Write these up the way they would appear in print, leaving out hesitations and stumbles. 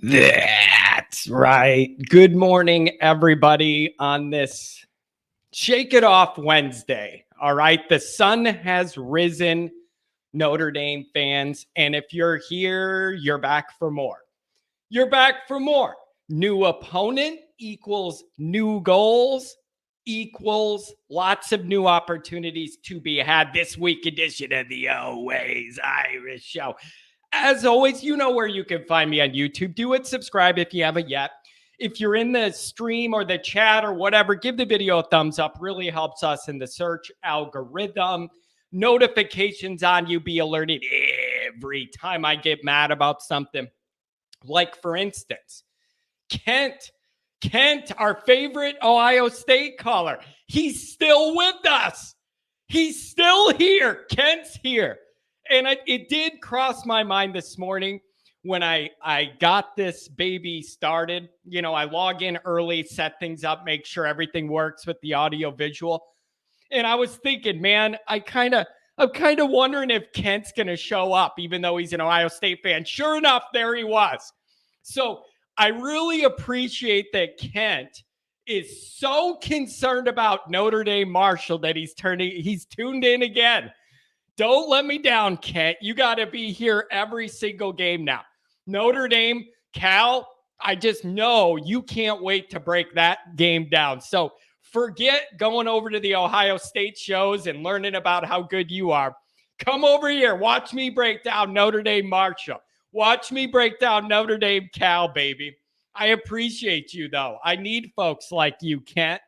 That's right. Good morning, everybody, on this Shake It Off Wednesday. All right. The sun has risen, Notre Dame fans. And if you're here, you're back for more. You're back for more. New opponent equals new goals equals lots of new opportunities to be had this week edition of the Always Irish Show. As always, you know where you can find me on YouTube. Do it, subscribe if you haven't yet. If you're in the stream or the chat or whatever, give the video a thumbs up. Really helps us in the search algorithm. Notifications on, you be alerted every time I get mad about something. Like, for instance, Kent, our favorite Ohio State caller, he's still with us. He's still here. Kent's here. And it did cross my mind this morning when I got this baby started. You know, I log in early, set things up, make sure everything works with the audio visual. And I was thinking, man, I'm kind of wondering if Kent's going to show up, even though he's an Ohio State fan. Sure enough, there he was. So I really appreciate that Kent is so concerned about Notre Dame Marshall that he's tuned in again. Don't let me down, Kent. You got to be here every single game now. Notre Dame, Cal, I just know you can't wait to break that game down. So forget going over to the Ohio State shows and learning about how good you are. Come over here. Watch me break down Notre Dame Marshall. Watch me break down Notre Dame Cal, baby. I appreciate you, though. I need folks like you, Kent.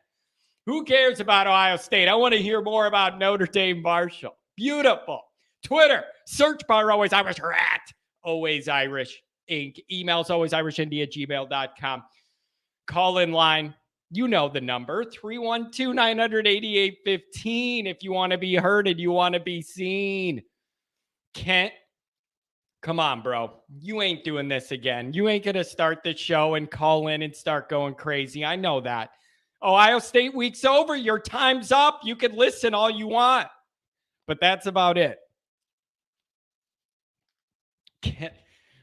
Who cares about Ohio State? I want to hear more about Notre Dame Marshall. Beautiful. Twitter, search bar Always Irish or at Always Irish Inc. Emails alwaysirishindy@gmail.com. Call in line. You know the number, 312-900-8815 if you want to be heard and you want to be seen. Kent, come on, bro. You ain't doing this again. You ain't going to start the show and call in and start going crazy. I know that. Ohio State week's over. Your time's up. You can listen all you want. But that's about it.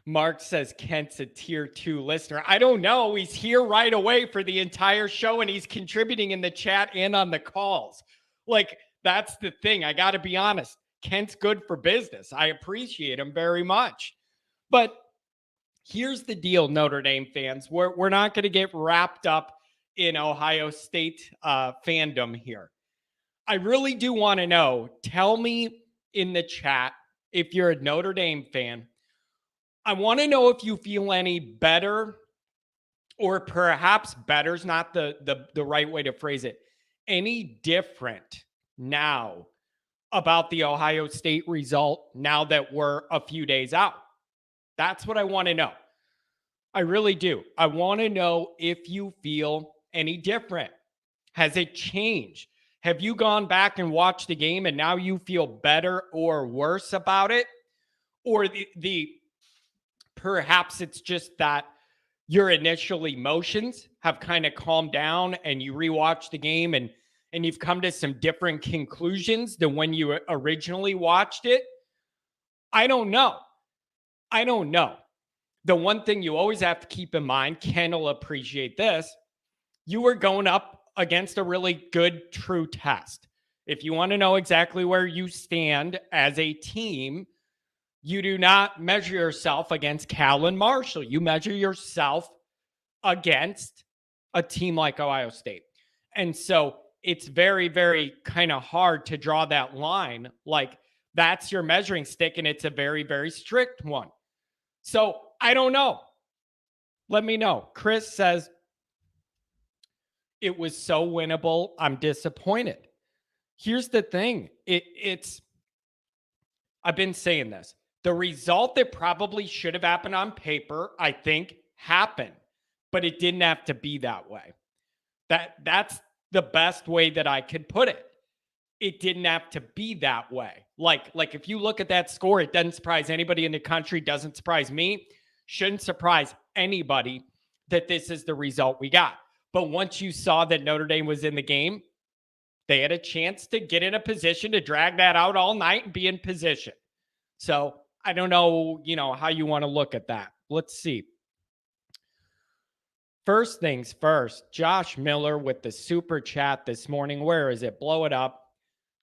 Mark says Kent's a tier 2 listener. I don't know. He's here right away for the entire show, and he's contributing in the chat and on the calls. Like, that's the thing. I got to be honest. Kent's good for business. I appreciate him very much. But here's the deal, Notre Dame fans. We're not going to get wrapped up in Ohio State fandom here. I really do want to know. Tell me in the chat if you're a Notre Dame fan. I want to know if you feel any better, or perhaps better's not the right way to phrase it, any different now about the Ohio State result now that we're a few days out. That's what I want to know. I really do. I want to know if you feel any different. Has it changed? Have you gone back and watched the game and now you feel better or worse about it? Or the perhaps it's just that your initial emotions have kind of calmed down and you rewatch the game and you've come to some different conclusions than when you originally watched it? I don't know. The one thing you always have to keep in mind, Ken will appreciate this, you were going up against a really good true test. If you want to know exactly where you stand as a team, you do not measure yourself against Cal and Marshall. You measure yourself against a team like Ohio State. And so it's very, very kind of hard to draw that line. Like, that's your measuring stick, and it's a very, very strict one. So I don't know. Let me know. Chris says, it was so winnable. I'm disappointed. Here's the thing. I've been saying this. The result that probably should have happened on paper, I think, happened, but it didn't have to be that way. That's the best way that I could put it. It didn't have to be that way. Like if you look at that score, it doesn't surprise anybody in the country, doesn't surprise me, shouldn't surprise anybody that this is the result we got. But once you saw that Notre Dame was in the game, they had a chance to get in a position to drag that out all night and be in position. So I don't know, how you want to look at that. Let's see. First things first, Josh Miller with the super chat this morning. Where is it? Blow it up.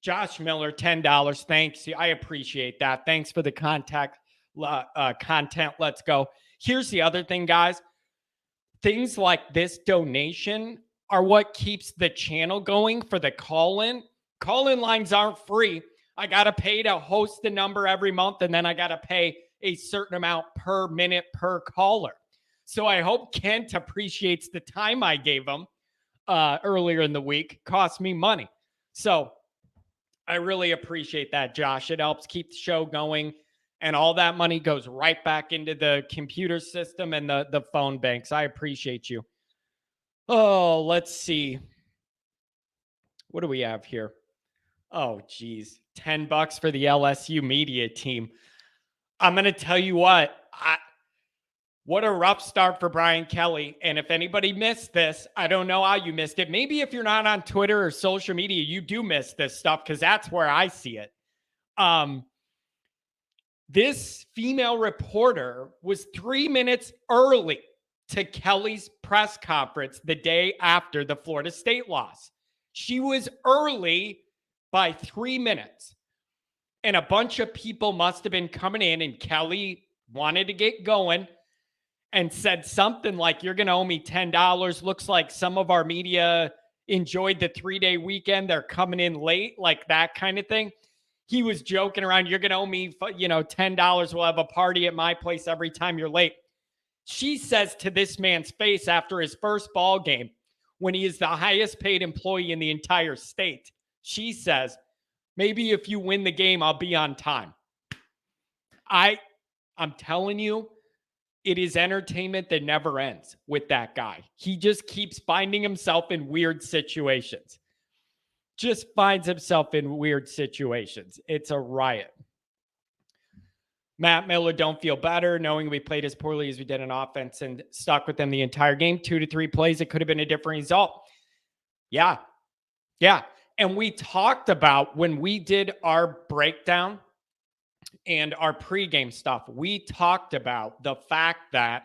Josh Miller, $10. Thanks. I appreciate that. Thanks for the content. Let's go. Here's the other thing, guys. Things like this donation are what keeps the channel going for the call-in. Call-in lines aren't free. I got to pay to host the number every month, and then I got to pay a certain amount per minute per caller. So I hope Kent appreciates the time I gave him earlier in the week. Cost me money. So I really appreciate that, Josh. It helps keep the show going. And all that money goes right back into the computer system and the phone banks. I appreciate you. Oh, let's see. What do we have here? Oh, geez. $10 for the LSU media team. I'm going to tell you what. What a rough start for Brian Kelly. And if anybody missed this, I don't know how you missed it. Maybe if you're not on Twitter or social media, you do miss this stuff because that's where I see it. This female reporter was 3 minutes early to Kelly's press conference the day after the Florida State loss. She was early by 3 minutes. And a bunch of people must have been coming in, and Kelly wanted to get going and said something like, "You're going to owe me $10. Looks like some of our media enjoyed the 3-day weekend. They're coming in late," like that kind of thing. He was joking around. "You're going to owe me, $10. We'll have a party at my place every time you're late." She says to this man's face after his first ball game, when he is the highest paid employee in the entire state, she says, "Maybe if you win the game, I'll be on time." I'm telling you, it is entertainment that never ends with that guy. He just keeps finding himself in weird situations. Just finds himself in weird situations. It's a riot. Matt Miller, don't feel better knowing we played as poorly as we did on offense and stuck with them the entire game. 2 to 3 plays, it could have been a different result. Yeah. And we talked about when we did our breakdown and our pregame stuff, we talked about the fact that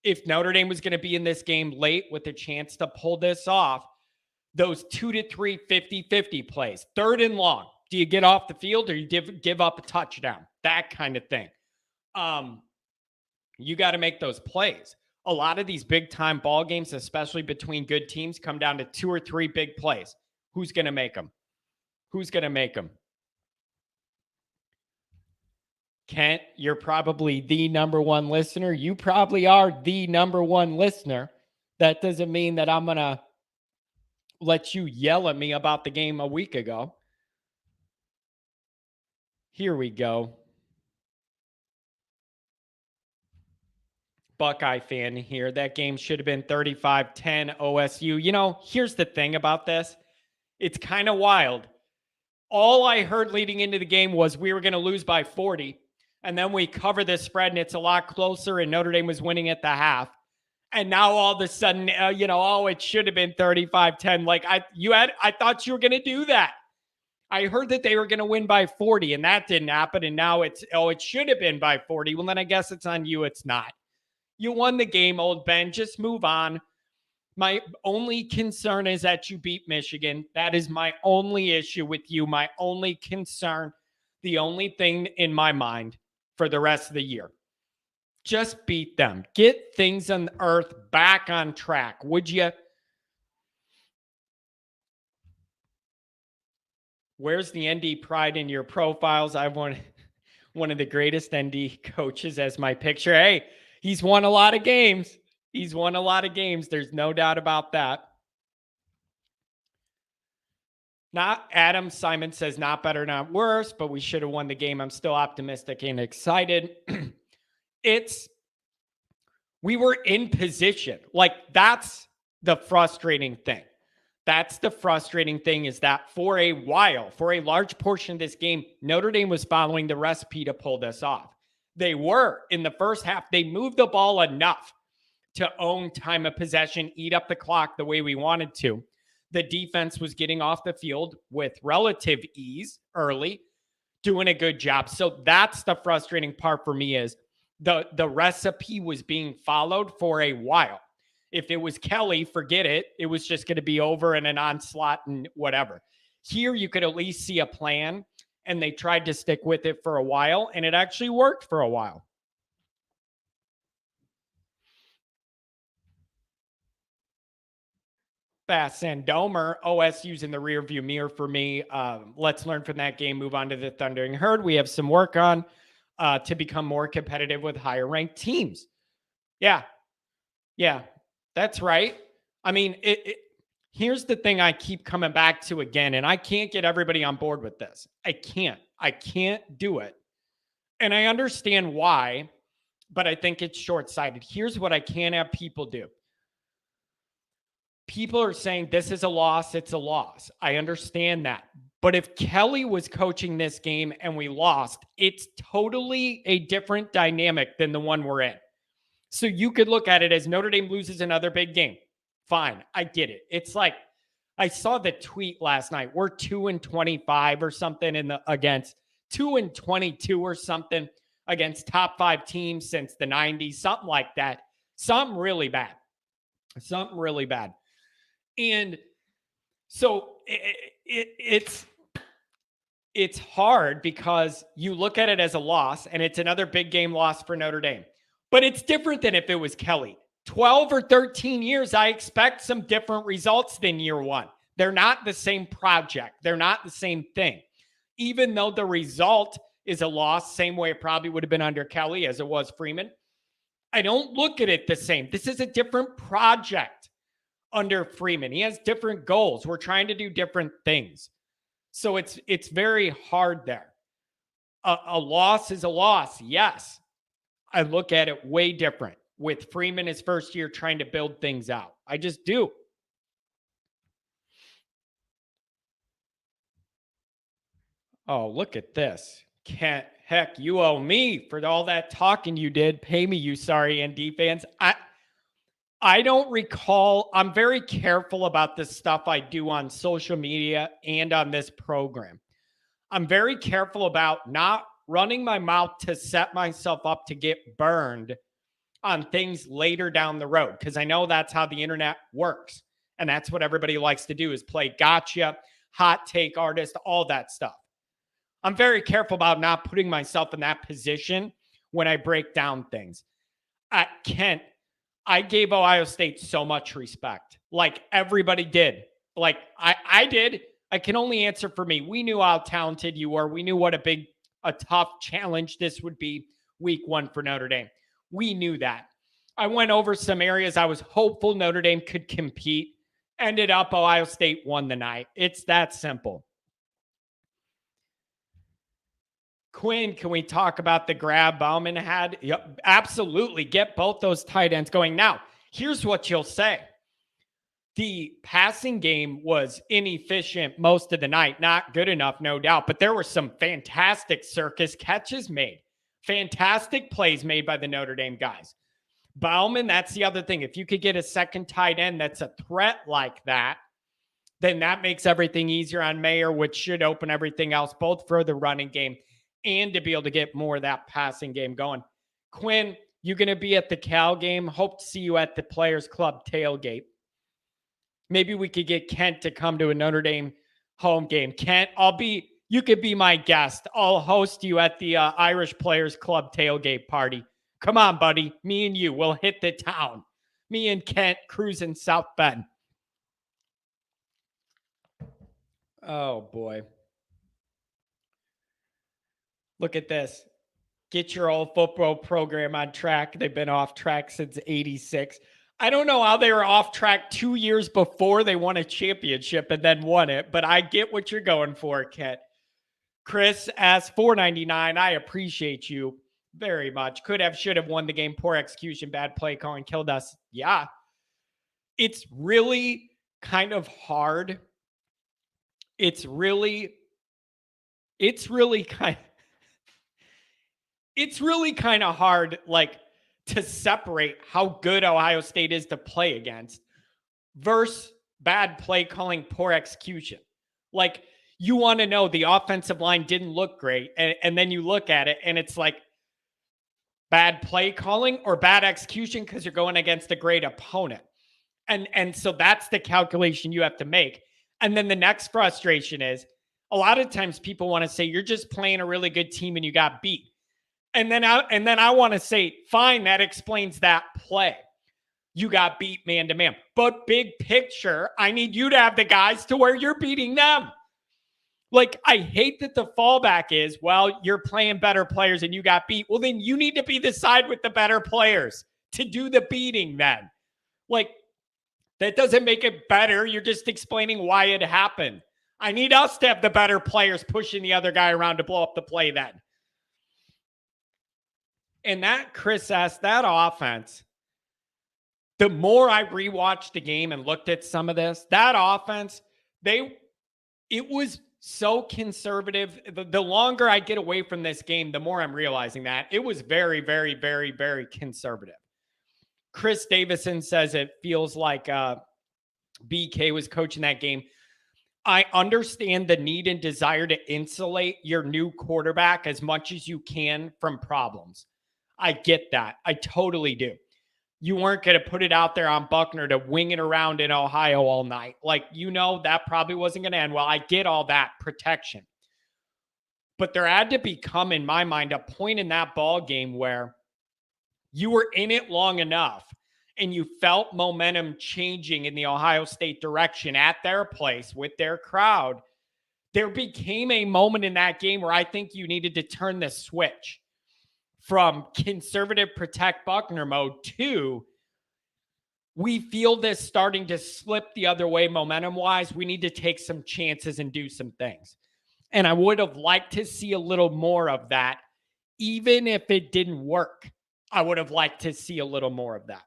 if Notre Dame was going to be in this game late with a chance to pull this off, those 2 to 3 50-50 plays, 3rd and long, do you get off the field or you give up a touchdown? That kind of thing. You got to make those plays. A lot of these big time ball games, especially between good teams, come down to 2 or 3 big plays. Who's going to make them? Kent, you're probably the number one listener. You probably are the number one listener. That doesn't mean that I'm going to let you yell at me about the game a week ago. Here we go. Buckeye fan here. That game should have been 35-10 OSU. Here's the thing about this. It's kind of wild. All I heard leading into the game was we were going to lose by 40. And then we cover the spread and it's a lot closer and Notre Dame was winning at the half. And now all of a sudden, it should have been 35-10. Like I thought you were going to do that. I heard that they were going to win by 40 and that didn't happen. And now it should have been by 40. Well, then I guess it's on you. It's not. You won the game, old Ben. Just move on. My only concern is that you beat Michigan. That is my only issue with you. My only concern, the only thing in my mind for the rest of the year. Just beat them. Get things on earth back on track. Would you? Where's the ND pride in your profiles? I want one of the greatest ND coaches as my picture. Hey, he's won a lot of games. There's no doubt about that. Not Adam Simon says not better, not worse, but we should have won the game. I'm still optimistic and excited. We were in position. Like that's the frustrating thing. Is that for a while, for a large portion of this game, Notre Dame was following the recipe to pull this off. They were in the first half. They moved the ball enough to own time of possession, eat up the clock the way we wanted to. The defense was getting off the field with relative ease early, doing a good job. So that's the frustrating part for me is the recipe was being followed for a while. If it was Kelly, forget it. It was just going to be over in an onslaught and whatever. Here, you could at least see a plan, and they tried to stick with it for a while, and it actually worked for a while. Fast Sandomer, OSU's in the rearview mirror for me. Let's learn from that game, move on to the Thundering Herd. We have some work on to become more competitive with higher ranked teams. Yeah, that's right. I mean, here's the thing I keep coming back to again, and I can't get everybody on board with this. I can't do it. And I understand why, but I think it's short-sighted. Here's what I can't have people do. People are saying this is a loss, it's a loss. I understand that. But if Kelly was coaching this game and we lost, it's totally a different dynamic than the one we're in. So you could look at it as Notre Dame loses another big game. Fine, I get it. It's like, I saw the tweet last night. We're 2-25 or something against 2-22 or something against top 5 teams since the 90s, something like that. Something really bad. And so it's hard because you look at it as a loss, and it's another big game loss for Notre Dame. But it's different than if it was Kelly. 12 or 13 years, I expect some different results than year one. They're not the same project. They're not the same thing. Even though the result is a loss, same way it probably would have been under Kelly as it was Freeman, I don't look at it the same. This is a different project under Freeman. He has different goals. We're trying to do different things. So it's very hard there. A loss is a loss, yes. I look at it way different with Freeman his first year trying to build things out. I just do. Oh, look at this. Heck, you owe me for all that talking you did. Pay me, you sorry ND fans. I don't recall. I'm very careful about the stuff I do on social media and on this program. I'm very careful about not running my mouth to set myself up to get burned on things later down the road, because I know that's how the internet works. And that's what everybody likes to do, is play gotcha, hot take artist, all that stuff. I'm very careful about not putting myself in that position when I break down things. Kent, I gave Ohio State so much respect. Like everybody did. Like I did. I can only answer for me. We knew how talented you were. We knew what a tough challenge this would be week one for Notre Dame. We knew that. I went over some areas I was hopeful Notre Dame could compete. Ended up Ohio State won the night. It's that simple. Quinn, can we talk about the grab Bauman had? Yep, absolutely. Get both those tight ends going. Now, here's what you'll say. The passing game was inefficient most of the night. Not good enough, no doubt. But there were some fantastic circus catches made. Fantastic plays made by the Notre Dame guys. Bauman, that's the other thing. If you could get a second tight end that's a threat like that, then that makes everything easier on Mayer, which should open everything else, both for the running game and to be able to get more of that passing game going. Quinn, you going to be at the Cal game? Hope to see you at the Players Club tailgate. Maybe we could get Kent to come to a Notre Dame home game. Kent, you could be my guest. I'll host you at the Irish Players Club tailgate party. Come on, buddy. Me and you, we'll hit the town. Me and Kent cruising South Bend. Oh, boy. Look at this. Get your old football program on track. They've been off track since 86. I don't know how they were off track 2 years before they won a championship and then won it, but I get what you're going for, Kent. Chris asked $4.99. I appreciate you very much. Could have, should have won the game. Poor execution, bad play calling killed us. Yeah. It's really kind of hard. It's really kind of hard, like, to separate how good Ohio State is to play against versus bad play calling, poor execution. Like, you want to know the offensive line didn't look great, and then you look at it and it's like bad play calling or bad execution because you're going against a great opponent. And so that's the calculation you have to make. And then the next frustration is a lot of times people want to say you're just playing a really good team and you got beat. And then I want to say, fine, that explains that play. You got beat man to man. But big picture, I need you to have the guys to where you're beating them. Like, I hate that the fallback is, well, you're playing better players and you got beat. Well, then you need to be the side with the better players to do the beating then. Like, that doesn't make it better. You're just explaining why it happened. I need us to have the better players pushing the other guy around to blow up the play then. And that, Chris asked, that offense, the more I rewatched the game and looked at some of this, that offense, it was so conservative. The longer I get away from this game, the more I'm realizing that it was very, very, very, very conservative. Chris Davison says it feels like BK was coaching that game. I understand the need and desire to insulate your new quarterback as much as you can from problems. I get that. I totally do. You weren't going to put it out there on Buckner to wing it around in Ohio all night. Like, that probably wasn't going to end well. I get all that protection. But there had to become, in my mind, a point in that ball game where you were in it long enough and you felt momentum changing in the Ohio State direction at their place with their crowd. There became a moment in that game where I think you needed to turn the switch from conservative protect Buckner mode to we feel this starting to slip the other way momentum-wise. We need to take some chances and do some things. And I would have liked to see a little more of that, even if it didn't work. I would have liked to see a little more of that.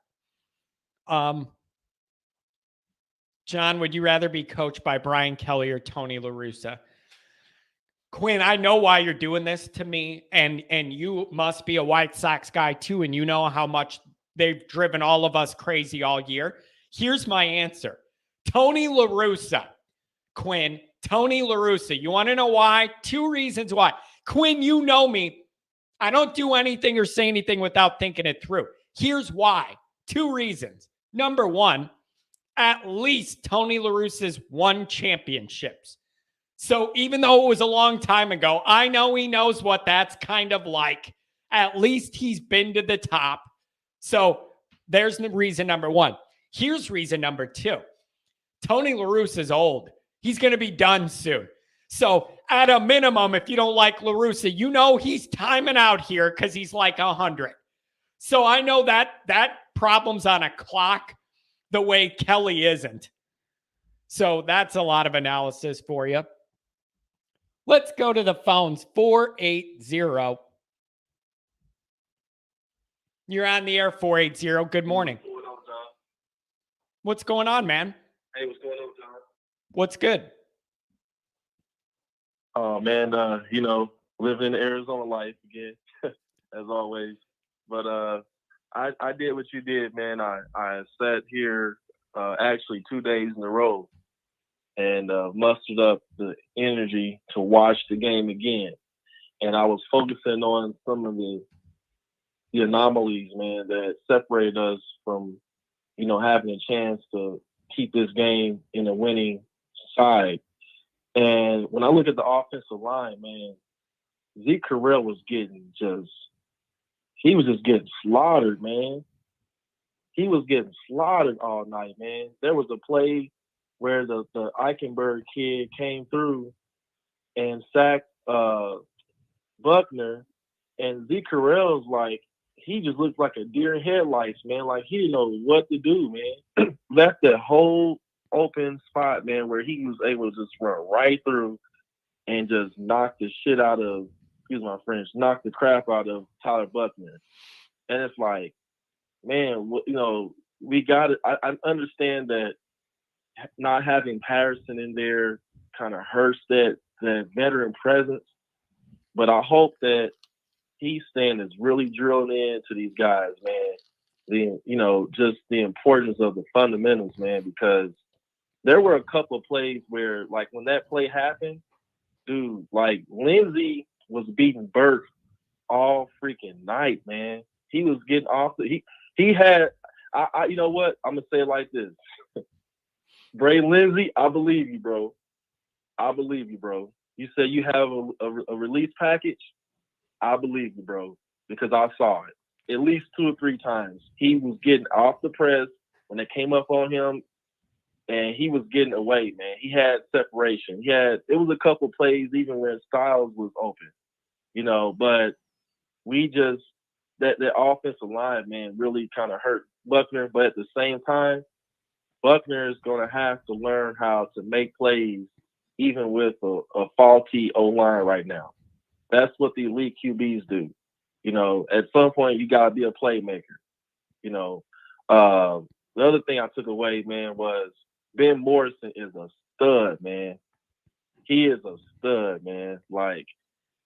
John, would you rather be coached by Brian Kelly or Tony Larussa? Quinn, I know why you're doing this to me, and you must be a White Sox guy too, and you know how much they've driven all of us crazy all year. Here's my answer. Tony Larussa. Quinn, Tony Larussa. You want to know why? 2 reasons why. Quinn, you know me. I don't do anything or say anything without thinking it through. Here's why. 2 reasons. Number 1, at least Tony Larussa's won championships. So even though it was a long time ago, I know he knows what that's kind of like. At least he's been to the top. So there's reason number 1. Here's reason number 2. Tony Larussa's old. He's going to be done soon. So at a minimum, if you don't like Larussa, he's timing out here because he's like 100. So I know that problem's on a clock the way Kelly isn't. So that's a lot of analysis for you. Let's go to the phones. 480. You're on the air, 480. Good morning. What's going on, John? What's going on, man? Hey, what's going on, John? What's good? Oh, man, living in the Arizona life again, as always. But I did what you did, man. I sat here actually 2 days in a row and mustered up the energy to watch the game again. And I was focusing on some of the anomalies, man, that separate us from, having a chance to keep this game in a winning side. And when I look at the offensive line, man, Zeke Correll was getting slaughtered, man. He was getting slaughtered all night, man. There was a play where the Eichenberg kid came through and sacked Buckner, and Zeke Correll's like, he just looked like a deer in headlights, man. Like, he didn't know what to do, man. Left that whole open spot, man, where he was able to just run right through and just knock the shit out of, excuse my French, knock the crap out of Tyler Buckner. And it's like, man, we got it. I understand that not having Patterson in there kind of hurts that veteran presence, but I hope that Easton is really drilling into these guys, man. Just the importance of the fundamentals, man, because there were a couple of plays where, like, when that play happened, dude, like, Lindsey was beating Burke all freaking night, man. He was getting off he had, I you know what? I'm gonna say it like this. Bray Lindsey, I believe you, bro. I believe you, bro. You said you have a release package. I believe you, bro, because I saw it at least 2 or 3 times. He was getting off the press when they came up on him, and he was getting away, man. He had separation. It was a couple plays even when Styles was open, but we just that offensive line, man, really kind of hurt Buckner. But at the same time, Buckner is going to have to learn how to make plays even with a faulty O-line right now. That's what the elite QBs do. At some point, you got to be a playmaker. The other thing I took away, man, was Ben Morrison is a stud, man. He is a stud, man. Like,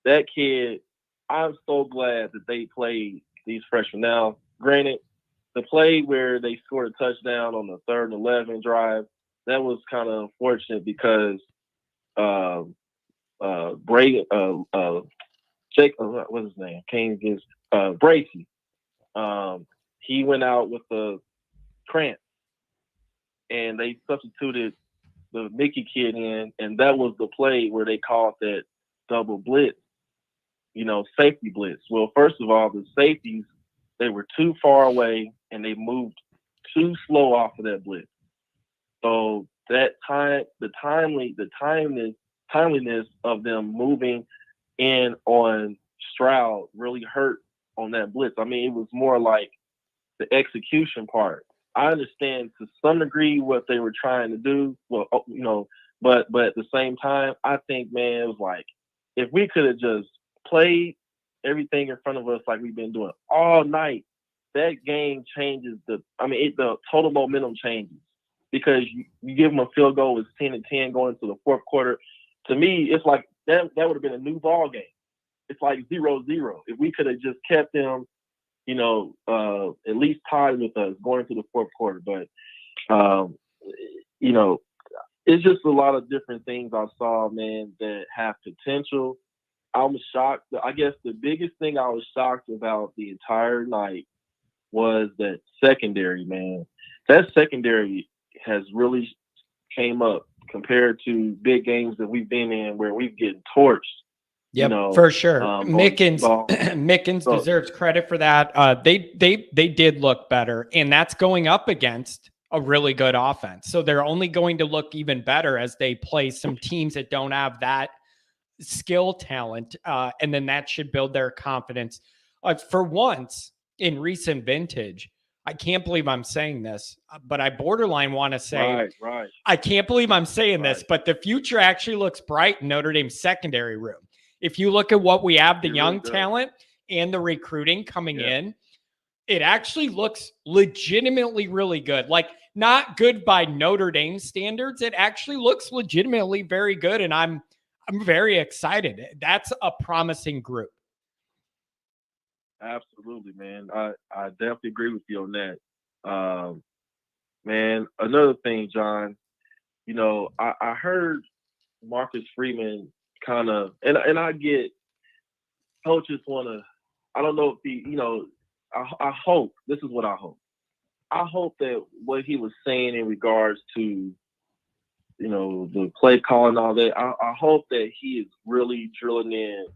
that kid, I'm so glad that they played these freshmen. Now, granted, the play where they scored a touchdown on the 3rd and 11 drive, that was kind of unfortunate because Jake, what's his name? Came against Bracey. He went out with a cramp, and they substituted the Mickey kid in, and that was the play where they called that double blitz, safety blitz. Well, first of all, the safeties, they were too far away, and they moved too slow off of that blitz. So that the timeliness of them moving in on Stroud really hurt on that blitz. I mean, it was more like the execution part. I understand to some degree what they were trying to do. Well, but at the same time, I think, man, it was like if we could have just played everything in front of us like we've been doing all night, that game changes the total momentum changes because you give them a field goal, it's 10-10 going into the 4th quarter. To me, it's like that would have been a new ball game. It's like 0-0. If we could have just kept them, at least tied with us going into the 4th quarter. But, it's just a lot of different things I saw, man, that have potential. I was shocked. I guess the biggest thing I was shocked about the entire night was that secondary, man. That secondary has really came up compared to big games that we've been in where we've getting torched. Yep, for sure. Mickens deserves credit for that. They did look better, and that's going up against a really good offense. So they're only going to look even better as they play some teams that don't have that skill talent, and then that should build their confidence. For once in recent vintage, I can't believe I'm saying this, but I borderline want to say, right. I can't believe I'm saying this, but the future actually looks bright in Notre Dame's secondary room. If you look at what we have, the young talent and the recruiting coming in, it actually looks legitimately really good. Like, not good by Notre Dame standards. It actually looks legitimately very good, and I'm very excited. That's a promising group. Absolutely, man. I definitely agree with you on that. Man, another thing, John, I heard Marcus Freeman kind of, and I get coaches want to, I don't know if I hope, this is what I hope. I hope that what he was saying in regards to, the play call and all that, I hope that he is really drilling in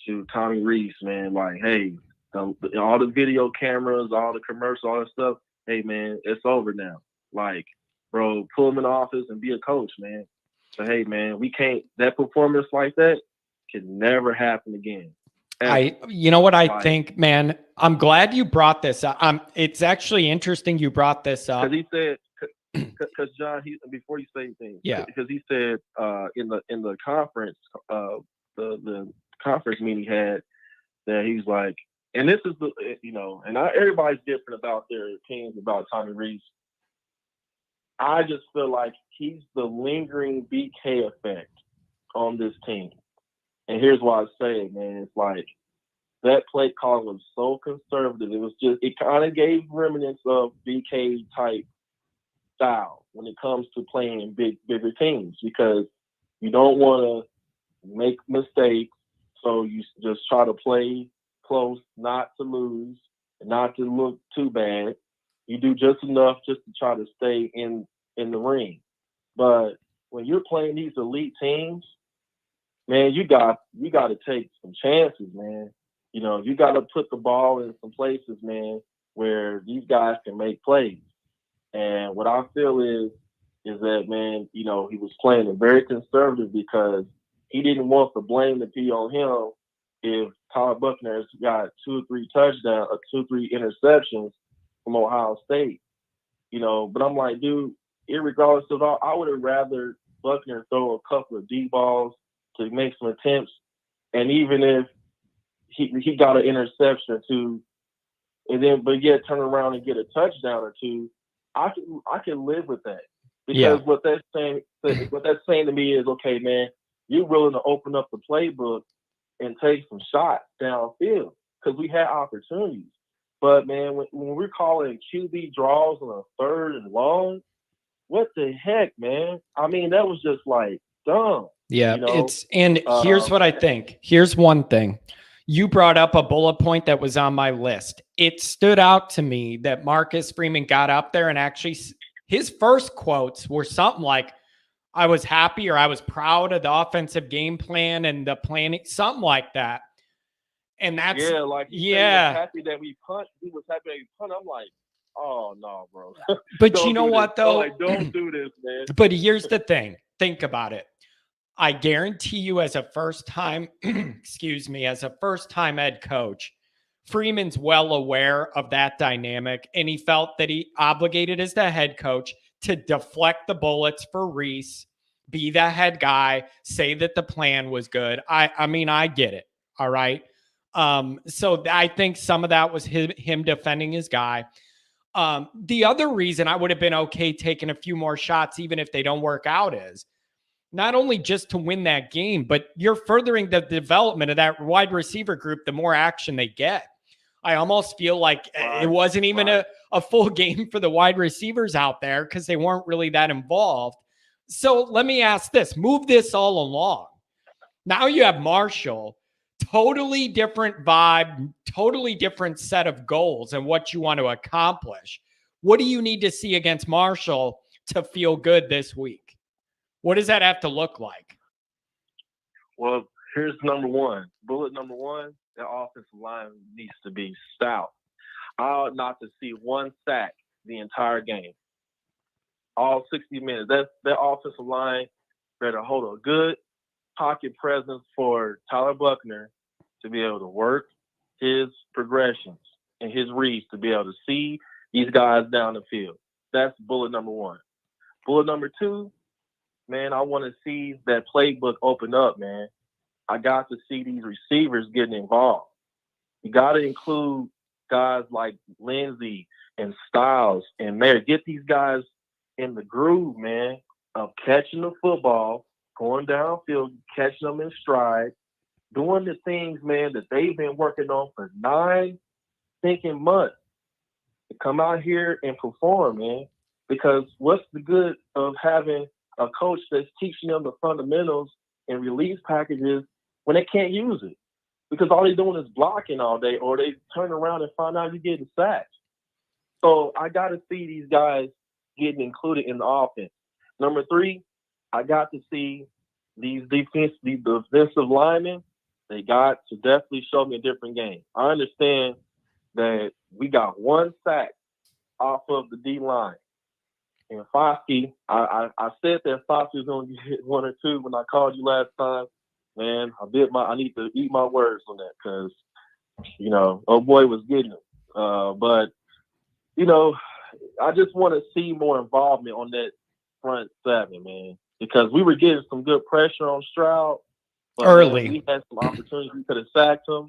to Tommy Rees, man. Like, hey, all the video cameras, all the commercials, all that stuff, hey, man, it's over now. Like, bro, pull him in the office and be a coach, man. But, hey, man, we can't – that performance like that can never happen again. You know what I think, man? I'm glad you brought this up. It's actually interesting you brought this up. Because he said – because, John, before you say anything, because he said in the conference, the conference meeting he had, that he's like, and this is and everybody's different about their opinions about Tommy Rees. I just feel like he's the lingering BK effect on this team. And here's why I say it, man. It's like that play call was so conservative. It kind of gave remnants of BK type style when it comes to playing bigger teams, because you don't want to make mistakes. So you just try to play close, not to lose, not to look too bad. You do just enough just to try to stay in the ring. But when you're playing these elite teams, man, you got to take some chances, man. You know, you got to put the ball in some places, man, where these guys can make plays. And what I feel is that, man, you know, he was playing it very conservative because he didn't want the blame to be on him if Tyler Buckner has got 2 or 3 touchdowns or 2 or 3 interceptions from Ohio State. You know, but I'm like, dude, irregardless of all, I would have rather Buckner throw a couple of deep balls to make some attempts. And even if he got an interception or 2, and then but yet turn around and get a touchdown or 2, I can live with that. Because what that's saying to me is, okay, man, you're willing to open up the playbook and take some shots downfield because we had opportunities. But man, when we're calling QB draws on a 3rd and long, what the heck, man? I mean, that was just like dumb. Yeah, you know? Here's what I think. Here's one thing. You brought up a bullet point that was on my list. It stood out to me that Marcus Freeman got up there and actually his first quotes were something like, I was happy or I was proud of the offensive game plan and the planning, something like that. And that's he was happy that we punt. He was happy that we punt. I'm like, oh no, bro. But you know what though? Like, don't do this, man. But here's the thing. Think about it. I guarantee you as a first-time, as a first-time head coach, Freeman's well aware of that dynamic, and he felt that he obligated as the head coach to deflect the bullets for Reese, be the head guy, say that the plan was good. I mean, I get it. All right. So I think some of that was him defending his guy. The other reason I would have been okay taking a few more shots, even if they don't work out, is not only just to win that game, but you're furthering the development of that wide receiver group the more action they get. I almost feel like it wasn't even a full game for the wide receivers out there because they weren't really that involved. So let me ask this, move this all along. Now you have Marshall, totally different vibe, totally different set of goals and what you want to accomplish. What do you need to see against Marshall to feel good this week? What does that have to look like? Well, here's number one. Bullet number one, the offensive line needs to be stout. I ought not to see one sack the entire game. All 60 minutes. That offensive line better hold a good pocket presence for Tyler Buckner to be able to work his progressions and his reads to be able to see these guys down the field. That's bullet number one. Bullet number two, man, I want to see that playbook open up, man. I got to see these receivers getting involved. You got to include guys like Lindsey and Styles and Mayer. Get these guys in the groove, man, of catching the football, going downfield, catching them in stride, doing the things, man, that they've been working on for 9 thinking months to come out here and perform, man. Because what's the good of having a coach that's teaching them the fundamentals and release packages when they can't use it? Because all they're doing is blocking all day, or they turn around and find out you're getting sacked. So I got to see these guys getting included in the offense. Number 3, I got to see these defensive linemen. They got to definitely show me a different game. I understand that we got 1 sack off of the D line. And Foskey, I said that Foskey was going to get 1 or 2 when I called you last time. Man, I need to eat my words on that because, old boy was getting it. But, I just want to see more involvement on that front 7, man, because we were getting some good pressure on Stroud. But, early. Man, we had some opportunities. We could have sacked him,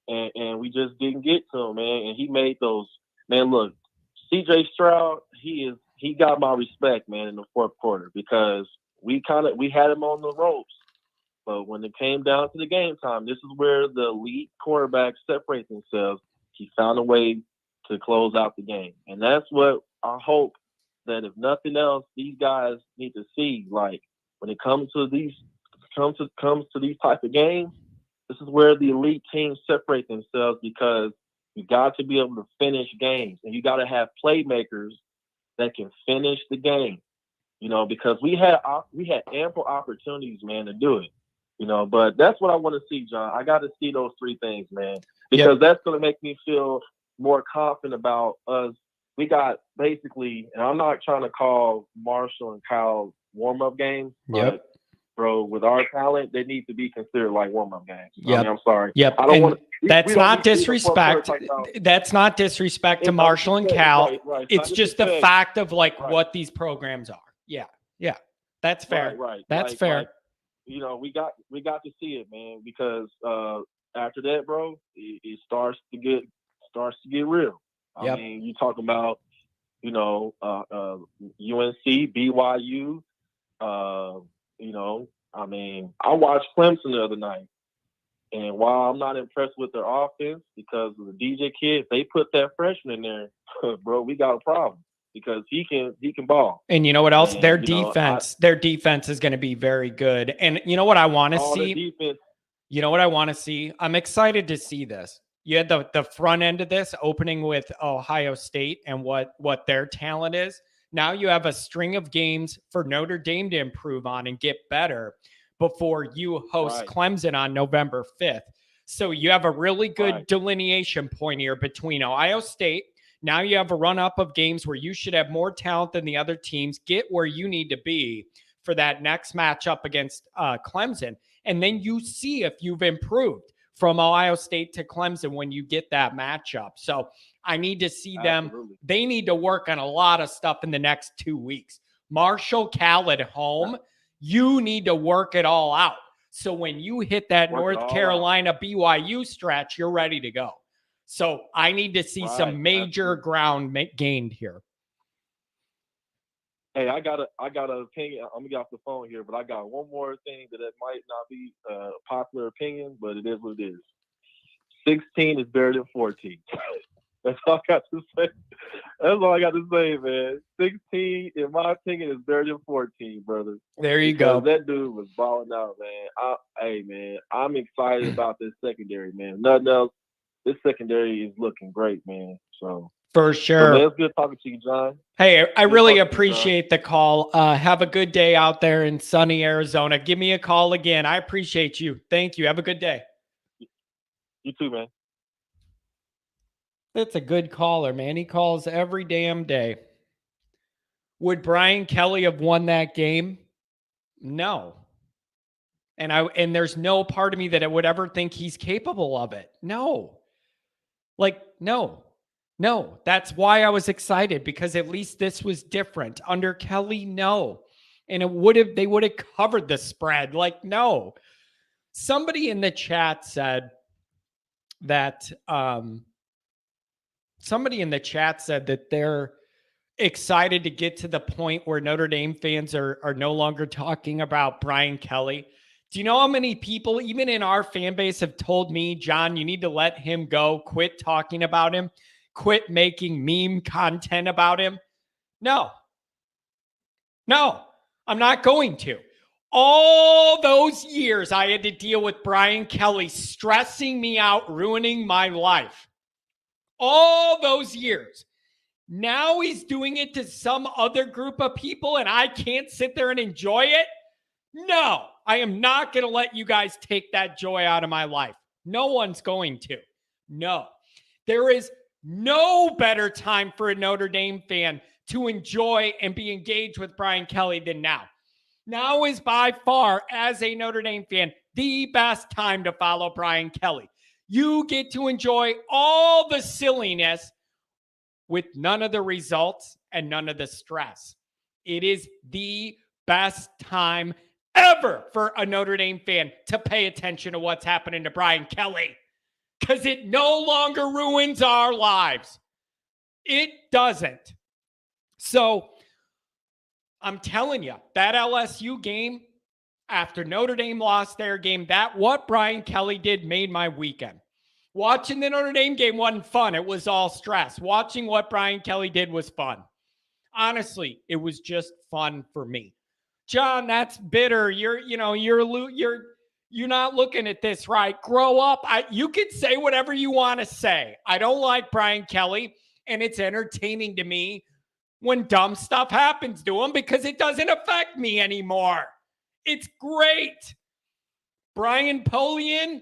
and we just didn't get to him, man. And he made those. Man, look, C.J. Stroud, he got my respect, man, in the fourth quarter because we had him on the ropes. But when it came down to the game time, this is where the elite quarterbacks separate themselves. He found a way to close out the game. And that's what I hope that if nothing else, these guys need to see. Like when it comes to these type of games, this is where the elite teams separate themselves because You got to be able to finish games, and you got to have playmakers that can finish the game. Because we had ample opportunities, man, to do it. But that's what I want to see, John. I got to see those three things, man, because that's going to make me feel more confident about us. We got basically, and I'm not trying to call Marshall and Kyle warm-up games, but bro, with our talent, they need to be considered like warm-up games. I mean, I'm sorry. I don't want to. That's not disrespect. That's not disrespect to Marshall and Cal. Right. It's just the fact of what these programs are. Yeah. That's fair. Right. That's fair. We got to see it, man, because after that, bro, it starts to get real. I mean, you talk about UNC, BYU. I mean, I watched Clemson the other night, and while I'm not impressed with their offense because of the DJ kid, they put that freshman in there, bro. We got a problem because he can ball. And you know what else? Their defense is going to be very good. And you know what I want to see? You know what I want to see? I'm excited to see this. You had the front end of this opening with Ohio State and what their talent is. Now you have a string of games for Notre Dame to improve on and get better before you host Clemson on November 5th. So you have a really good delineation point here between Ohio State. Now you have a run-up of games where you should have more talent than the other teams. Get where you need to be for that next matchup against Clemson. And then you see if you've improved from Ohio State to Clemson when you get that matchup. So I need to see them. They need to work on a lot of stuff in the next 2 weeks. Marshall, Cal at home, you need to work it all out. So when you hit that North Carolina BYU stretch, you're ready to go. So I need to see some major ground gained here. Hey, I got an opinion. I'm gonna get off the phone here, but I got one more thing that might not be a popular opinion, but it is what it is. 16 is better than 14. That's all I got to say. That's all I got to say, man. 16, in my opinion, is better than 14, brother. There you go. That dude was balling out, man. Hey, man, I'm excited about this secondary, man. Nothing else. This secondary is looking great, man. So for sure. So, man, it's good talking to you, John. Hey, I really appreciate the call. Have a good day out there in sunny Arizona. Give me a call again. I appreciate you. Thank you. Have a good day. You too, man. That's a good caller, man. He calls every damn day. Would Brian Kelly have won that game? No. And there's no part of me that I would ever think he's capable of it. No. No. That's why I was excited, because at least this was different. Under Kelly, no. And they would have covered the spread. No. Somebody in the chat said that they're excited to get to the point where Notre Dame fans are no longer talking about Brian Kelly. Do you know how many people, even in our fan base, have told me, John, you need to let him go, quit talking about him, quit making meme content about him? No, I'm not going to. All those years I had to deal with Brian Kelly stressing me out, ruining my life. All those years. Now he's doing it to some other group of people and I can't sit there and enjoy it? No, I am not going to let you guys take that joy out of my life. No one's going to. No. There is no better time for a Notre Dame fan to enjoy and be engaged with Brian Kelly than now. Now is by far, as a Notre Dame fan, the best time to follow Brian Kelly. You get to enjoy all the silliness with none of the results and none of the stress. It is the best time ever for a Notre Dame fan to pay attention to what's happening to Brian Kelly, because it no longer ruins our lives. It doesn't. So I'm telling you, that LSU game, after Notre Dame lost their game, what Brian Kelly did made my weekend. Watching the Notre Dame game wasn't fun. It was all stress. Watching what Brian Kelly did was fun. Honestly, it was just fun for me. John, that's bitter. You're You're not looking at this right. Grow up. You can say whatever you want to say. I don't like Brian Kelly, and it's entertaining to me when dumb stuff happens to him because it doesn't affect me anymore. It's great. Brian Polian,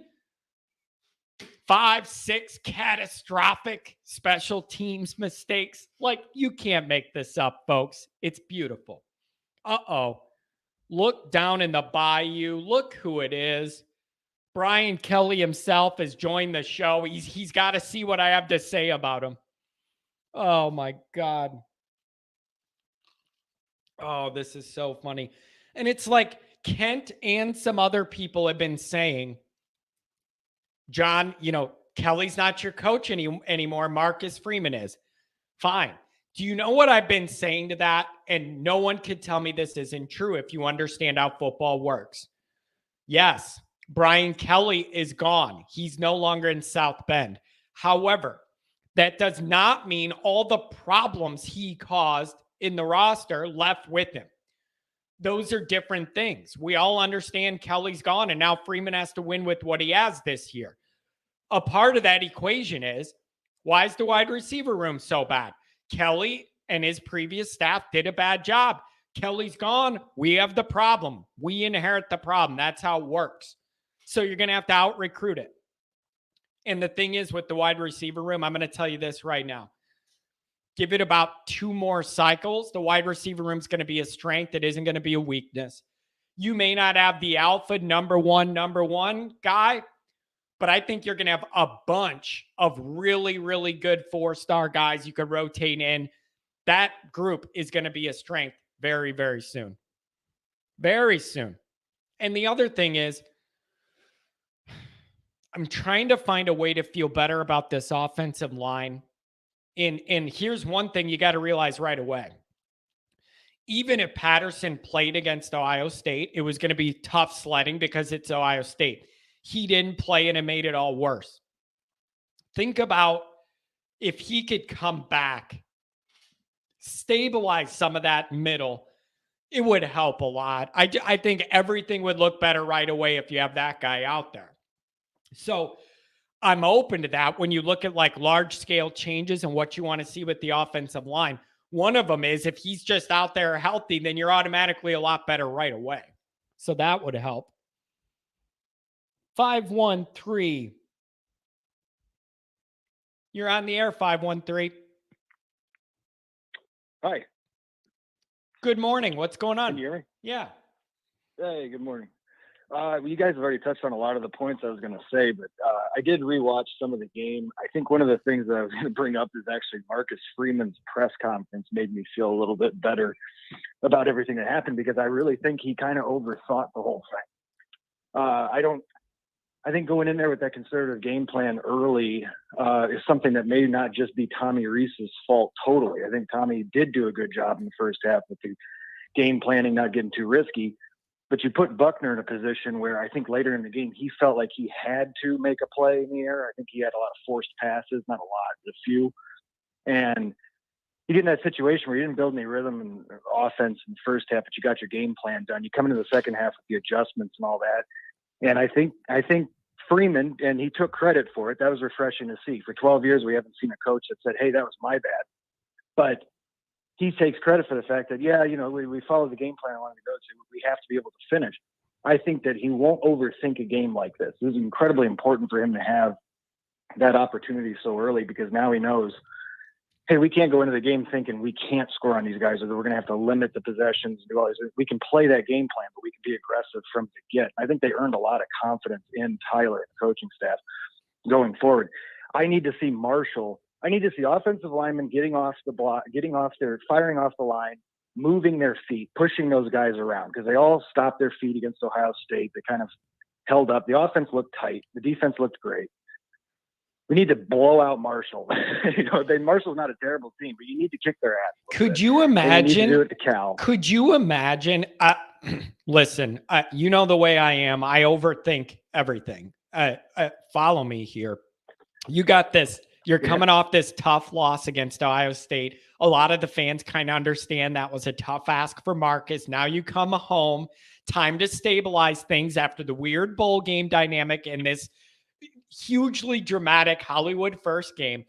5, 6 catastrophic special teams mistakes. Like, you can't make this up, folks. It's beautiful. Uh-oh. Look down in the bayou. Look who it is. Brian Kelly himself has joined the show. He's got to see what I have to say about him. Oh, my God. Oh, this is so funny. And it's like Kent and some other people have been saying, John, Kelly's not your coach anymore. Marcus Freeman is. Fine. Do you know what I've been saying to that? And no one could tell me this isn't true if you understand how football works. Yes, Brian Kelly is gone. He's no longer in South Bend. However, that does not mean all the problems he caused in the roster left with him. Those are different things. We all understand Kelly's gone, and now Freeman has to win with what he has this year. A part of that equation is, why is the wide receiver room so bad? Kelly and his previous staff did a bad job. Kelly's gone. We have the problem. We inherit the problem. That's how it works. So you're going to have to out-recruit it. And the thing is with the wide receiver room, I'm going to tell you this right now. Give it about 2 more cycles. The wide receiver room is going to be a strength. It isn't going to be a weakness. You may not have the alpha number one guy, but I think you're going to have a bunch of really, really good 4-star guys you could rotate in. That group is going to be a strength very, very soon. Very soon. And the other thing is, I'm trying to find a way to feel better about this offensive line. And here's one thing you got to realize right away. Even if Patterson played against Ohio State, it was going to be tough sledding because it's Ohio State. He didn't play and it made it all worse. Think about if he could come back, stabilize some of that middle, it would help a lot. I think everything would look better right away if you have that guy out there. So I'm open to that when you look at like large scale changes and what you want to see with the offensive line. One of them is if he's just out there healthy, then you're automatically a lot better right away. So that would help. 513. You're on the air, 513. Hi. Good morning. What's going on? Can you hear me? Yeah. Hey, good morning. You guys have already touched on a lot of the points I was going to say, but I did rewatch some of the game. I think one of the things that I was going to bring up is actually Marcus Freeman's press conference made me feel a little bit better about everything that happened because I really think he kind of overthought the whole thing. I think going in there with that conservative game plan early is something that may not just be Tommy Rees's fault totally. I think Tommy did do a good job in the first half with the game planning, not getting too risky. But you put Buckner in a position where I think later in the game, he felt like he had to make a play in the air. I think he had a lot of forced passes, not a lot, a few. And you get in that situation where you didn't build any rhythm and offense in the first half, but you got your game plan done. You come into the second half with the adjustments and all that. And I think Freeman, and he took credit for it. That was refreshing to see. For 12 years, we haven't seen a coach that said, hey, that was my bad. But he takes credit for the fact that, we followed the game plan I wanted to go to. We have to be able to finish. I think that he won't overthink a game like this. This is incredibly important for him to have that opportunity so early because now he knows, hey, we can't go into the game thinking we can't score on these guys or that we're going to have to limit the possessions. And do all this. We can play that game plan, but we can be aggressive from the get. I think they earned a lot of confidence in Tyler and the coaching staff going forward. I need to see offensive linemen getting off the block, firing off the line, moving their feet, pushing those guys around because they all stopped their feet against Ohio State. They kind of held up. The offense looked tight. The defense looked great. We need to blow out Marshall. Marshall's not a terrible team, but you need to kick their ass. Could you imagine? You need to do it to Cal. Could you imagine? Listen, you know the way I am. I overthink everything. Follow me here. You got this You're coming off this tough loss against Ohio State. A lot of the fans kind of understand that was a tough ask for Marcus. Now you come home, time to stabilize things after the weird bowl game dynamic and this hugely dramatic Hollywood first game.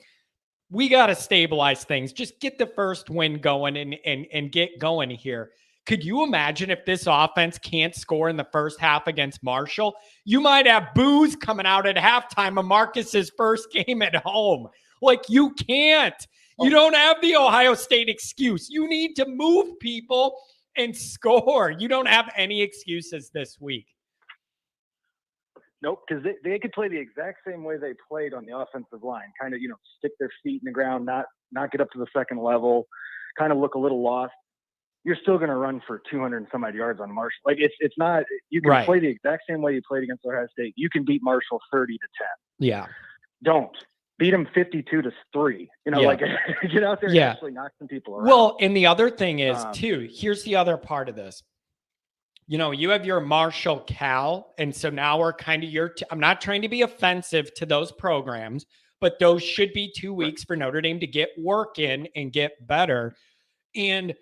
We got to stabilize things. Just get the first win going and get going here. Could you imagine if this offense can't score in the first half against Marshall? You might have boos coming out at halftime of Marcus's first game at home. Like, you can't. You don't have the Ohio State excuse. You need to move people and score. You don't have any excuses this week. Nope, because they could play the exact same way they played on the offensive line. Kind of, stick their feet in the ground, not get up to the second level, kind of look a little lost. You're still going to run for 200 and some odd yards on Marshall. Like, it's not, you can play the exact same way you played against Ohio State. You can beat Marshall 30-10. Yeah. Don't beat them 52-3. Like, get out there and actually knock some people around. Well, and the other thing is too, here's the other part of this. You have your Marshall Cal. And so now we're kind of I'm not trying to be offensive to those programs, but those should be 2 weeks for Notre Dame to get work in and get better. And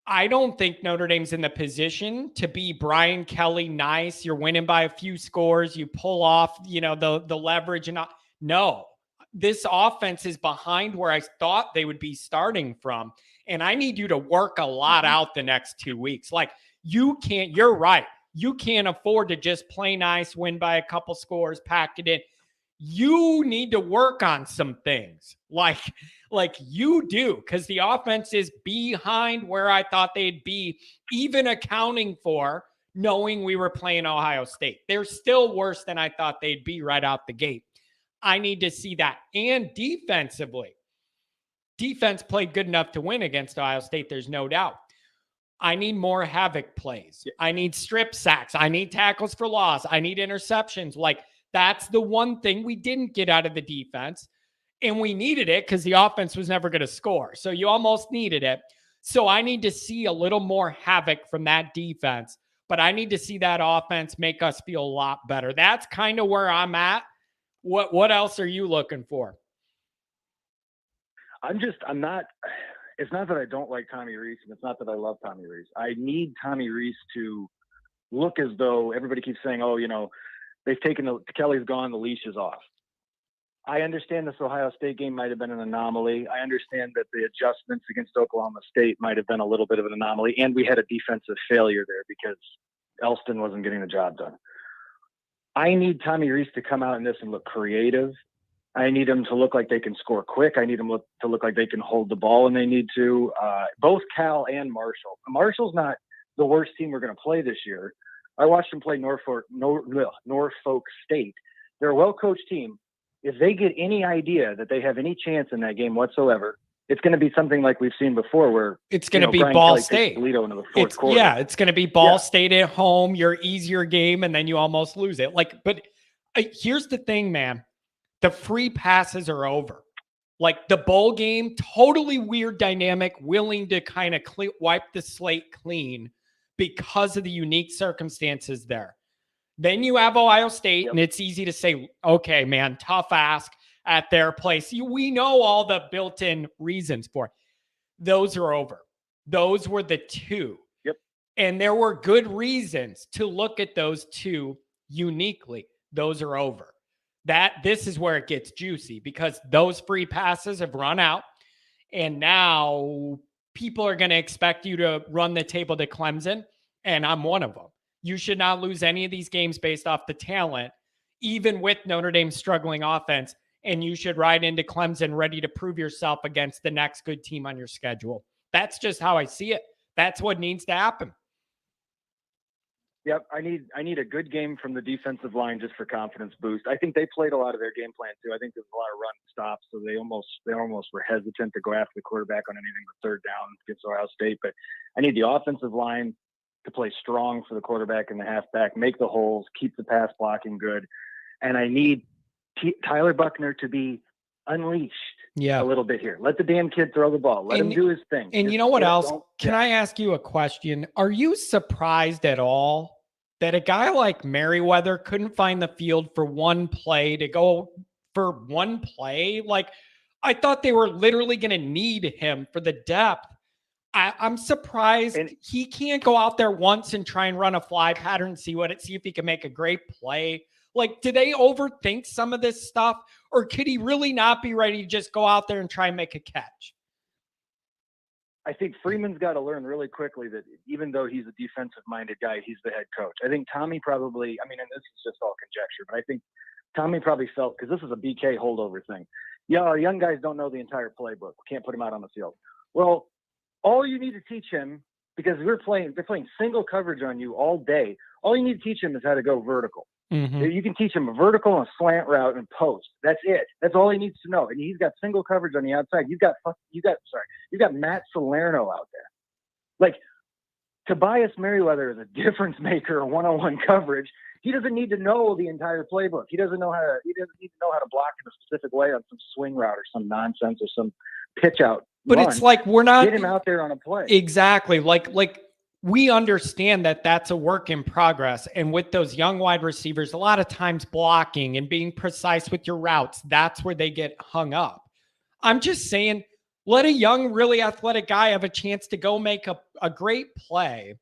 I don't think Notre Dame's in the position to be Brian Kelly nice. You're winning by a few scores. You pull off, the leverage and no, this offense is behind where I thought they would be starting from. And I need you to work a lot out the next 2 weeks. Like, you're right. You can't afford to just play nice, win by a couple scores, pack it in. You need to work on some things like you do, because the offense is behind where I thought they'd be, even accounting for knowing we were playing Ohio State. They're still worse than I thought they'd be right out the gate. I need to see that. And defensively, defense played good enough to win against Ohio State. There's no doubt. I need more havoc plays. I need strip sacks. I need tackles for loss. I need interceptions. Like, that's the one thing we didn't get out of the defense. And we needed it because the offense was never going to score. So you almost needed it. So I need to see a little more havoc from that defense. But I need to see that offense make us feel a lot better. That's kind of where I'm at. What else are you looking for? It's not that I don't like Tommy Rees, and it's not that I love Tommy Rees. I need Tommy Rees to look as though everybody keeps saying, they've taken Kelly's gone, the leash is off. I understand this Ohio State game might have been an anomaly. I understand that the adjustments against Oklahoma State might have been a little bit of an anomaly, and we had a defensive failure there because Elston wasn't getting the job done. I need Tommy Rees to come out in this and look creative. I need them to look like they can score quick. I need them to look like they can hold the ball when they need to. Both Cal and Marshall. Marshall's not the worst team we're going to play this year. I watched them play Norfolk State. They're a well-coached team. If they get any idea that they have any chance in that game whatsoever, it's going to be something like we've seen before, where it's going to be Brian Ball Kelly State. Takes Toledo into the fourth quarter. Yeah, it's going to be Ball State at home, your easier game, and then you almost lose it. But here's the thing, man. The free passes are over. Like, the bowl game, totally weird dynamic, willing to kind of wipe the slate clean because of the unique circumstances there. Then you have Ohio State, and it's easy to say, okay, man, tough ask at their place. We know all the built-in reasons for it. Those are over. Those were the two. Yep. And there were good reasons to look at those two uniquely. Those are over. This is where it gets juicy, because those free passes have run out, and now people are going to expect you to run the table to Clemson, and I'm one of them. You should not lose any of these games based off the talent, even with Notre Dame's struggling offense, and you should ride into Clemson ready to prove yourself against the next good team on your schedule. That's just how I see it. That's what needs to happen. Yep, I need a good game from the defensive line just for confidence boost. I think they played a lot of their game plan too. I think there's a lot of run stops, so they almost were hesitant to go after the quarterback on anything but third down against Ohio State. But I need the offensive line to play strong for the quarterback and the halfback, make the holes, keep the pass blocking good, and I need Tyler Buckner to be unleashed a little bit here. Let the damn kid throw the ball. Let him do his thing. And you know what else? Can I ask you a question? Are you surprised at all that a guy like Merriweather couldn't find the field for one play to go for one play. Like, I thought they were literally going to need him for the depth. I'm surprised he can't go out there once and try and run a fly pattern, see if he can make a great play. Like, do they overthink some of this stuff, or could he really not be ready to just go out there and try and make a catch? I think Freeman's got to learn really quickly that even though he's a defensive-minded guy, he's the head coach. I think Tommy probably, and this is just all conjecture, but I think Tommy probably felt, because this is a BK holdover thing. Yeah, our young guys don't know the entire playbook. We can't put them out on the field. Well, all you need to teach him, because they're playing single coverage on you all day. All you need to teach him is how to go vertical. Mm-hmm. You can teach him a vertical and a slant route and post. That's it. That's all he needs to know. And he's got single coverage on the outside. You've got Matt Salerno out there. Like, Tobias Merriweather is a difference maker in one-on-one coverage. He doesn't need to know the entire playbook. He doesn't need to know how to block in a specific way on some swing route or some nonsense or some pitch out. But it's like, we're not get him out there on a play. Exactly. Like we understand that that's a work in progress. And with those young wide receivers, a lot of times blocking and being precise with your routes, that's where they get hung up. I'm just saying, let a young, really athletic guy have a chance to go make a great play.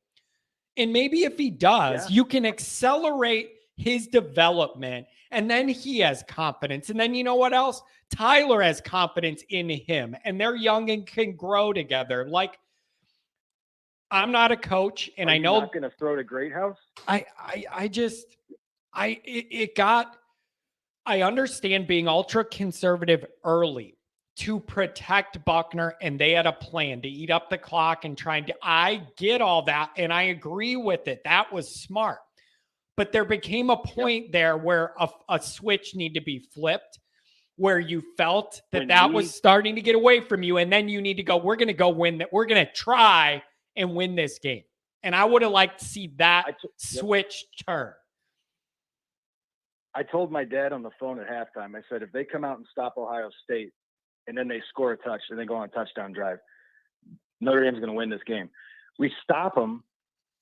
And maybe if he does, you can accelerate his development, and then he has confidence. And then you know what else? Tyler has confidence in him, and they're young and can grow together. Like, I'm not a coach, and I know not going to throw to Greathouse. I understand being ultra conservative early to protect Buckner, and they had a plan to eat up the clock and I get all that, and I agree with it. That was smart. But there became a point there where a switch needed to be flipped, where you felt that was starting to get away from you. And then you need to go, we're going to go win that. We're going to try and win this game. And I would have liked to see that switch turn. I told my dad on the phone at halftime, I said, if they come out and stop Ohio State and then they score a touch and they go on a touchdown drive, Notre Dame's going to win this game. We stop them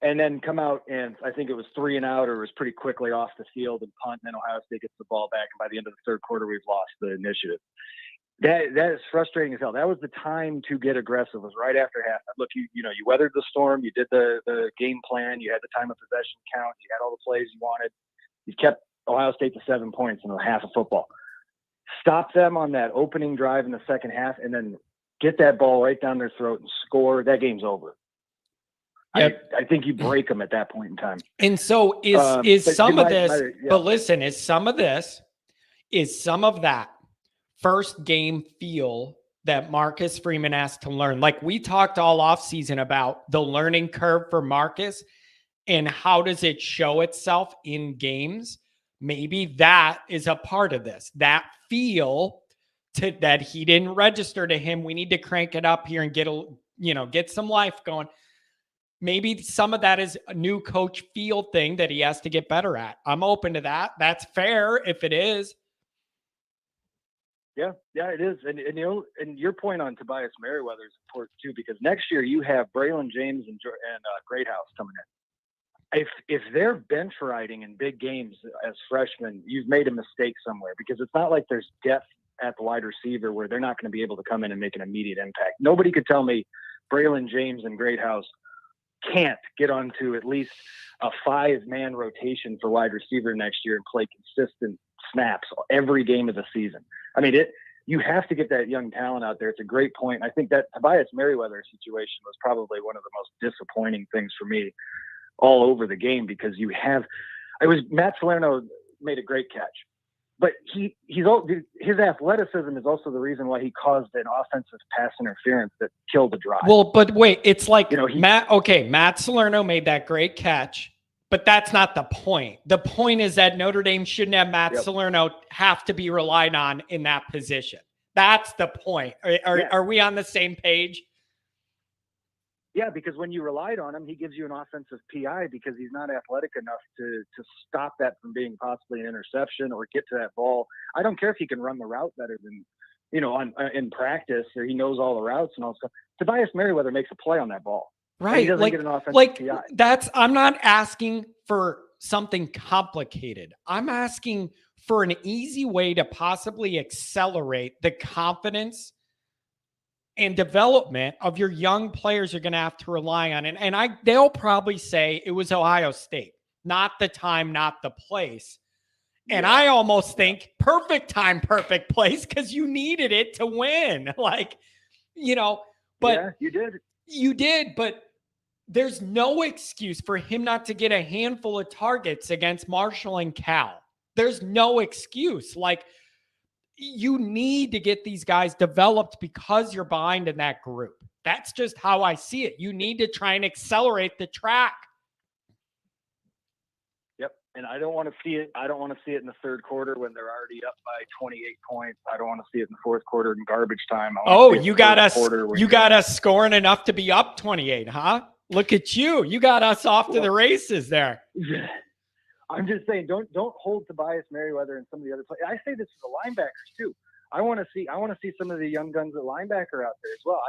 and then come out, and I think it was 3 and out, or it was pretty quickly off the field and punt, and then Ohio State gets the ball back, and by the end of the third quarter, we've lost the initiative. That is frustrating as hell. That was the time to get aggressive, was right after halftime. Look, you weathered the storm, you did the game plan, you had the time of possession count, you had all the plays you wanted. You kept Ohio State to 7 points in a half of football. Stop them on that opening drive in the second half, and then get that ball right down their throat and score. That game's over. Yep. I think you break them at that point in time. And so is some of that first game feel that Marcus Freeman has to learn? Like, we talked all offseason about the learning curve for Marcus and how does it show itself in games. Maybe that is a part of this, that feel that he didn't register to him. We need to crank it up here and get some life going. Maybe some of that is a new coach feel thing that he has to get better at. I'm open to that. That's fair if it is. Yeah, it is. And your point on Tobias Merriweather is important too, because next year you have Braylon James and Greathouse coming in. If they're bench riding in big games as freshmen, you've made a mistake somewhere, because it's not like there's depth at the wide receiver where they're not going to be able to come in and make an immediate impact. Nobody could tell me Braylon James and Greathouse can't get onto at least a 5-man rotation for wide receiver next year and play consistent snaps every game of the season. I mean, you have to get that young talent out there. It's a great point. I think that Tobias Merriweather situation was probably one of the most disappointing things for me all over the game, because Matt Salerno made a great catch, but his athleticism is also the reason why he caused an offensive pass interference that killed the drive. Well, but wait, it's like, Matt Salerno made that great catch, but that's not the point. The point is that Notre Dame shouldn't have Matt Salerno have to be relied on in that position. That's the point. Are we on the same page? Yeah, because when you relied on him, he gives you an offensive PI because he's not athletic enough to stop that from being possibly an interception or get to that ball. I don't care if he can run the route better than, in practice, or he knows all the routes and all stuff. Tobias Merriweather makes a play on that ball. Right. He doesn't get an offensive PI. I'm not asking for something complicated. I'm asking for an easy way to possibly accelerate the confidence and development of your young players you're going to have to rely on. And they'll probably say it was Ohio State, not the time, not the place. And I almost think perfect time, perfect place, because you needed it to win. Like, but you did, but there's no excuse for him not to get a handful of targets against Marshall and Cal. There's no excuse. Like, you need to get these guys developed because you're behind in that group. That's just how I see it. You need to try and accelerate the track. Yep. And I don't want to see it. I don't want to see it in the third quarter when they're already up by 28 points. I don't want to see it in the fourth quarter in garbage time. You got us scoring enough to be up 28, huh? Look at you. You got us off to the races there. Yeah. I'm just saying, don't hold Tobias Merriweather and some of the other players. I say this for the linebackers too. I want to see some of the young guns at linebacker out there as well.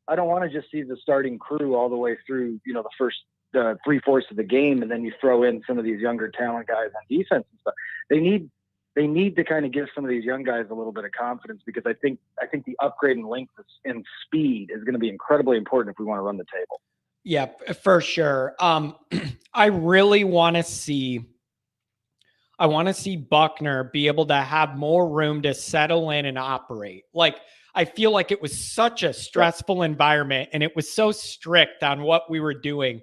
I don't want to just see the starting crew all the way through, the first 3/4 of the game, and then you throw in some of these younger talent guys on defense and stuff. They need to kind of give some of these young guys a little bit of confidence, because I think the upgrade in length and speed is going to be incredibly important if we want to run the table. Yeah, for sure. I really want to see Buckner be able to have more room to settle in and operate. Like, I feel like it was such a stressful environment and it was so strict on what we were doing.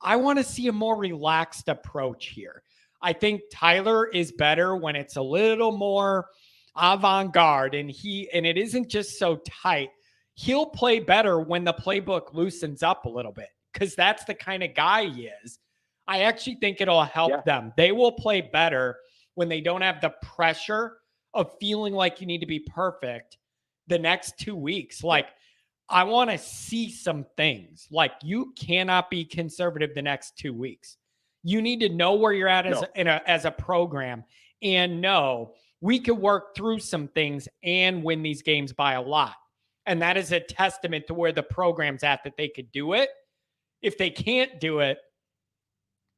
I want to see a more relaxed approach here. I think Tyler is better when it's a little more avant-garde and it isn't just so tight. He'll play better when the playbook loosens up a little bit, because that's the kind of guy he is. I actually think it'll help them. They will play better when they don't have the pressure of feeling like you need to be perfect the next 2 weeks. Like, I want to see some things. Like, you cannot be conservative the next 2 weeks. You need to know where you're at as a program, and know we could work through some things and win these games by a lot. And that is a testament to where the program's at, that they could do it. If they can't do it,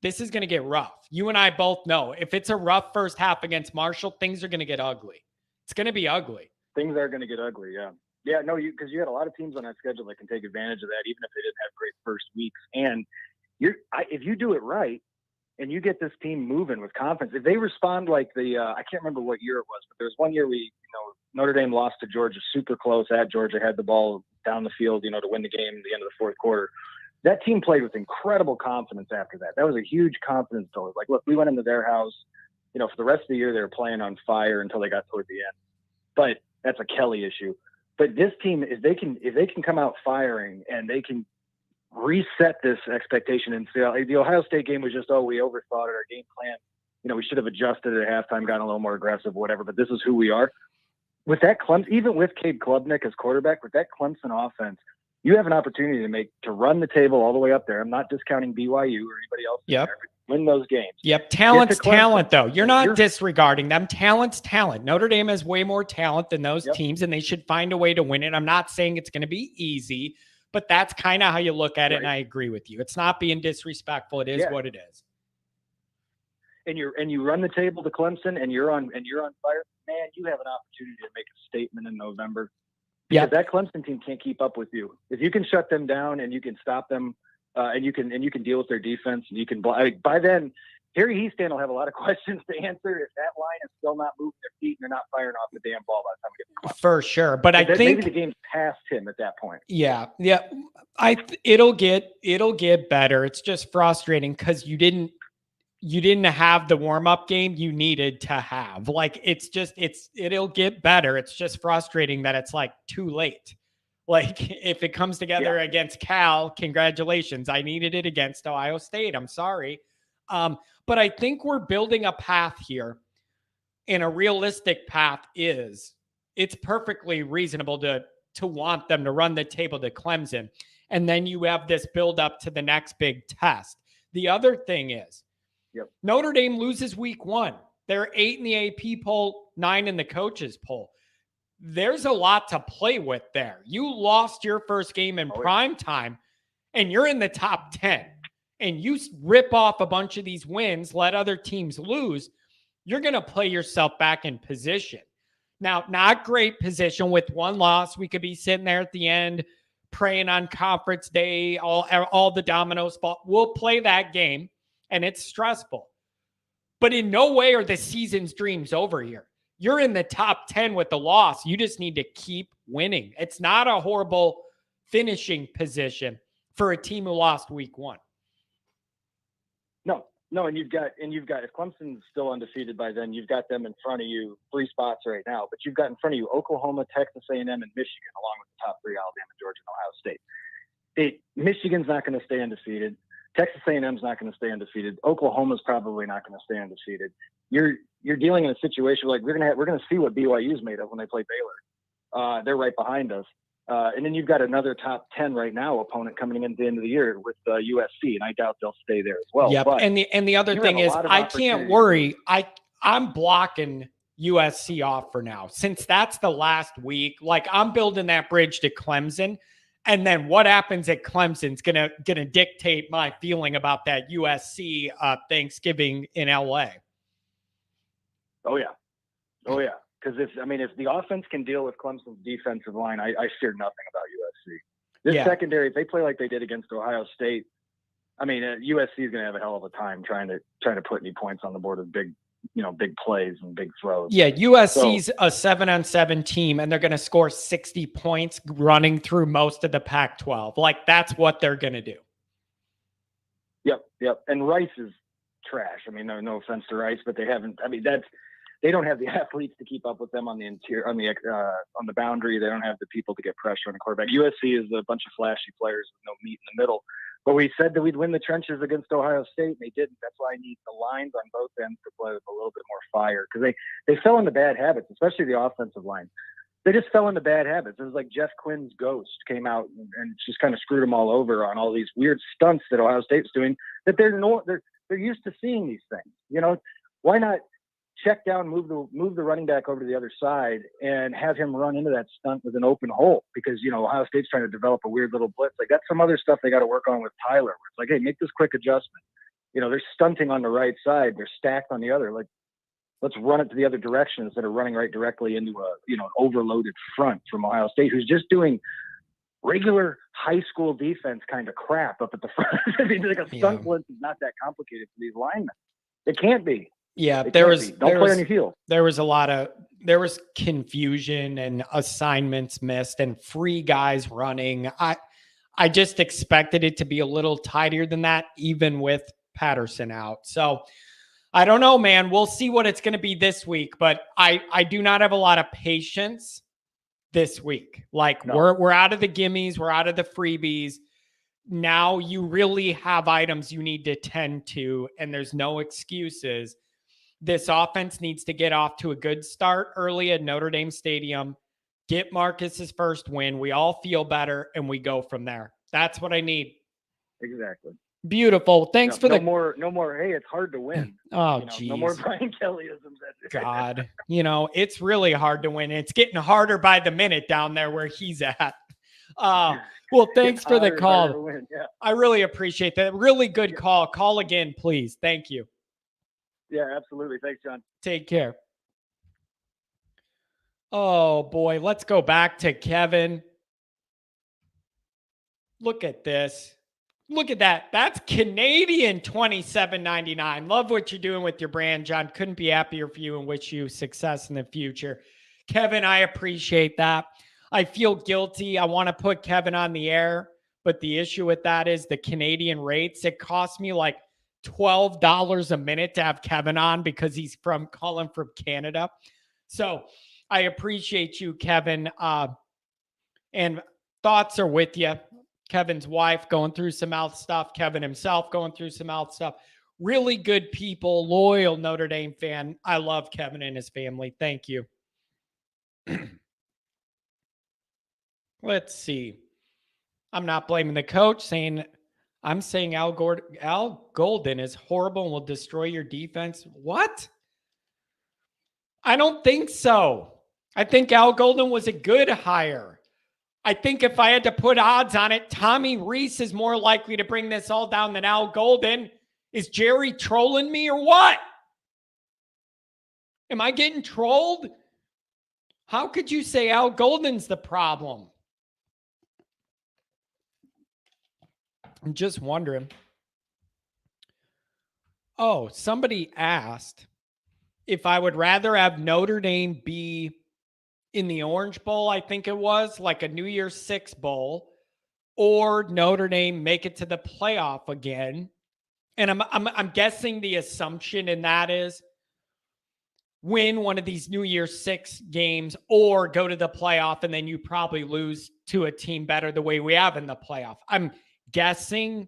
this is going to get rough. You and I both know if it's a rough first half against Marshall, things are going to get ugly. It's going to be ugly. Things are going to get ugly. Yeah. Yeah. No, because you had a lot of teams on that schedule that can take advantage of that, even if they didn't have great first weeks. And if you do it right and you get this team moving with confidence, if they respond like I can't remember what year it was, but there was one year Notre Dame lost to Georgia super close at Georgia, had the ball down the field, to win the game at the end of the fourth quarter. That team played with incredible confidence after that. That was a huge confidence builder. Like, look, we went into their house, for the rest of the year, they were playing on fire until they got toward the end. But that's a Kelly issue. But this team, if they can come out firing and they can reset this expectation and say, the Ohio State game was just, we overthought it, our game plan. We should have adjusted at halftime, gotten a little more aggressive, whatever, but this is who we are. With that even with Cade Klubnik as quarterback, with that Clemson offense, you have an opportunity to run the table all the way up there. I'm not discounting BYU or anybody else. Yep. Win those games. Yep. Talent's talent, though. You're not disregarding them. Talent's talent. Notre Dame has way more talent than those teams, and they should find a way to win it. I'm not saying it's going to be easy, but that's kind of how you look at it, and I agree with you. It's not being disrespectful. It is what it is. And you run the table to Clemson, and you're on fire. Man, you have an opportunity to make a statement in November. Yeah, that Clemson team can't keep up with you. If you can shut them down and you can stop them, and you can deal with their defense, and you can by then, Harry Heastan will have a lot of questions to answer if that line is still not moving their feet and they're not firing off the damn ball by the time we get to Clemson. For sure, but I think maybe the game's past him at that point. Yeah. It'll get better. It's just frustrating because you didn't have the warm-up game you needed to have. Like, it'll get better. It's just frustrating that it's like too late. Like, if it comes together against Cal, congratulations. I needed it against Ohio State. I'm sorry. But I think we're building a path here, and a realistic path is it's perfectly reasonable to want them to run the table to Clemson. And then you have this build up to the next big test. The other thing is, Notre Dame loses week 1. They're 8 in the AP poll, 9 in the coaches poll. There's a lot to play with there. You lost your first game in prime time, and you're in the top 10. And you rip off a bunch of these wins, let other teams lose. you're going to play yourself back in position. Now, not great position with one loss. We could be sitting there at the end praying on conference day, all the dominoes fall. We'll play that game, and it's stressful. But in no way are the season's dreams over here. You're in the top 10 with the loss. You just need to keep winning. It's not a horrible finishing position for a team who lost week 1. No, and you've got if Clemson's still undefeated by then, you've got them in front of you 3 spots right now. But you've got in front of you Oklahoma, Texas A&M, and Michigan, along with the top 3, Alabama, Georgia, and Ohio State. Michigan's not going to stay undefeated. Texas A&M's not going to stay undefeated. Oklahoma's probably not going to stay undefeated. You're dealing in a situation like we're going to see what BYU's made of when they play Baylor. They're right behind us. And then you've got another top 10 right now opponent coming in at the end of the year with USC, and I doubt they'll stay there as well. Yep. But and the other thing is, I can't worry. I'm blocking USC off for now, since that's the last week. Like, I'm building that bridge to Clemson, and then what happens at Clemson's gonna dictate my feeling about that USC Thanksgiving in LA. Oh yeah. Because if the offense can deal with Clemson's defensive line, I fear nothing about USC. This secondary, if they play like they did against Ohio State, USC is going to have a hell of a time trying to put any points on the board with big plays and big throws. Yeah, USC's a 7-on-7 team, and they're going to score 60 points running through most of the Pac-12. Like, that's what they're going to do. Yep. And Rice is trash. No offense to Rice, but they haven't. They don't have the athletes to keep up with them on the interior, on the boundary. They don't have the people to get pressure on the quarterback. USC is a bunch of flashy players with no meat in the middle. But we said that we'd win the trenches against Ohio State, and they didn't. That's why I need the lines on both ends to play with a little bit more fire, because they fell into bad habits, especially the offensive line. They just fell into bad habits. It was like Jeff Quinn's ghost came out and just kind of screwed them all over on all these weird stunts that Ohio State's doing. That they're used to seeing these things. Why not check down, move the running back over to the other side, and have him run into that stunt with an open hole? Because Ohio State's trying to develop a weird little blitz. Like, that's some other stuff they got to work on with Tyler, where it's like, hey, make this quick adjustment. They're stunting on the right side, they're stacked on the other. Like, let's run it to the other direction instead of running right directly into an overloaded front from Ohio State, who's just doing regular high school defense kind of crap up at the front. A stunt blitz is not that complicated for these linemen. It can't be. Yeah, play on your heel. There was confusion and assignments missed and free guys running. I just expected it to be a little tighter than that, even with Patterson out. So I don't know, man. We'll see what it's going to be this week, but I do not have a lot of patience this week. Like, no. We're out of the gimmies, we're out of the freebies. Now you really have items you need to tend to, and there's no excuses. This offense needs to get off to a good start early at Notre Dame Stadium, get Marcus's first win. We all feel better, and we go from there. That's what I need. Exactly. Beautiful. Thanks for no more. Hey, it's hard to win. Oh, geez. No more Brian Kellyisms. God, it's really hard to win. It's getting harder by the minute down there where he's at. Well, thanks for the call. Yeah. I really appreciate that. Really good call. Call again, please. Thank you. Yeah, absolutely. Thanks, John. Take care. Oh, boy. Let's go back to Kevin. Look at this. Look at that. That's Canadian $27.99. Love what you're doing with your brand, John. Couldn't be happier for you and wish you success in the future. Kevin, I appreciate that. I feel guilty. I want to put Kevin on the air, but the issue with that is the Canadian rates. It costs me like $12 a minute to have Kevin on because he's calling from Canada. So I appreciate you, Kevin. And thoughts are with you. Kevin's wife going through some health stuff. Kevin himself going through some health stuff. Really good people, loyal Notre Dame fan. I love Kevin and his family. Thank you. Let's see. I'm not blaming the coach, I'm saying Al Golden is horrible and will destroy your defense. What? I don't think so. I think Al Golden was a good hire. I think if I had to put odds on it, Tommy Rees is more likely to bring this all down than Al Golden. Is Jerry trolling me or what? Am I getting trolled? How could you say Al Golden's the problem? I'm just wondering. Oh, somebody asked if I would rather have Notre Dame be in the Orange Bowl, I think it was, like a New Year's Six Bowl, or Notre Dame make it to the playoff again. And I'm guessing the assumption in that is win one of these New Year's Six games or go to the playoff, and then you probably lose to a team better the way we have in the playoff. I'm guessing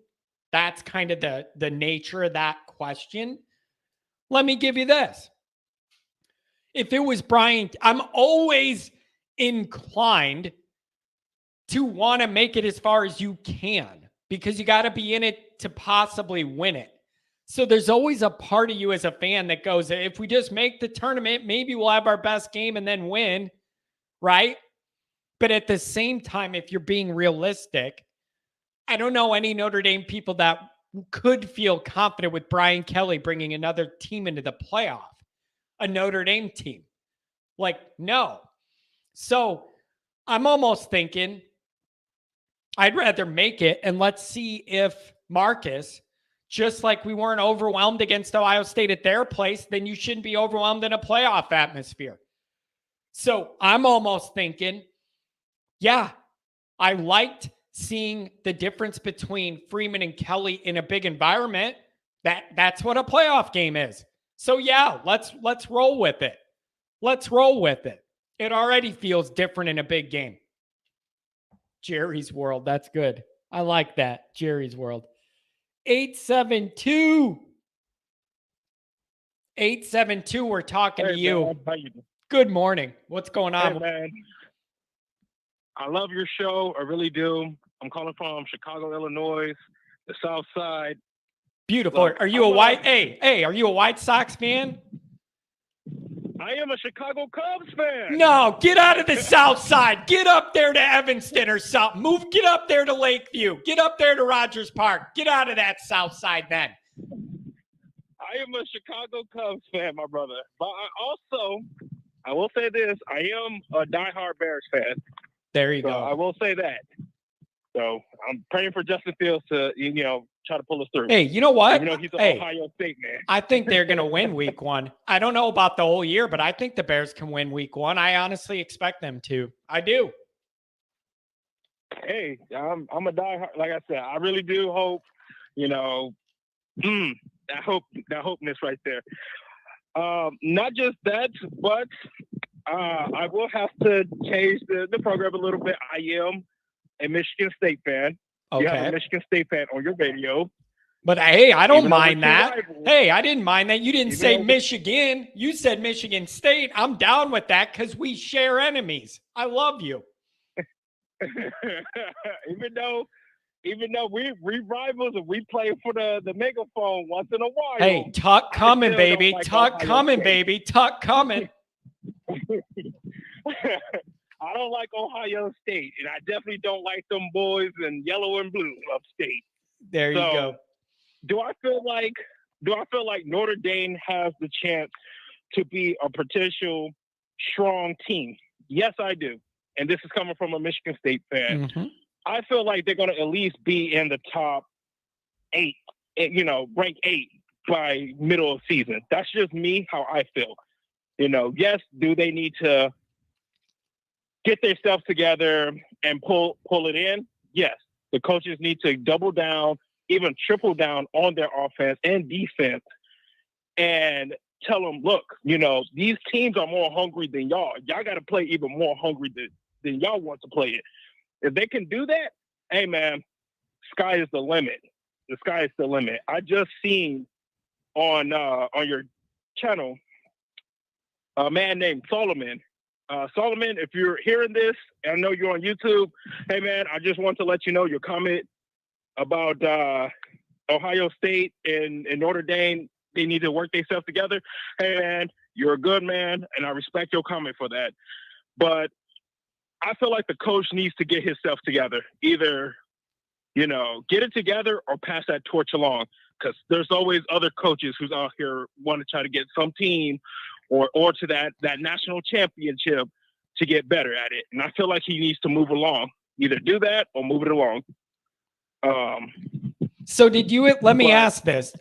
that's kind of the nature of that question. Let me give you this. If it was Brian, I'm always inclined to want to make it as far as you can because you got to be in it to possibly win it. So there's always a part of you as a fan that goes, if we just make the tournament, maybe we'll have our best game and then win, right? But at the same time, if you're being realistic, I don't know any Notre Dame people that could feel confident with Brian Kelly bringing another team into the playoff, a Notre Dame team. Like, no. So I'm almost thinking I'd rather make it, and let's see if Marcus, just like we weren't overwhelmed against Ohio State at their place, then you shouldn't be overwhelmed in a playoff atmosphere. So I'm almost thinking, yeah, I liked seeing the difference between Freeman and Kelly in a big environment. That's what a playoff game is. So yeah, let's roll with it. Let's roll with it. It already feels different in a big game. Jerry's World. That's good. I like that. Jerry's World. 872. 872. We're talking to you. Man, how you doing? Good morning. What's going on? Hey, man. I love your show. I really do. I'm calling from Chicago, Illinois, the South Side. Beautiful. Look, are you are you a White Sox fan? I am a Chicago Cubs fan. No, get out of the South Side. Get up there to Evanston or something. Get up there to Lakeview. Get up there to Rogers Park. Get out of that South Side then. I am a Chicago Cubs fan, my brother. But I will say this, I am a diehard Bears fan. There you go. I will say that. So I'm praying for Justin Fields to, try to pull us through. Hey, you know what? Even though he's an Ohio State man. I think they're going to win week one. I don't know about the whole year, but I think the Bears can win week one. I honestly expect them to. I do. Hey, I'm a diehard. Like I said, I really do hope, that hopeness right there. Not just that, but I will have to change the program a little bit. I am a Michigan State fan. Okay. You have a Michigan State fan on your radio. But hey, I don't mind that. Rivals, hey, I didn't mind that. You didn't say though, Michigan. You said Michigan State. I'm down with that because we share enemies. I love you. even though we rivals and we play for the megaphone once in a while. Hey, tuck coming, baby. Tuck coming, baby. Tuck coming. I don't like Ohio State, and I definitely don't like them boys in yellow and blue upstate. There you go. Do I feel like Notre Dame has the chance to be a potential strong team? Yes, I do. And this is coming from a Michigan State fan. Mm-hmm. I feel like they're going to at least be in the top 8, rank 8 by middle of season. That's just me, how I feel. Yes, do they need to get their stuff together and pull it in? Yes. The coaches need to double down, even triple down on their offense and defense and tell them, look, these teams are more hungry than y'all. Y'all got to play even more hungry than y'all want to play it. If they can do that, hey, man, sky is the limit. The sky is the limit. I just seen on your channel a man named Solomon. Solomon, if you're hearing this, and I know you're on YouTube, hey, man, I just want to let you know your comment about Ohio State and Notre Dame. They need to work themselves together. Hey, man, you're a good man, and I respect your comment for that. But I feel like the coach needs to get himself together. Either, get it together or pass that torch along, because there's always other coaches who's out here want to try to get some team or to that national championship to get better at it. And I feel like he needs to move along, either do that or move it along. So let me ask this.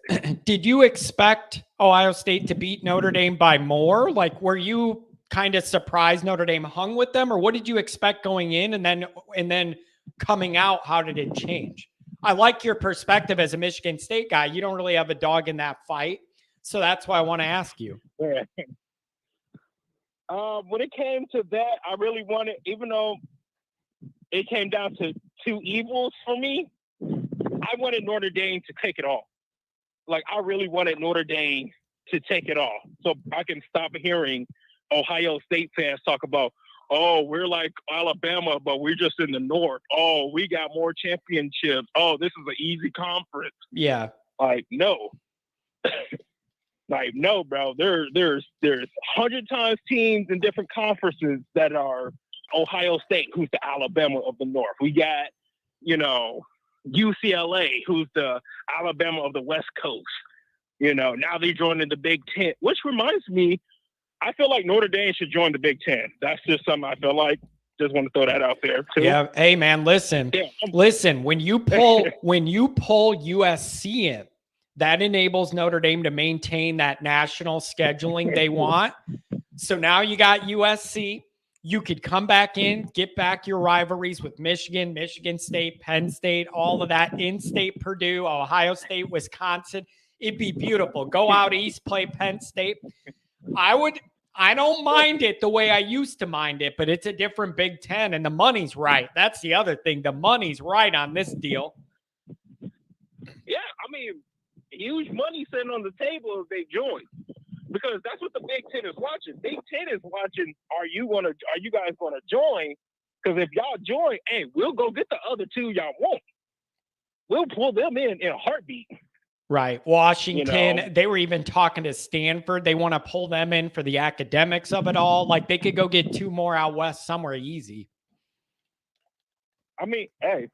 Did you expect Ohio State to beat Notre Dame by more? Like, were you kind of surprised Notre Dame hung with them, or what did you expect going in? And then coming out, how did it change? I like your perspective as a Michigan State guy. You don't really have a dog in that fight. So that's why I want to ask you. Yeah. When it came to that, I really wanted, even though it came down to two evils for me, I wanted Notre Dame to take it all. Like, I really wanted Notre Dame to take it all. So I can stop hearing Ohio State fans talk about, oh, we're like Alabama, but we're just in the North. Oh, we got more championships. Oh, this is an easy conference. Yeah. Like, no. Like, no, bro. There's 100 times teams in different conferences that are Ohio State, who's the Alabama of the North. We got, UCLA, who's the Alabama of the West Coast. Now they're joining the Big Ten, which reminds me, I feel like Notre Dame should join the Big Ten. That's just something I feel like. Just want to throw that out there too. Yeah. Hey, man, listen. When you pull USC in, that enables Notre Dame to maintain that national scheduling they want. So now you got USC. You could come back in, get back your rivalries with Michigan, Michigan State, Penn State, all of that, in-state Purdue, Ohio State, Wisconsin. It'd be beautiful. Go out east, play Penn State. I don't mind it the way I used to mind it, but it's a different Big Ten, and the money's right. That's the other thing. The money's right on this deal. Yeah, I mean, huge money sitting on the table if they join, because that's what the Big Ten is watching. Big Ten is watching. Are you guys gonna join? Because if y'all join, hey, we'll go get the other two y'all want. We'll pull them in a heartbeat. Right. Washington, they were even talking to Stanford. They want to pull them in for the academics of it all. Like, they could go get two more out west somewhere easy. I mean, hey,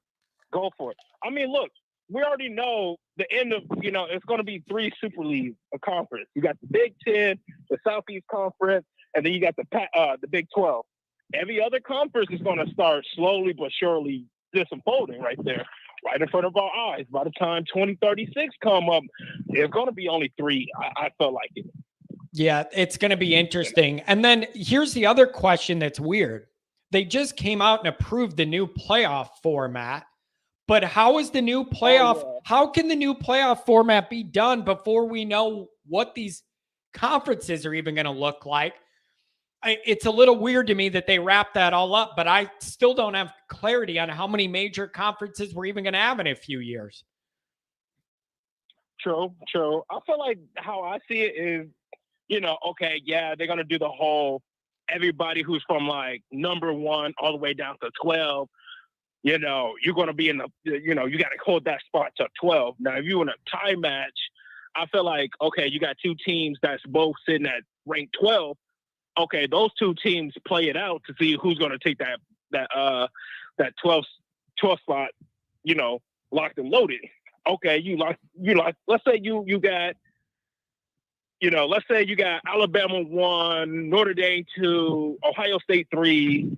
go for it. I mean, look, we already know the end of, it's going to be 3 super leagues, a conference. You got the Big Ten, the Southeast Conference, and then you got the Big 12. Every other conference is going to start slowly but surely disenfolding right there, right in front of our eyes. By the time 2036 come up, there's going to be only 3. I felt like it. Yeah, it's going to be interesting. And then here's the other question that's weird. They just came out and approved the new playoff format. But how is the new playoff? How can the new playoff format be done before we know what these conferences are even going to look like? It's a little weird to me that they wrap that all up, but I still don't have clarity on how many major conferences we're even going to have in a few years. True. I feel like how I see it is, okay, yeah, they're going to do the whole everybody who's from like number 1 all the way down to 12. You're going to be in the, you got to hold that spot to 12. Now, if you're in a tie match, I feel like, okay, you got 2 teams that's both sitting at rank 12. Okay, those 2 teams play it out to see who's going to take that 12 spot, locked and loaded. Okay, you lock. Let's say you got, let's say you got Alabama 1, Notre Dame 2, Ohio State 3.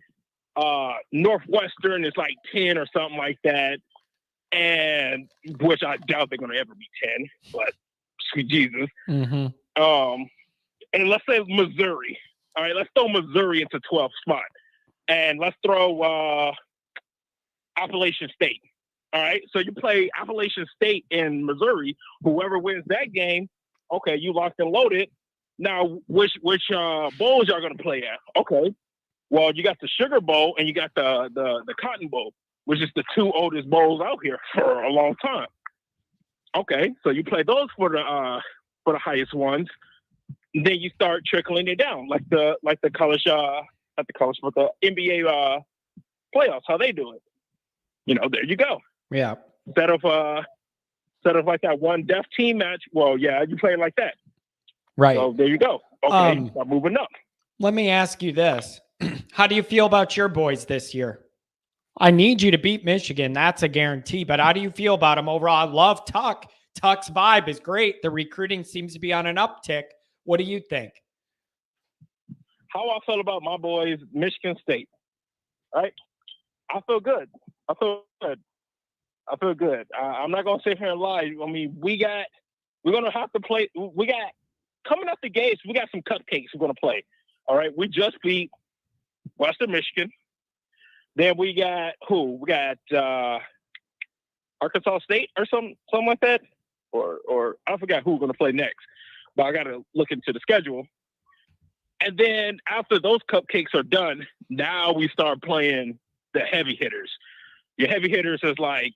Northwestern is like 10 or something like that, and which I doubt they're going to ever be 10, but sweet Jesus. Mm-hmm. And let's say Missouri. All right, let's throw Missouri into 12th spot, and let's throw Appalachian State. All right, so you play Appalachian State in Missouri. Whoever wins that game, okay, you locked and loaded. Now, which bowls y'all going to play at? Okay. Well, you got the Sugar Bowl and you got the Cotton Bowl, which is the 2 oldest bowls out here for a long time. Okay, so you play those for the highest ones. Then you start trickling it down, like the college, not the college, but the NBA playoffs. How they do it? There you go. Yeah. Instead of like that one deaf team match. Well, yeah, you play it like that. Right. So there you go. Okay, start moving up. Let me ask you this. How do you feel about your boys this year? I need you to beat Michigan. That's a guarantee. But how do you feel about them overall? I love Tuck. Tuck's vibe is great. The recruiting seems to be on an uptick. What do you think? how I felt about my boys, Michigan State. Right? I feel good. I feel good. I'm not gonna sit here and lie. I mean, we're gonna have to play. We got coming up the gates. We got some cupcakes we're gonna play. All right. We just beat Western Michigan. Then we got who? We got Arkansas State or something like that. Or I forgot who we're gonna play next. But I gotta look into the schedule. And then after those cupcakes are done, now we start playing the heavy hitters. Your heavy hitters is like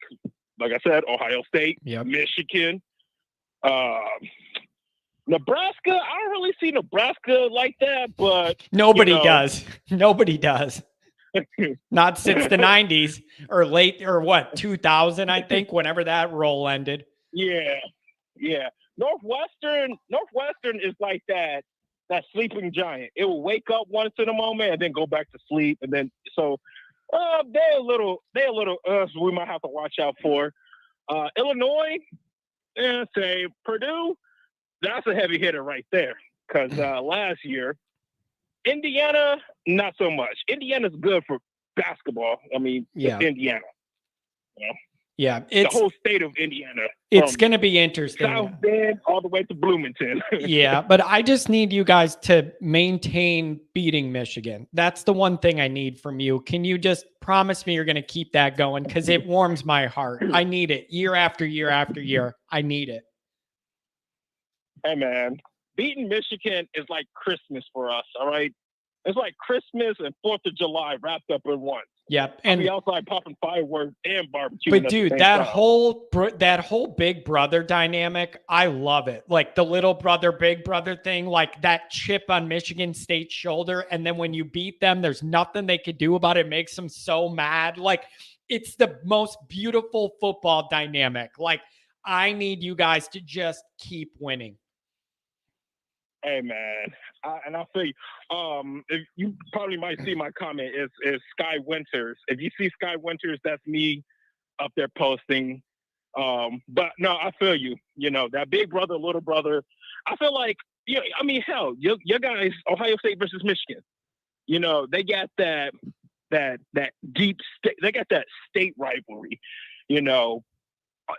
I said, Ohio State, Michigan, Nebraska. I don't really see Nebraska like that, but nobody does. Nobody does. Not since the 90s or late or what, 2000, I think, whenever that roll ended. Yeah. Northwestern is like that sleeping giant. It will wake up once in a moment and then go back to sleep. And then, so they're a little we might have to watch out for. Illinois, say Purdue, that's a heavy hitter right there. Because last year, Indiana, not so much. Indiana's good for basketball. I mean, it's Indiana. You know? Yeah, it's the whole state of Indiana. It's going to be interesting. South Bend all the way to Bloomington. Yeah, but I just need you guys to maintain beating Michigan. That's the one thing I need from you. Can you just promise me you're going to keep that going? Because it warms my heart. I need it year after year after year. I need it. Hey, man, beating Michigan is like Christmas for us, all right? It's like Christmas and 4th of July wrapped up in one. Yep, and be outside popping fireworks and barbecue. But dude, that whole big brother dynamic, I love it. Like the little brother, big brother thing, like that chip on Michigan State's shoulder, and then when you beat them, there's nothing they could do about it. It makes them so mad. Like it's the most beautiful football dynamic. Like I need you guys to just keep winning. Hey man, and I'll feel you. If you probably might see my comment is Sky Winters. If you see Sky Winters, that's me up there posting. But no, I feel you. You know that big brother, little brother. I feel like I mean, hell, your guys, Ohio State versus Michigan. You know they got that deep state. They got that state rivalry. You know.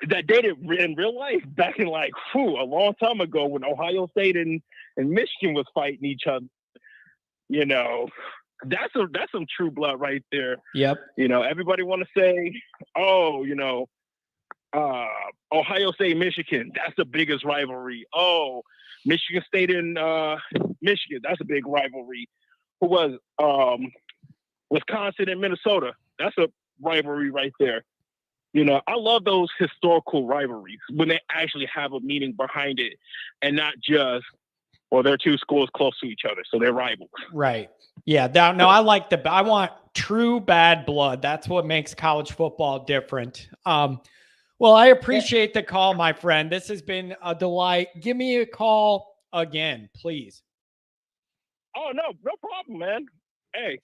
That dated in real life back in like a long time ago when Ohio State and Michigan was fighting each other. You know, that's some true blood right there. Yep. You know, everybody want to say, oh, you know, Ohio State, Michigan, that's the biggest rivalry. Oh, Michigan State and Michigan, that's a big rivalry. Who was Wisconsin and Minnesota? That's a rivalry right there. You know, I love those historical rivalries when they actually have a meaning behind it and not just, well, they're two schools close to each other, so they're rivals. Right. Yeah. No, I want true bad blood. That's what makes college football different. Well, I appreciate the call, my friend. This has been a delight. Give me a call again, please. Oh, no problem, man. Hey.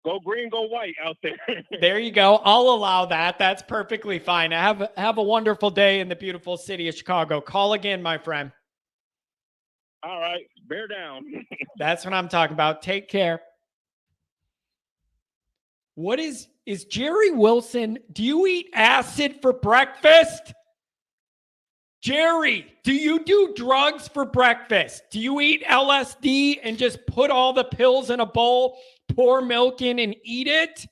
Go green, go white out there. There you go. I'll allow that. That's perfectly fine. Have a wonderful day in the beautiful city of Chicago. Call again, my friend. All right. Bear down. That's what I'm talking about. Take care. What is Jerry Wilson? Do you eat acid for breakfast? Jerry, do you do drugs for breakfast? Do you eat LSD and just put all the pills in a bowl, pour milk in and eat it?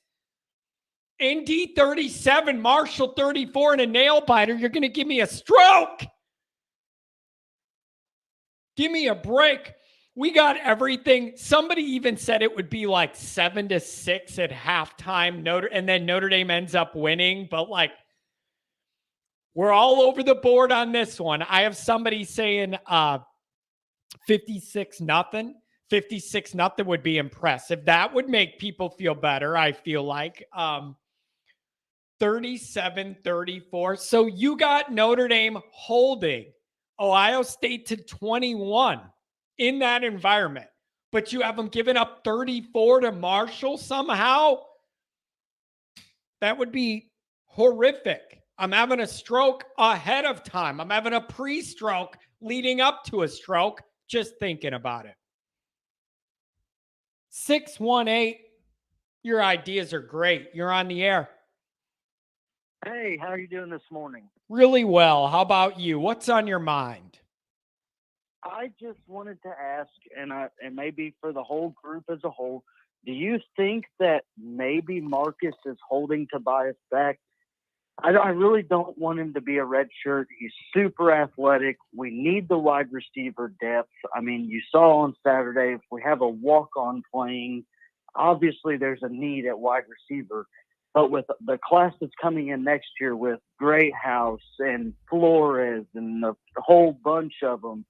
ND 37, Marshall 34, and a nail biter. You're going to give me a stroke. Give me a break. We got everything. Somebody even said it would be like 7-6 at halftime. And then Notre Dame ends up winning. But like, we're all over the board on this one. I have somebody saying 56-0. 56-0 would be impressive. That would make people feel better, I feel like. 37-34. So you got Notre Dame holding Ohio State to 21 in that environment, but you have them giving up 34 to Marshall somehow. That would be horrific. I'm having a stroke ahead of time. I'm having a pre-stroke leading up to a stroke just thinking about it. 618. Your ideas are great. You're on the air. Hey, how are you doing this morning? Really well. How about you? What's on your mind? I just wanted to ask, and maybe for the whole group as a whole, do you think that maybe Marcus is holding Tobias back? I really don't want him to be a red shirt. He's super athletic. We need the wide receiver depth. I mean, you saw on Saturday, if we have a walk-on playing, obviously there's a need at wide receiver. But with the class that's coming in next year with Greathouse and Flores and the whole bunch of them,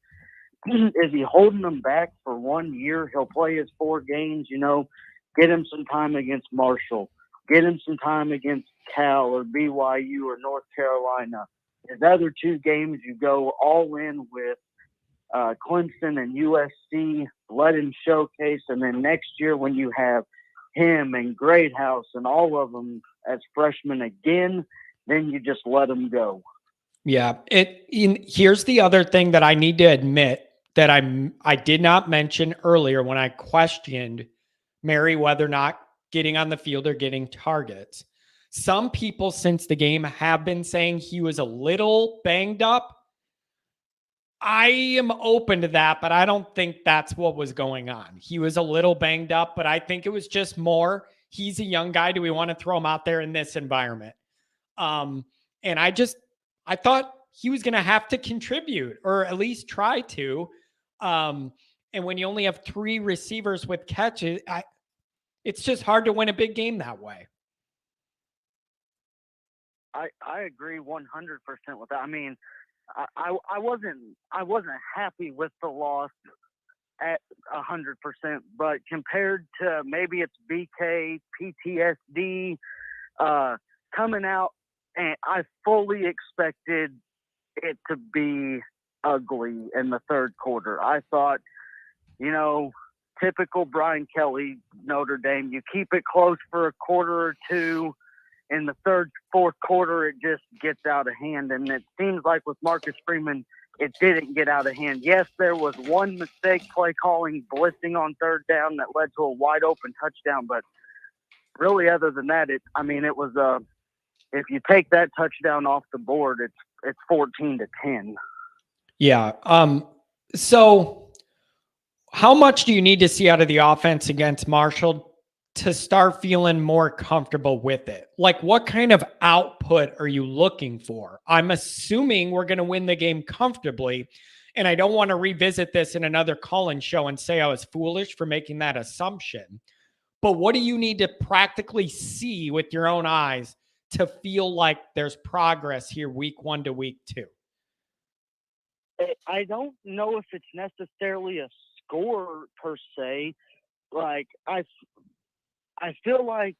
is he holding them back for 1 year? He'll play his 4 games, get him some time against Marshall, get him some time against Cal or BYU or North Carolina. His other 2 games, you go all in with Clemson and USC, let him showcase. And then next year when you have him and Greathouse and all of them as freshmen again, then you just let them go. Yeah. Here's the other thing that I need to admit that I did not mention earlier when I questioned Mary whether or not getting on the field or getting targets. Some people since the game have been saying he was a little banged up. I am open to that, but I don't think that's what was going on. He was a little banged up, but I think it was just more, he's a young guy. Do we want to throw him out there in this environment? And I thought he was going to have to contribute or at least try to. And when you only have 3 receivers with catches, it's just hard to win a big game that way. I agree 100% with that. I mean, I wasn't happy with the loss at 100%, but compared to maybe it's BK, PTSD, coming out, and I fully expected it to be ugly in the third quarter. I thought, typical Brian Kelly, Notre Dame, you keep it close for a quarter or 2. In the third, fourth quarter, it just gets out of hand. And it seems like with Marcus Freeman, it didn't get out of hand. Yes, there was one mistake, play calling, blitzing on third down that led to a wide open touchdown. But really, other than that, it was if you take that touchdown off the board, it's 14-10. Yeah. So how much do you need to see out of the offense against Marshall to start feeling more comfortable with it? Like, what kind of output are you looking for? I'm assuming we're going to win the game comfortably, and I don't want to revisit this in another call-in show and say I was foolish for making that assumption. But what do you need to practically see with your own eyes to feel like there's progress here week 1 to week 2? I don't know if it's necessarily a score per se. Like, I feel like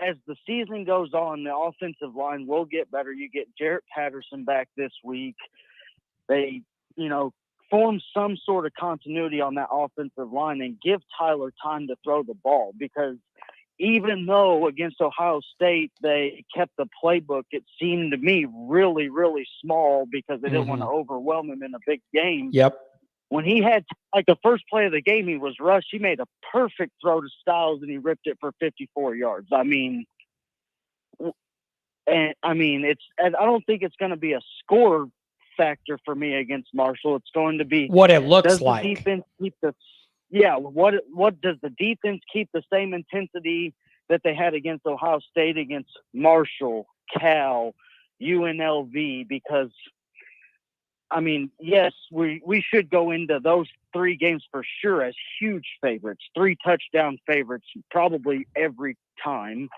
as the season goes on, the offensive line will get better. You get Jarrett Patterson back this week. They, form some sort of continuity on that offensive line and give Tyler time to throw the ball, because even though against Ohio State they kept the playbook, it seemed to me really, really small because they didn't want to overwhelm him in a big game. Yep. When he had, like, the first play of the game, he was rushed. He made a perfect throw to Styles, and he ripped it for 54 yards. I don't think it's going to be a score factor for me against Marshall. It's going to be what it looks like. The defense keep what does the defense keep the same intensity that they had against Ohio State, against Marshall, Cal, UNLV? Because yes, we should go into those 3 games for sure as huge favorites, 3 touchdown favorites, probably every time.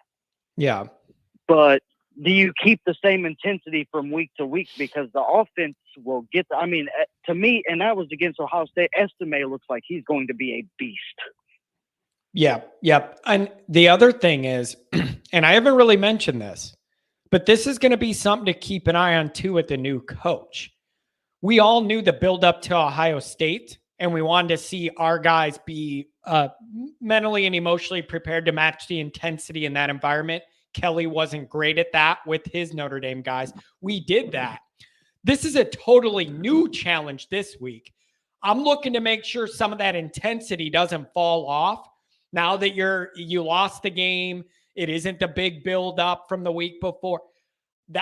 Yeah. But do you keep the same intensity from week to week? Because the offense will get to me, and that was against Ohio State, Estime looks like he's going to be a beast. Yeah. Yep. And the other thing is, and I haven't really mentioned this, but this is going to be something to keep an eye on too with the new coach. We all knew the build up to Ohio State, and we wanted to see our guys be mentally and emotionally prepared to match the intensity in that environment. Kelly wasn't great at that with his Notre Dame guys. We did that. This is a totally new challenge this week. I'm looking to make sure some of that intensity doesn't fall off. Now that you lost the game, it isn't the big build up from the week before.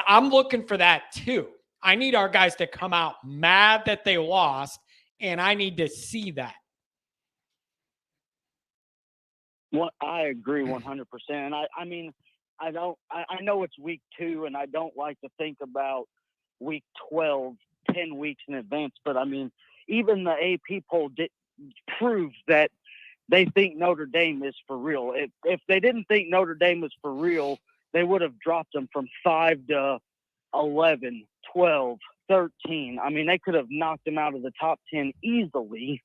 I'm looking for that too. I need our guys to come out mad that they lost, and I need to see that. Well, I agree 100%. I mean, I know it's week 2, and I don't like to think about week 12, 10 weeks in advance. But I mean, even the AP poll proves that they think Notre Dame is for real. If they didn't think Notre Dame was for real, they would have dropped them from 5 to 11, 12, 13. I mean, they could have knocked them out of the top 10 easily.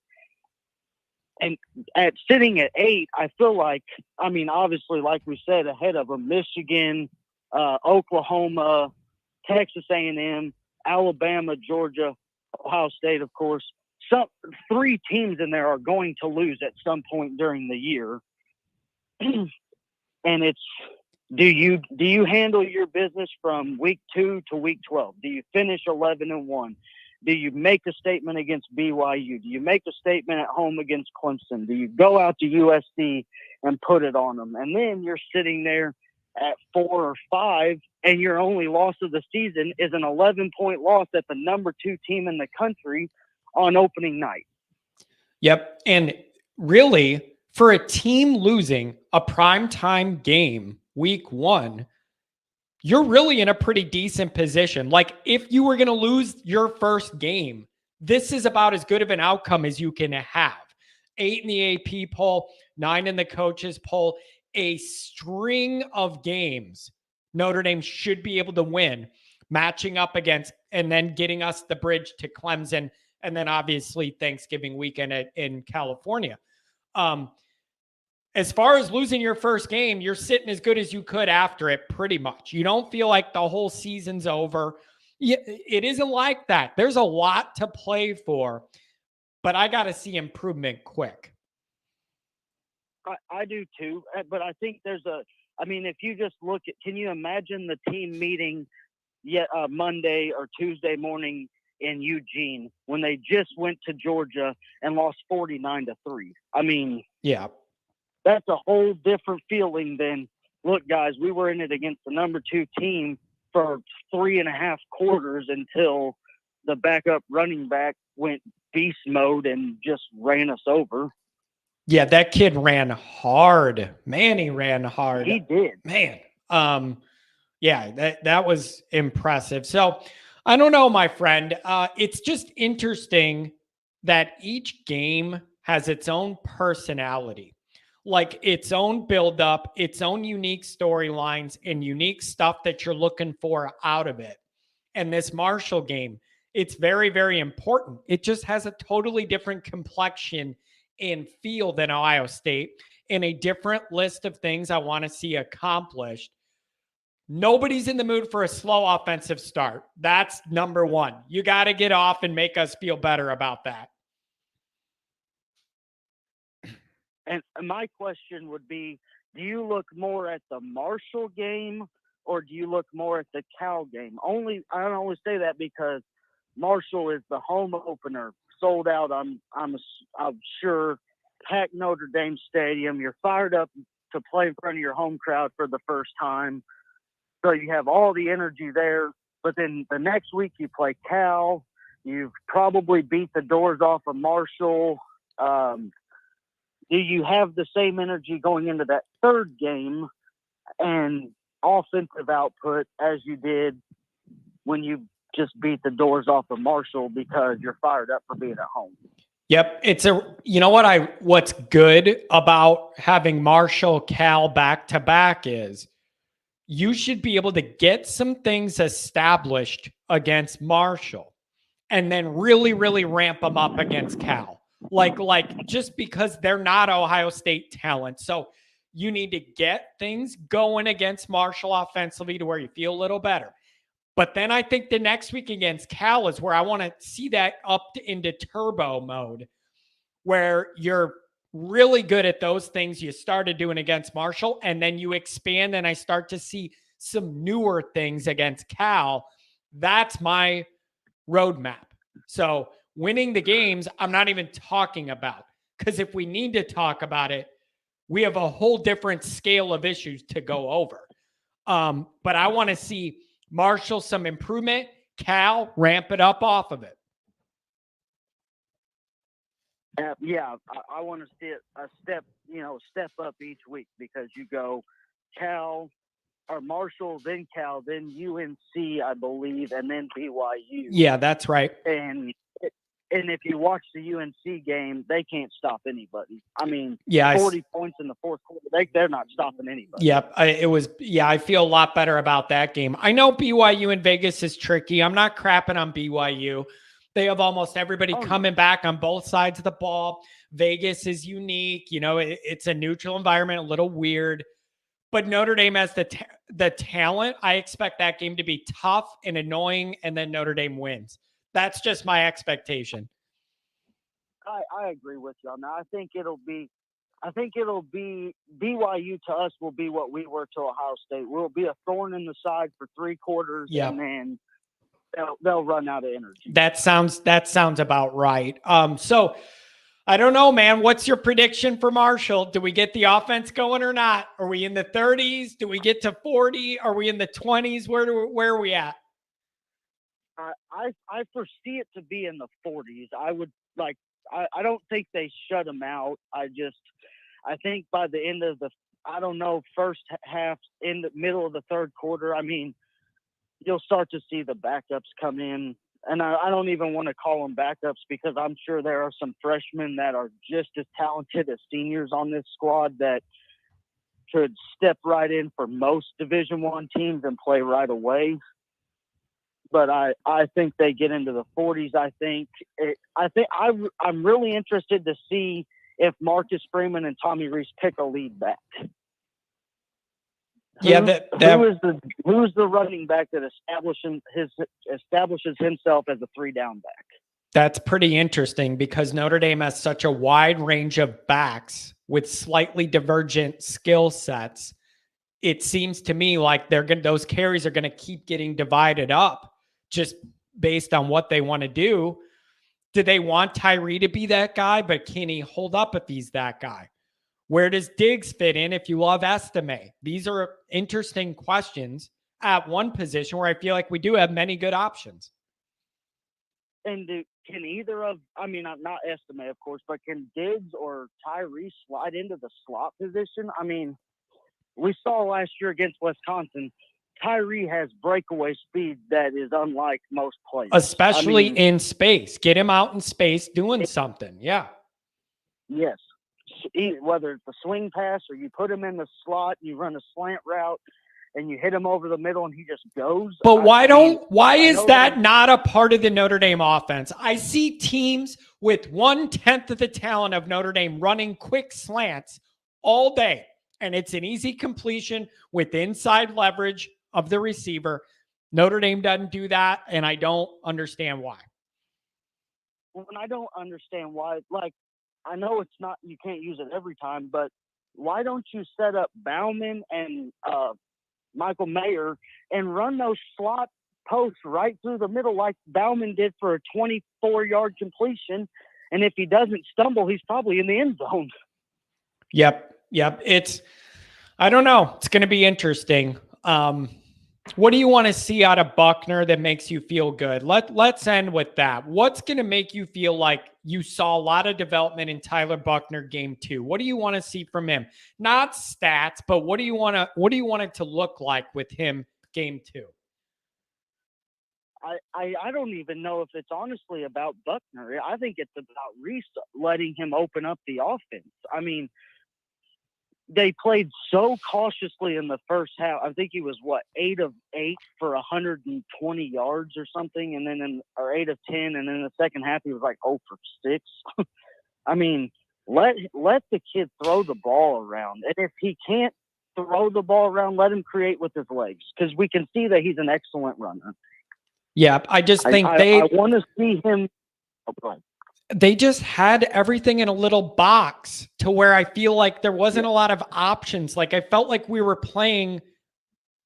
And at sitting at 8, I feel like, I mean, obviously, like we said, ahead of them, Michigan, Oklahoma, Texas A&M, Alabama, Georgia, Ohio State, of course. 3 teams in there are going to lose at some point during the year. And it's, do you handle your business from week 2 to week 12? Do you finish 11-1? Do you make a statement against BYU? Do you make a statement at home against Clemson? Do you go out to USC and put it on them? And then you're sitting there at 4 or 5, and your only loss of the season is an 11-point loss at the number 2 team in the country on opening night. Yep. And really, for a team losing a primetime game week 1, you're really in a pretty decent position. Like, if you were going to lose your first game, this is about as good of an outcome as you can have. 8 in the AP poll, 9 in the coaches poll, a string of games Notre Dame should be able to win, matching up against, and then getting us the bridge to Clemson, and then obviously Thanksgiving weekend in California. As far as losing your first game, you're sitting as good as you could after it, pretty much. You don't feel like the whole season's over. It isn't like that. There's a lot to play for, but I got to see improvement quick. I do too, but I think if you just look at, can you imagine the team meeting Monday or Tuesday morning in Eugene when they just went to Georgia and lost 49-3? I mean, yeah. That's a whole different feeling than, look, guys, we were in it against the number 2 team for 3.5 quarters until the backup running back went beast mode and just ran us over. Yeah, that kid ran hard. Man, he ran hard. He did. Man. Yeah, that was impressive. So, I don't know, my friend. It's just interesting that each game has its own personality. Like its own buildup, its own unique storylines, and unique stuff that you're looking for out of it. And this Marshall game, it's very, very important. It just has a totally different complexion and feel than Ohio State, and a different list of things I want to see accomplished. Nobody's in the mood for a slow offensive start. That's number 1. You got to get off and make us feel better about that. And my question would be, do you look more at the Marshall game or do you look more at the Cal game? I only say that because Marshall is the home opener, sold out. I'm sure, packed Notre Dame Stadium. You're fired up to play in front of your home crowd for the first time, so you have all the energy there. But then the next week you play Cal. You've probably beat the doors off of Marshall. Do you have the same energy going into that third game and offensive output as you did when you just beat the doors off of Marshall because you're fired up for being at home? Yep. What's good about having Marshall, Cal back to back is you should be able to get some things established against Marshall and then really, really ramp them up against Cal. Like just because they're not Ohio State talent. So you need to get things going against Marshall offensively to where you feel a little better. But then I think the next week against Cal is where I want to see that up into turbo mode, where you're really good at those things you started doing against Marshall, and then you expand and I start to see some newer things against Cal. That's my roadmap. So winning the games, I'm not even talking about, because if we need to talk about it, we have a whole different scale of issues to go over. But I want to see Marshall some improvement, Cal ramp it up off of it. Yeah, I want to see a step up each week, because you go Cal or Marshall, then Cal, then UNC, I believe, and then BYU. Yeah, that's right. And if you watch the UNC game, they can't stop anybody. I mean, 40 points in the fourth quarter, they're not stopping anybody. Yep, I feel a lot better about that game. I know BYU in Vegas is tricky. I'm not crapping on BYU. They have almost everybody coming back on both sides of the ball. Vegas is unique. You know, it's a neutral environment, a little weird. But Notre Dame has the talent. I expect that game to be tough and annoying, and then Notre Dame wins. That's just my expectation. I agree with you on that. I think it'll be BYU to us will be what we were to Ohio State. We'll be a thorn in the side for 3 quarters, and then they'll run out of energy. That sounds about right. So I don't know, man. What's your prediction for Marshall? Do we get the offense going or not? Are we in the 30s? Do we get to 40? Are we in the 20s? Where are we at? I foresee it to be in the 40s. I don't think they shut them out. I think by the end of first half, in the middle of the third quarter, I mean, you'll start to see the backups come in. And I don't even want to call them backups, because I'm sure there are some freshmen that are just as talented as seniors on this squad that could step right in for most Division I teams and play right away. But I think they get into the 40s. I'm really interested to see if Marcus Freeman and Tommy Rees pick a lead back. Who's the running back that establishes himself as a 3-down back? That's pretty interesting, because Notre Dame has such a wide range of backs with slightly divergent skill sets. It seems to me like those carries are going to keep getting divided up just based on what they want to do. Do they want Tyree to be that guy, but can he hold up if he's that guy? Where does Diggs fit in if you love Estime? These are interesting questions at one position where I feel like we do have many good options. And can either of, not Estime, of course, but can Diggs or Tyree slide into the slot position? I mean, we saw last year against Wisconsin, Tyree has breakaway speed that is unlike most players. Especially in space. Get him out in space doing something. Yeah. Yes. Whether it's a swing pass or you put him in the slot, you run a slant route, and you hit him over the middle and he just goes. But why is that not a part of the Notre Dame offense? I see teams with 1/10 of the talent of Notre Dame running quick slants all day, and it's an easy completion with inside leverage of the receiver. Notre Dame doesn't do that, and I don't understand why. And I don't understand why. I know it's not, you can't use it every time, but why don't you set up Bauman and Michael Mayer and run those slot posts right through the middle like Bauman did for a 24-yard completion? And if he doesn't stumble, he's probably in the end zone. Yep. I don't know. It's going to be interesting. What do you want to see out of Buckner that makes you feel good? Let's end with that. What's going to make you feel like you saw a lot of development in Tyler Buckner game 2? What do you want to see from him? Not stats, but what do you want it to look like with him game 2? I don't even know if it's honestly about Buckner. I think it's about Rees letting him open up the offense. I mean, they played so cautiously in the first half. I think he was 8 of 8 for 120 yards or something, and then or 8 of 10, and then in the second half he was 0 for 6. I mean, let the kid throw the ball around, and if he can't throw the ball around, let him create with his legs, because we can see that he's an excellent runner. Yeah, I just think I want to see him. Oh, go ahead. They just had everything in a little box to where I feel like there wasn't a lot of options. Like I felt like we were playing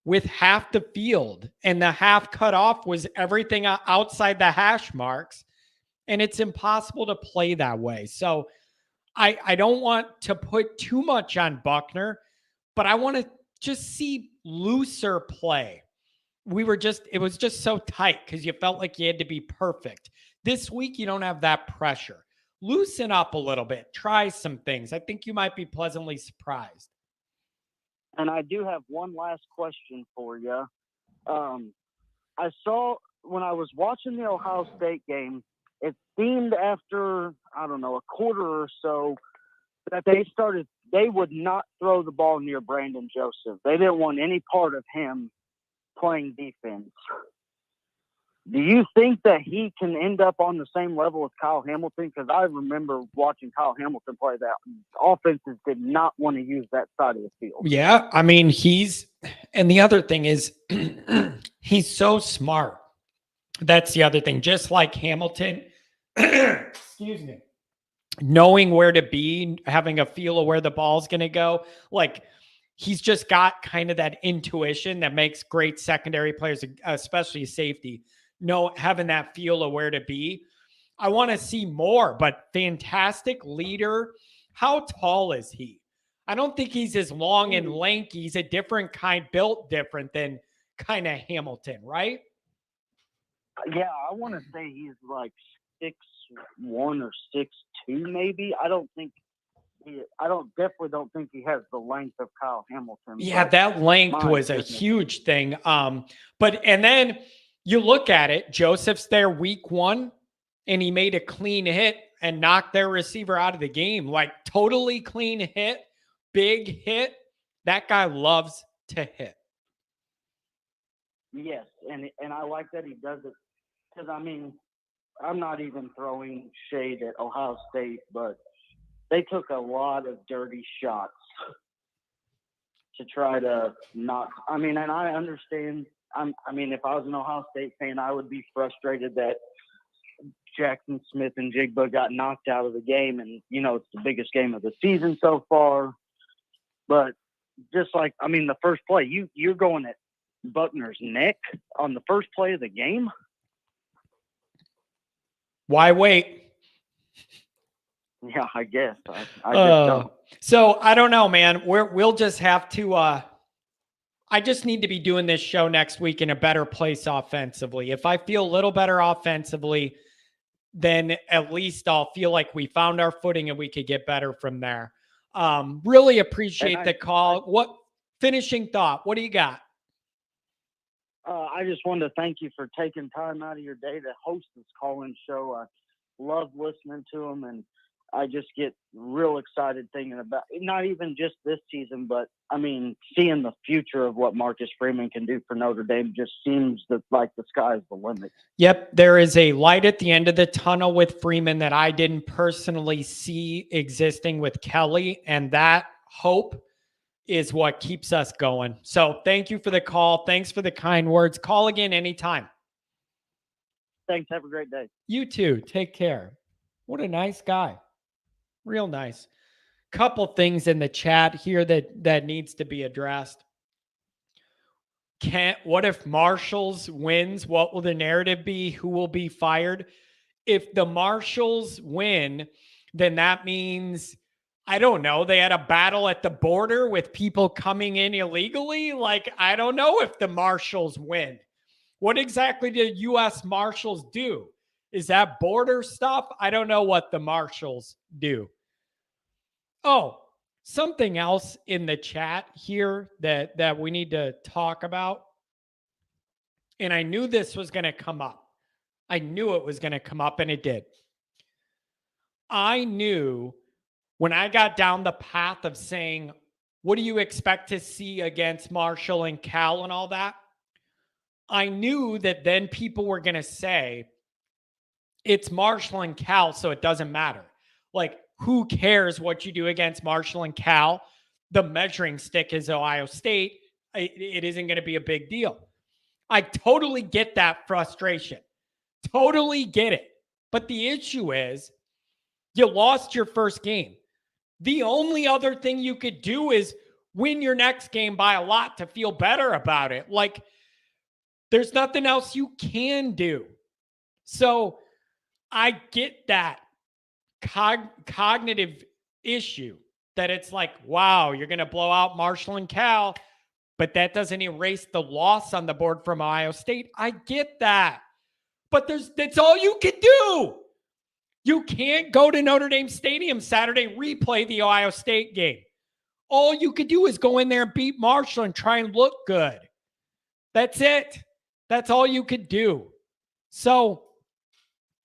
with half the field, and the half cut off was everything outside the hash marks. And it's impossible to play that way. So I don't want to put too much on Buckner, but I want to just see looser play. It was just so tight because you felt like you had to be perfect. This week, you don't have that pressure. Loosen up a little bit. Try some things. I think you might be pleasantly surprised. And I do have one last question for you. I saw when I was watching the Ohio State game, it seemed after, I don't know, a quarter or so that they would not throw the ball near Brandon Joseph. They didn't want any part of him playing defense. Do you think that he can end up on the same level as Kyle Hamilton? Because I remember watching Kyle Hamilton play that. Offenses did not want to use that side of the field. Yeah, I mean, and the other thing is he's so smart. That's the other thing. Just like Hamilton, excuse me, knowing where to be, having a feel of where the ball's going to go. Like, he's just got kind of that intuition that makes great secondary players, especially safety, having that feel of where to be. I want to see more, but fantastic leader. How tall is he? I don't think he's as long and lanky. He's a different kind, built different than kind of Hamilton, right? Yeah, I want to say he's like 6'1" or 6'2", maybe. I definitely don't think he has the length of Kyle Hamilton. Yeah, that length was a huge thing. And then you look at it, Joseph's there week 1, and he made a clean hit and knocked their receiver out of the game. Like, totally clean hit, big hit. That guy loves to hit. Yes, and I like that he does it because, I mean, I'm not even throwing shade at Ohio State, but they took a lot of dirty shots to try to not – I mean, and I understand – I mean, if I was an Ohio State fan, I would be frustrated that Jackson Smith and Jigba got knocked out of the game, and, you know, it's the biggest game of the season so far. But just like, I mean, the first play, you're going at Buckner's neck on the first play of the game. Why wait? Yeah, I guess. I just don't. So I don't know, man. We'll just have to. I just need to be doing this show next week in a better place offensively. If I feel a little better offensively, then at least I'll feel like we found our footing and we could get better from there. Really appreciate the call. What finishing thought? What do you got? I just wanted to thank you for taking time out of your day to host this call-in show. I love listening to them, and I just get real excited thinking about not even just this season, but I mean, seeing the future of what Marcus Freeman can do for Notre Dame just seems like the sky's the limit. Yep. There is a light at the end of the tunnel with Freeman that I didn't personally see existing with Kelly, and that hope is what keeps us going. So thank you for the call. Thanks for the kind words. Call again anytime. Thanks. Have a great day. You too. Take care. What a nice guy. Real nice. Couple things in the chat here that needs to be addressed. What if Marshall's wins? What will the narrative be? Who will be fired? If the Marshalls win, then that means, I don't know, they had a battle at the border with people coming in illegally. Like, I don't know if the Marshalls win. What exactly did U.S. Marshals do? Is that border stuff? I don't know what the Marshals do. Oh, something else in the chat here that we need to talk about. And I knew this was going to come up. I knew it was going to come up, and it did. I knew when I got down the path of saying, what do you expect to see against Marshall and Cal and all that? I knew that then people were going to say, it's Marshall and Cal, so it doesn't matter. Like, who cares what you do against Marshall and Cal? The measuring stick is Ohio State. It isn't going to be a big deal. I totally get that frustration. Totally get it. But the issue is, you lost your first game. The only other thing you could do is win your next game by a lot to feel better about it. Like, there's nothing else you can do. So I get that cognitive issue that it's like, wow, you're going to blow out Marshall and Cal, but that doesn't erase the loss on the board from Ohio State. I get that. But that's all you can do. You can't go to Notre Dame Stadium Saturday, replay the Ohio State game. All you could do is go in there and beat Marshall and try and look good. That's it. That's all you could do. So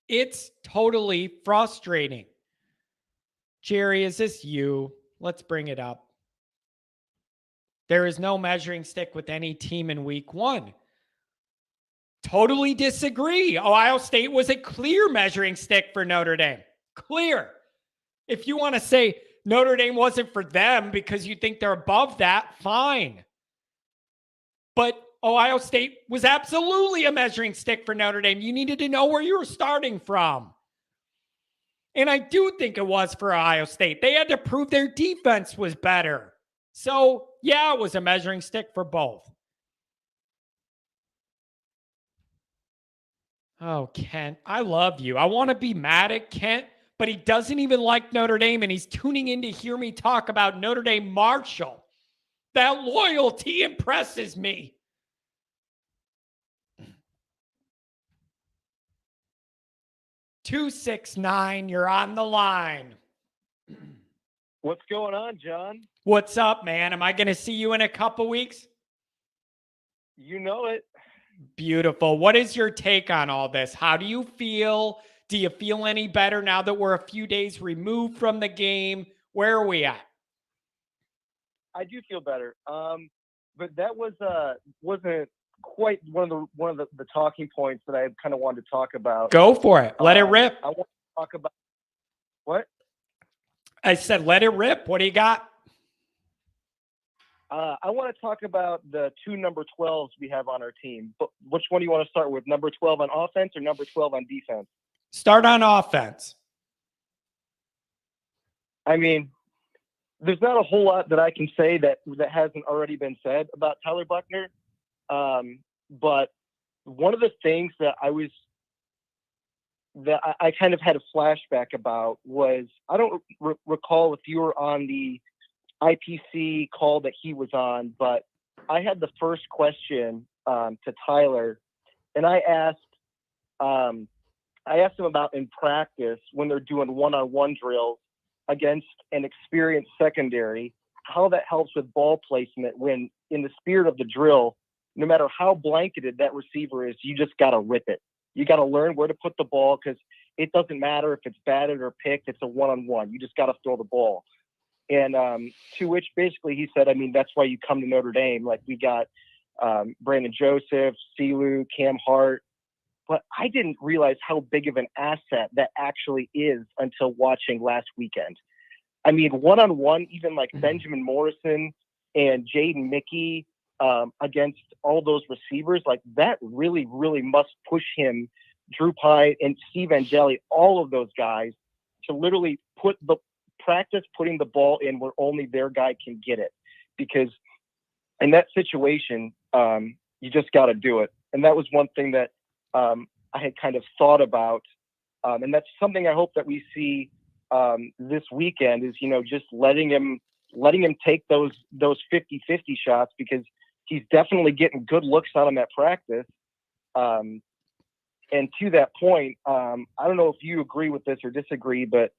it's totally frustrating. Jerry, is this you? Let's bring it up. There is no measuring stick with any team in week 1. Totally disagree. Ohio State was a clear measuring stick for Notre Dame. Clear. If you want to say Notre Dame wasn't for them because you think they're above that, fine. But Ohio State was absolutely a measuring stick for Notre Dame. You needed to know where you were starting from. And I do think it was for Ohio State. They had to prove their defense was better. So, yeah, it was a measuring stick for both. Oh, Kent, I love you. I want to be mad at Kent, but he doesn't even like Notre Dame, and he's tuning in to hear me talk about Notre Dame Marshall. That loyalty impresses me. $269, you're on the line. What's going on, John? What's up, man? Am I going to see you in a couple weeks? You know it. Beautiful. What is your take on all this? How do you feel? Do you feel any better now that we're a few days removed from the game? Where are we at? I do feel better. But that wasn't quite one of the talking points that I kind of wanted to talk about. Go for it. Let it rip. I want to talk about what? I said, let it rip. What do you got? I want to talk about the 2 number 12s we have on our team. But which one do you want to start with? Number 12 on offense or number 12 on defense? Start on offense. I mean, there's not a whole lot that I can say that hasn't already been said about Tyler Buckner. But one of the things that I kind of had a flashback about was, I don't recall if you were on the IPC call that he was on, but I had the first question to Tyler, and I asked him about in practice when they're doing one-on-one drills against an experienced secondary, how that helps with ball placement when in the spirit of the drill, no matter how blanketed that receiver is, you just got to rip it. You got to learn where to put the ball because it doesn't matter if it's batted or picked. It's a one-on-one. You just got to throw the ball. And to which basically he said, I mean, that's why you come to Notre Dame. Like we got Brandon Joseph, Silu, Cam Hart. But I didn't realize how big of an asset that actually is until watching last weekend. I mean, one-on-one, even like Benjamin Morrison and Jaden Mickey against all those receivers, like that really, really must push him, Drew Pine and Steve Angeli, all of those guys, to literally practice putting the ball in where only their guy can get it. Because in that situation, you just got to do it. And that was one thing that I had kind of thought about. And that's something I hope that we see this weekend is, just letting him take those 50-50 shots, because he's definitely getting good looks on him at practice. And to that point, I don't know if you agree with this or disagree, but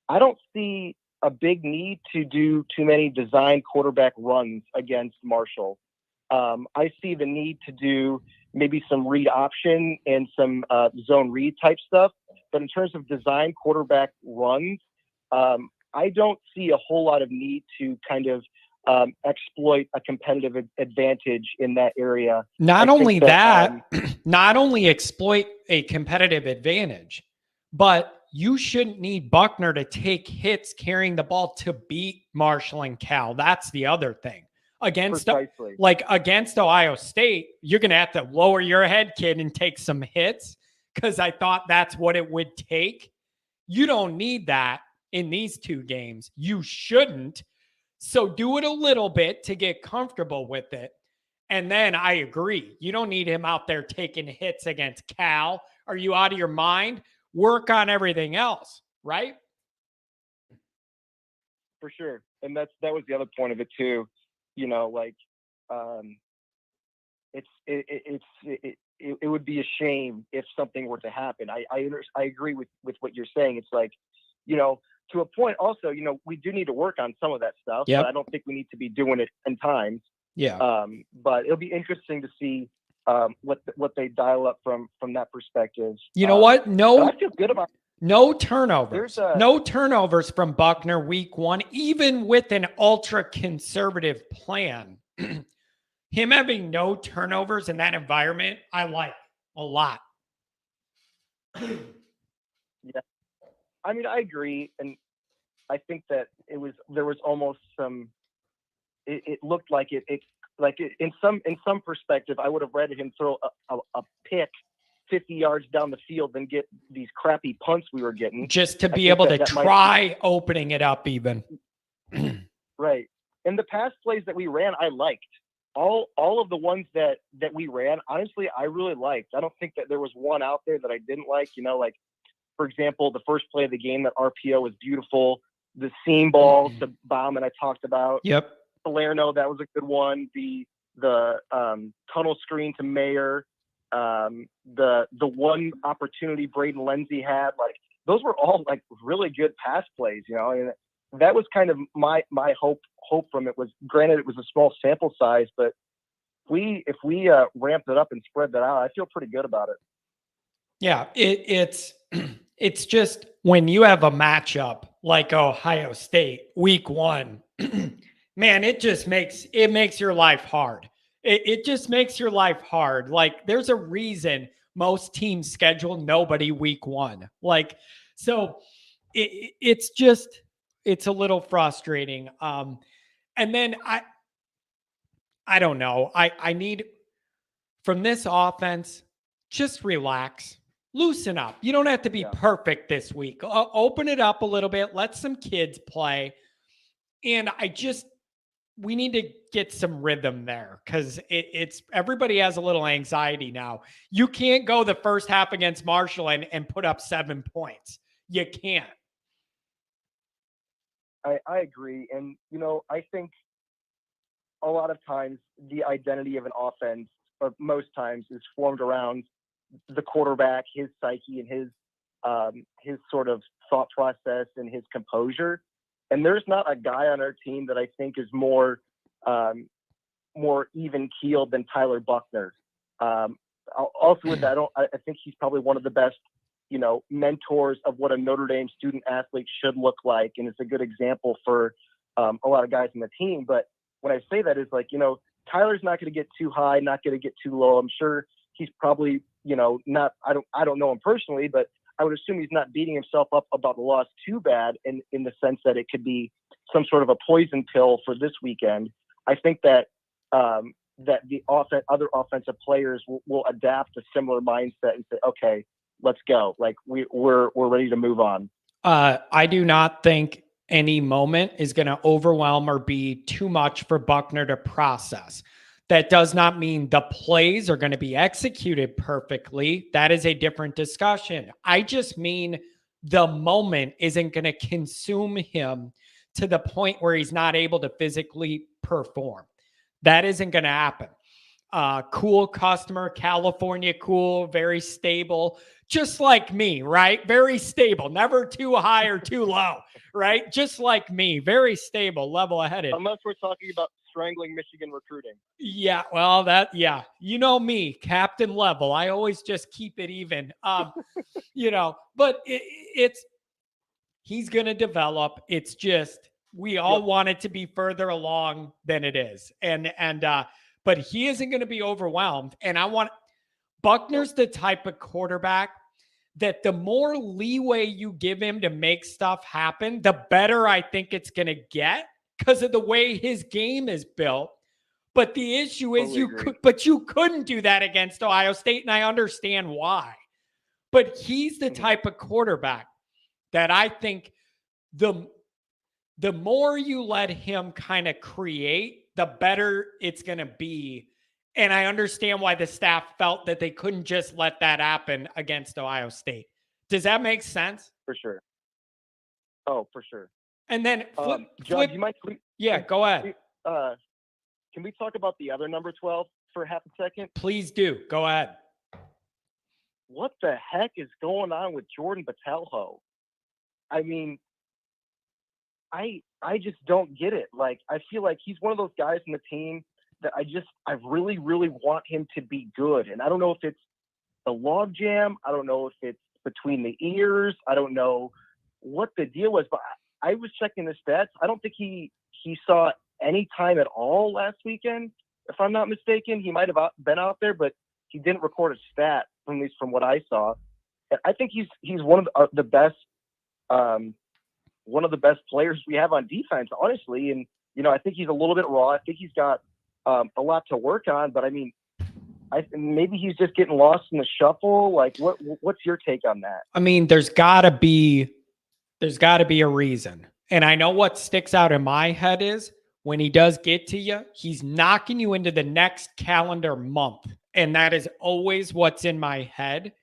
I don't see a big need to do too many design quarterback runs against Marshall. I see the need to do maybe some read option and some zone read type stuff. But in terms of design quarterback runs, I don't see a whole lot of need to kind of exploit a competitive advantage in that area. Not only exploit a competitive advantage, but you shouldn't need Buckner to take hits carrying the ball to beat Marshall and Cal. That's the other thing. Against Ohio State, you're going to have to lower your head, kid, and take some hits, because I thought that's what it would take. You don't need that in these 2 games. You shouldn't. So do it a little bit to get comfortable with it. And then I agree. You don't need him out there taking hits against Cal. Are you out of your mind? Work on everything else, right? for sure. And that was the other point of it too. You know, like it would be a shame if something were to happen. I agree with what you're saying. It's like, you know, to a point also, you know, we do need to work on some of that stuff, Yep. but I don't think we need to be doing it 10 times. Yeah. But it'll be interesting to see what they dial up from that perspective. You know what? I feel good about no turnovers. No turnovers from Buckner week 1, even with an ultra conservative plan. Him having no turnovers in that environment, I like a lot. Yeah. I mean, I agree. And I think that there was almost some, it looked like it in some perspective, I would have rather him throw a pick 50 yards down the field than get these crappy punts we were getting. Just to be able to try opening it up even. Right. And the pass plays that we ran, I liked. All of the ones that we ran, honestly, I really liked. I don't think that there was one out there that I didn't like. You know, like, for example, the first play of the game, that RPO was beautiful. The seam ball to Bauman I talked about. Yep. Salerno, that was a good one. The tunnel screen to Mayer. The one opportunity Braden Lenzy had, like, those were all like really good pass plays, you know, and that was kind of my hope from it. Was, granted, it was a small sample size, but if we ramped it up and spread that out, I feel pretty good about it. Yeah, it's just when you have a matchup like Ohio State week 1, man, it makes your life hard. It just makes your life hard. Like, there's a reason most teams schedule nobody week 1. Like, so it's a little frustrating. And then I don't know. I need, from this offense, just relax, loosen up. You don't have to be perfect this week. Open it up a little bit. Let some kids play. And we need to get some rhythm there, because it's everybody has a little anxiety now. You can't go the first half against Marshall and put up 7 points. You can't. I agree. And, you know, I think a lot of times the identity of an offense, or most times, is formed around the quarterback, his psyche, and his sort of thought process and his composure. And there's not a guy on our team that I think is more even keeled than Tyler Buckner. Also with that, I think he's probably one of the best, you know, mentors of what a Notre Dame student athlete should look like, and it's a good example for a lot of guys on the team. But when I say that, is like, you know, Tyler's not going to get too high, not going to get too low. I'm sure he's probably, you know, not. I don't know him personally, but I would assume he's not beating himself up about the loss too bad, in the sense that it could be some sort of a poison pill for this weekend. I think that that the other offensive players will adapt a similar mindset and say, okay, let's go. Like, we're ready to move on. I do not think any moment is going to overwhelm or be too much for Buckner to process. That does not mean the plays are going to be executed perfectly. That is a different discussion. I just mean the moment isn't going to consume him to the point where he's not able to physically perform. That isn't going to happen. Cool customer, California cool, very stable, just like me, right? Very stable, never too high or too low, right? Just like me, very stable, level-headed. Unless we're talking about strangling Michigan recruiting. Yeah, well, you know me, captain level. I always just keep it even. You know, but he's going to develop. It's just, we all want it to be further along than it is. But he isn't going to be overwhelmed. And Buckner's the type of quarterback that the more leeway you give him to make stuff happen, the better I think it's going to get, because of the way his game is built. But the issue is you couldn't do that against Ohio State, and I understand why. But he's the type of quarterback that I think the more you let him kind of create, the better it's going to be. And I understand why the staff felt that they couldn't just let that happen against Ohio State. Does that make sense? For sure. Oh, for sure. And then Judge, you might. Yeah, go ahead. Can we talk about the other number 12 for half a second? Please do. Go ahead. What the heck is going on with Jordan Botelho? I mean, I just don't get it. Like, I feel like he's one of those guys in the team that I really, really want him to be good. And I don't know if it's the log jam. I don't know if it's between the ears. I don't know what the deal was, but I was checking the stats. I don't think he saw any time at all last weekend. If I'm not mistaken, he might have been out there, but he didn't record a stat, at least from what I saw. And I think he's one of the best players we have on defense, honestly. And, I think he's a little bit raw. I think he's got a lot to work on, but I mean, maybe he's just getting lost in the shuffle. Like, what's your take on that? I mean, there's gotta be a reason. And I know what sticks out in my head is when he does get to you, he's knocking you into the next calendar month. And that is always what's in my head.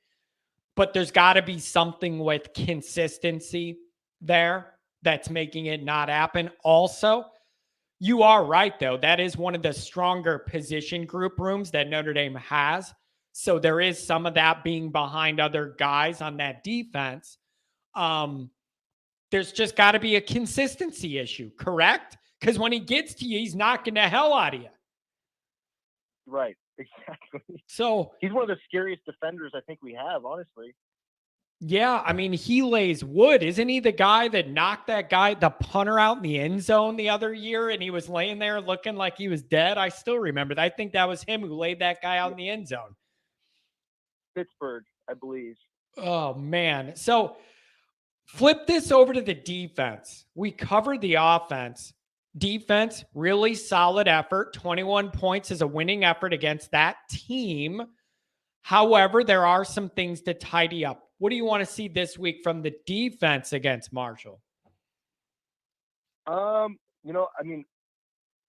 But there's got to be something with consistency there that's making it not happen. Also, you are right, though. That is one of the stronger position group rooms that Notre Dame has. So there is some of that being behind other guys on that defense. There's just got to be a consistency issue, correct? Because when he gets to you, he's knocking the hell out of you. Right, exactly. So he's one of the scariest defenders I think we have, honestly. Yeah, I mean, he lays wood. Isn't he the guy that knocked the punter out in the end zone the other year, and he was laying there looking like he was dead? I still remember that. I think that was him who laid that guy out in the end zone. Pittsburgh, I believe. Oh, man. So flip this over to the defense. We covered the offense. Defense, really solid effort. 21 points is a winning effort against that team. However, there are some things to tidy up. What do you want to see this week from the defense against Marshall? I mean,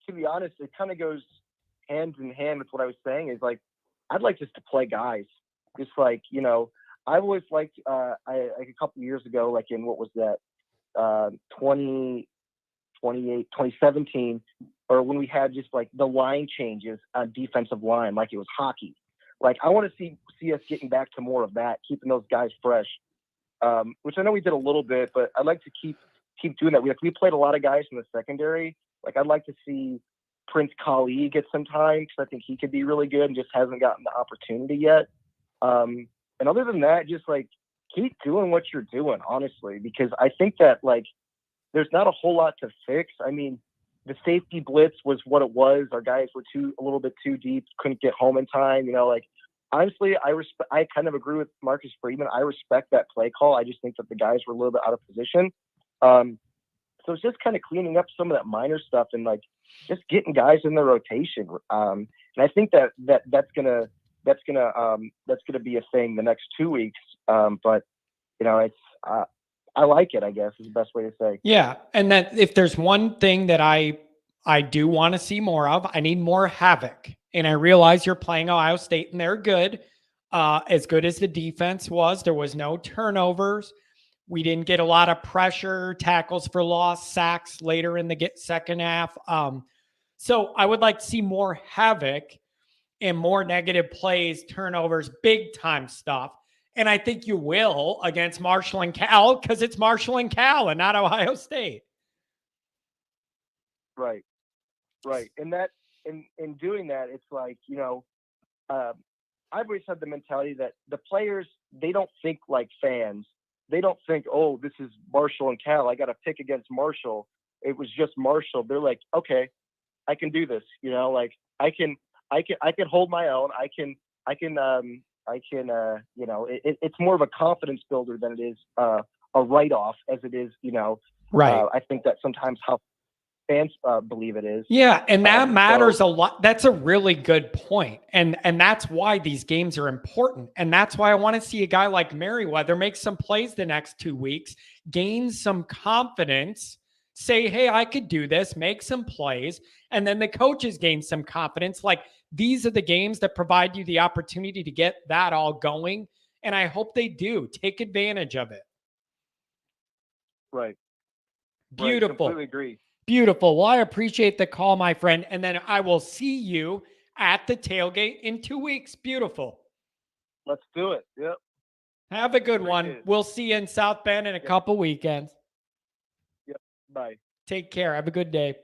to be honest, it kind of goes hand in hand with what I was saying is like, I'd like just to play guys. Just like, I always liked, like a couple of years ago, like in what was that, 2017, or when we had just like the line changes on defensive line, like it was hockey. Like I want to see us getting back to more of that, keeping those guys fresh, which I know we did a little bit, but I'd like to keep doing that. We played a lot of guys in the secondary. Like I'd like to see Prince Kali get some time because I think he could be really good and just hasn't gotten the opportunity yet. And other than that, just like keep doing what you're doing, honestly, because I think that like there's not a whole lot to fix. I mean, the safety blitz was what it was. Our guys were a little bit too deep, couldn't get home in time. Like honestly, I kind of agree with Marcus Freeman. I respect that play call. I just think that the guys were a little bit out of position. So it's just kind of cleaning up some of that minor stuff and like just getting guys in the rotation. And I think that's gonna be a thing the next 2 weeks. But it's I like it, I guess, is the best way to say. Yeah. And that if there's one thing that I do want to see more of, I need more havoc. And I realize you're playing Ohio State and they're good. As good as the defense was, there was no turnovers. We didn't get a lot of pressure, tackles for loss, sacks later in the second half. So I would like to see more havoc and more negative plays, turnovers, big time stuff. And I think you will against Marshall and Cal because it's Marshall and Cal and not Ohio State. Right. And that in doing that, it's like, I've always had the mentality that the players, they don't think like fans. They don't think, oh, this is Marshall and Cal. I got to pick against Marshall. It was just Marshall. They're like, okay, I can do this. Like I can hold my own. It's more of a confidence builder than it is a write-off as it is, right. I think that sometimes how fans believe it is. Yeah. And that matters a lot. That's a really good point. And that's why these games are important. And that's why I want to see a guy like Merriweather make some plays the next 2 weeks, gain some confidence, say, hey, I could do this, make some plays. And then the coaches gain some confidence. Like these are the games that provide you the opportunity to get that all going. And I hope they do take advantage of it. Right. Beautiful. Completely agree. Beautiful. Well, I appreciate the call, my friend. And then I will see you at the tailgate in 2 weeks. Beautiful. Let's do it. Yep. Have a good Appreciate one. it. We'll see you in South Bend in a couple weekends. Yep. Bye. Take care. Have a good day.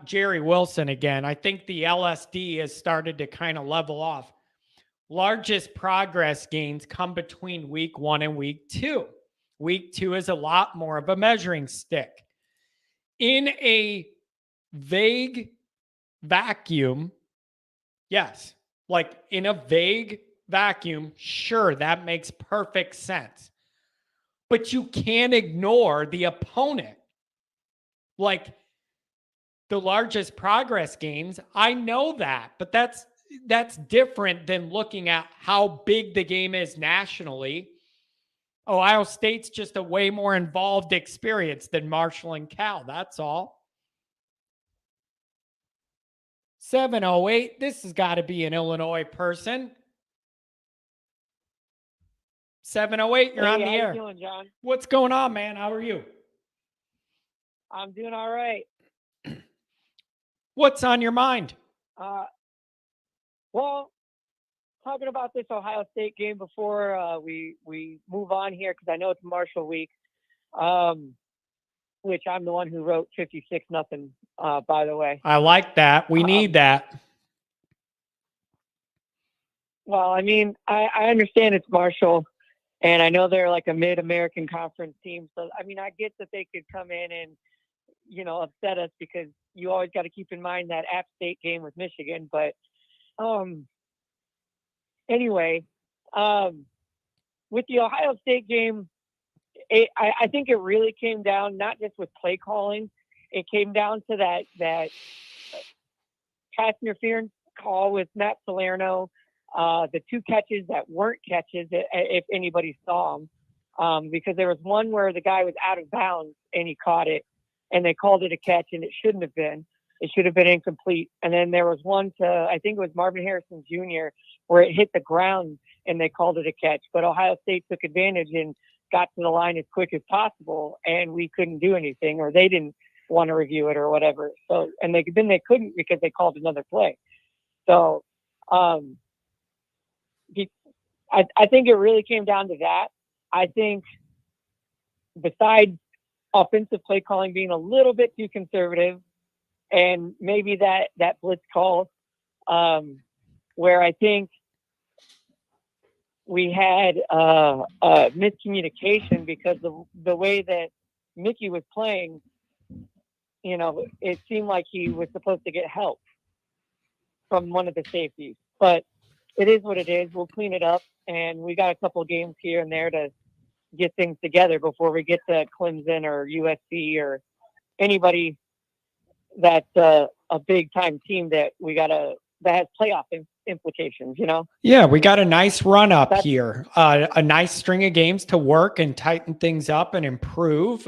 Jerry Wilson again. I think the LSD has started to kind of level off. Largest progress gains come between week 1 and week 2. Week 2 is a lot more of a measuring stick. In a vague vacuum, yes, like in a vague vacuum, sure, that makes perfect sense. But you can't ignore the opponent. Like the largest progress gains, I know that, but that's different than looking at how big the game is nationally. Ohio State's just a way more involved experience than Marshall and Cal. That's all. 708. This has got to be an Illinois person. 708, you're on the air. How you doing, John? What's going on, man? How are you? I'm doing all right. What's on your mind? Well, talking about this Ohio State game before we move on here, because I know it's Marshall week, which I'm the one who wrote 56-0, by the way. I like that. We need that. Well, I mean, I understand it's Marshall, and I know they're like a mid-American conference team. So, I mean, I get that they could come in and, upset us, because you always got to keep in mind that App State game with Michigan. But anyway, with the Ohio State game, I think it really came down not just with play calling. It came down to that pass interference call with Matt Salerno, the 2 catches that weren't catches, if anybody saw them, because there was one where the guy was out of bounds and he caught it, and they called it a catch, and it shouldn't have been. It should have been incomplete. And then there was one to, I think it was Marvin Harrison Jr., where it hit the ground and they called it a catch. But Ohio State took advantage and got to the line as quick as possible, and we couldn't do anything, or they didn't want to review it or whatever. So, and they couldn't because they called another play. So, I think it really came down to that. I think besides offensive play calling being a little bit too conservative, and maybe that blitz call, where I think we had miscommunication, because the way that Mickey was playing, it seemed like he was supposed to get help from one of the safeties. But it is what it is. We'll clean it up, and we got a couple games here and there to get things together before we get to Clemson or USC or anybody that's a big time team that has playoff implications, Yeah, we got a nice run up here, a nice string of games to work and tighten things up and improve.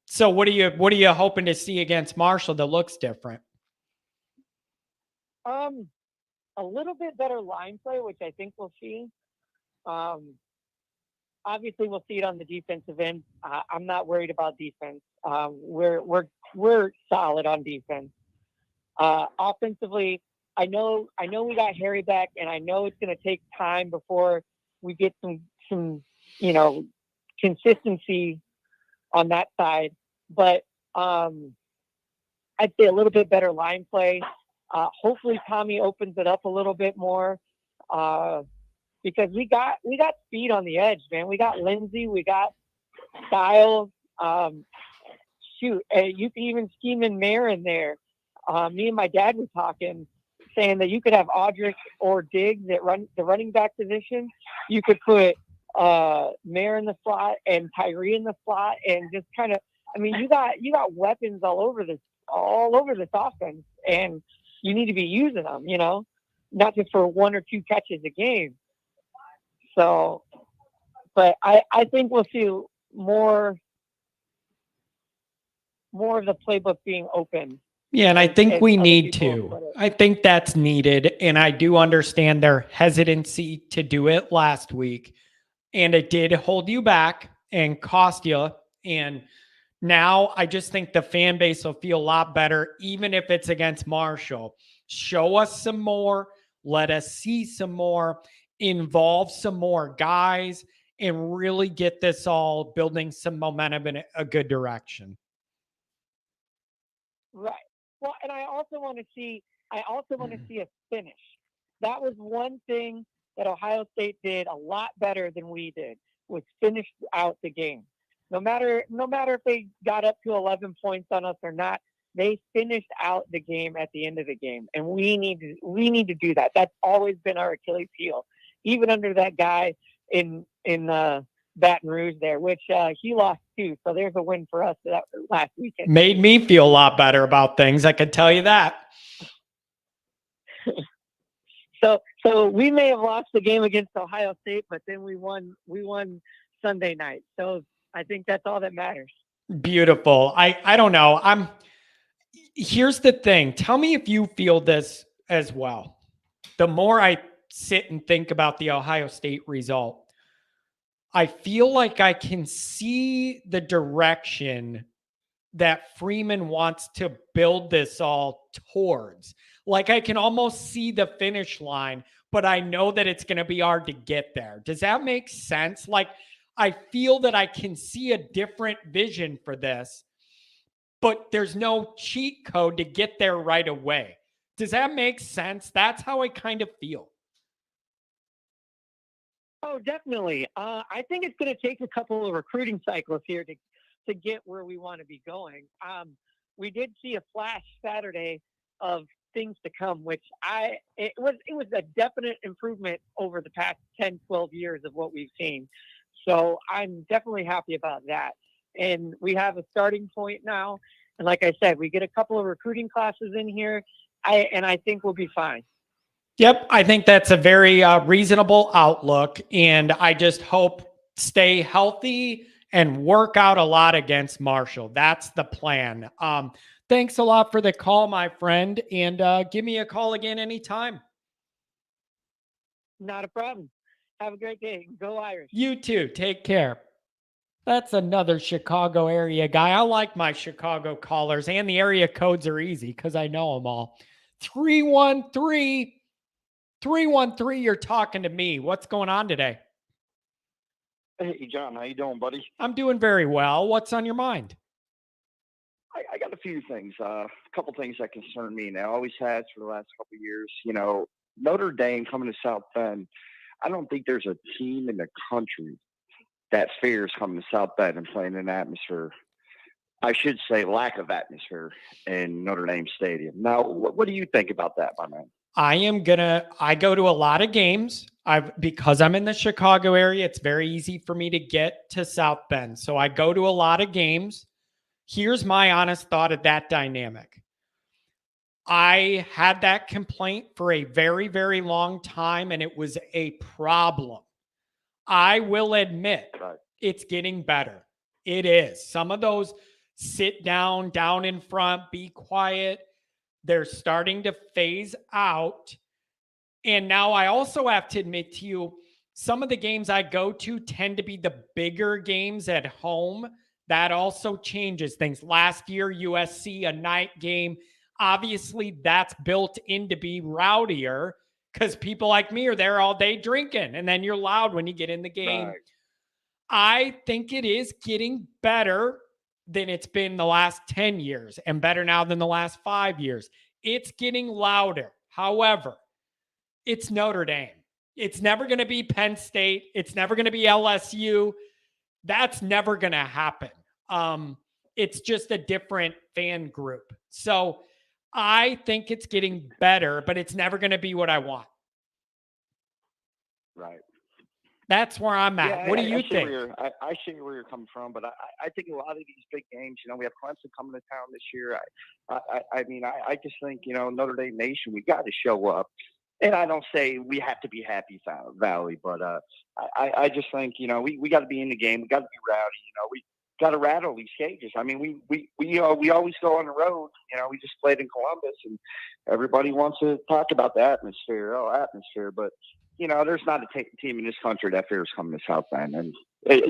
So what are you hoping to see against Marshall that looks different? A little bit better line play, which I think we'll see. Obviously, we'll see it on the defensive end. I'm not worried about defense. We're solid on defense. Offensively, I know we got Harry back, and I know it's going to take time before we get some consistency on that side. But I'd say a little bit better line play. Hopefully, Tommy opens it up a little bit more. Because we got speed on the edge, man. We got Lindsey, we got Styles. You can even scheme in Mayer in there. Me and my dad were talking, saying that you could have Audric or Diggs that run the running back position. You could put Mayer in the slot and Tyree in the slot, and just kind of, I mean, you got weapons all over this offense, and you need to be using them, not just for 1 or 2 catches a game. So, but I think we'll see more of the playbook being open. Yeah, and I think we need to. I think that's needed, and I do understand their hesitancy to do it last week. and it did hold you back and cost you. And now I just think the fan base will feel a lot better, even if it's against Marshall. Show us some more. Let us see some more. Involve some more guys and really get this all building some momentum in a good direction. Right. Well, and I also want to see a finish. That was one thing that Ohio State did a lot better than we did, was finish out the game. No matter if they got up to 11 points on us or not, they finished out the game at the end of the game, and we need to do that. That's always been our Achilles heel, even under that guy in Baton Rouge there, which he lost too. So there's a win for us that last weekend. Made me feel a lot better about things, I could tell you that. So we may have lost the game against Ohio State, but then we won Sunday night. So I think that's all that matters. Beautiful. I don't know. Here's the thing. Tell me if you feel this as well. The more I sit and think about the Ohio State result, I feel like I can see the direction that Freeman wants to build this all towards. Like I can almost see the finish line, but I know that it's going to be hard to get there. Does that make sense? Like I feel that I can see a different vision for this, but there's no cheat code to get there right away. Does that make sense? That's how I kind of feel. Oh, definitely. I think it's going to take a couple of recruiting cycles here to get where we want to be going. We did see a flash Saturday of things to come, which it was a definite improvement over the past 10, 12 years of what we've seen. So I'm definitely happy about that. And we have a starting point now. And like I said, we get a couple of recruiting classes in here, I think we'll be fine. Yep, I think that's a very reasonable outlook. And I just hope stay healthy and work out a lot against Marshall. That's the plan. Thanks a lot for the call, my friend. And give me a call again anytime. Not a problem. Have a great day. Go Irish. You too. Take care. That's another Chicago area guy. I like my Chicago callers, and the area codes are easy because I know them all. 313, you're talking to me. What's going on today? Hey, John, how you doing, buddy? I'm doing very well. What's on your mind? I got a few things, a couple things that concern me, and I always has for the last couple of years. You know, Notre Dame coming to South Bend, I don't think there's a team in the country that fears coming to South Bend and playing in an atmosphere. I should say lack of atmosphere in Notre Dame Stadium. Now, what do you think about that, my man? I go to a lot of games. Because I'm in the Chicago area, it's very easy for me to get to South Bend. So I go to a lot of games. Here's my honest thought of that dynamic. I had that complaint for a very, very long time, and it was a problem. I will admit it's getting better. It is. Some of those sit down in front, be quiet, they're starting to phase out. And now I also have to admit to you, some of the games I go to tend to be the bigger games at home. That also changes things. Last year, USC, a night game. Obviously, that's built in to be rowdier because people like me are there all day drinking, and then you're loud when you get in the game. Right. I think it is getting better than it's been the last 10 years and better now than the last 5 years. It's getting louder. However, it's Notre Dame. It's never going to be Penn State. It's never going to be LSU. That's never going to happen. It's just a different fan group. So I think it's getting better, but it's never going to be what I want. Right. That's where I'm at. Yeah, what do you think? I see where you're coming from, but I think a lot of these big games, you know, we have Clemson coming to town this year. I just think, you know, Notre Dame Nation, we got to show up. And I don't say we have to be Happy Valley, but I just think, you know, we got to be in the game. We got to be rowdy. You know, we got to rattle these cages. I mean, we always go on the road. We just played in Columbus, and everybody wants to talk about the atmosphere. Oh, atmosphere, but there's not a team in this country that fears coming to South Bend, and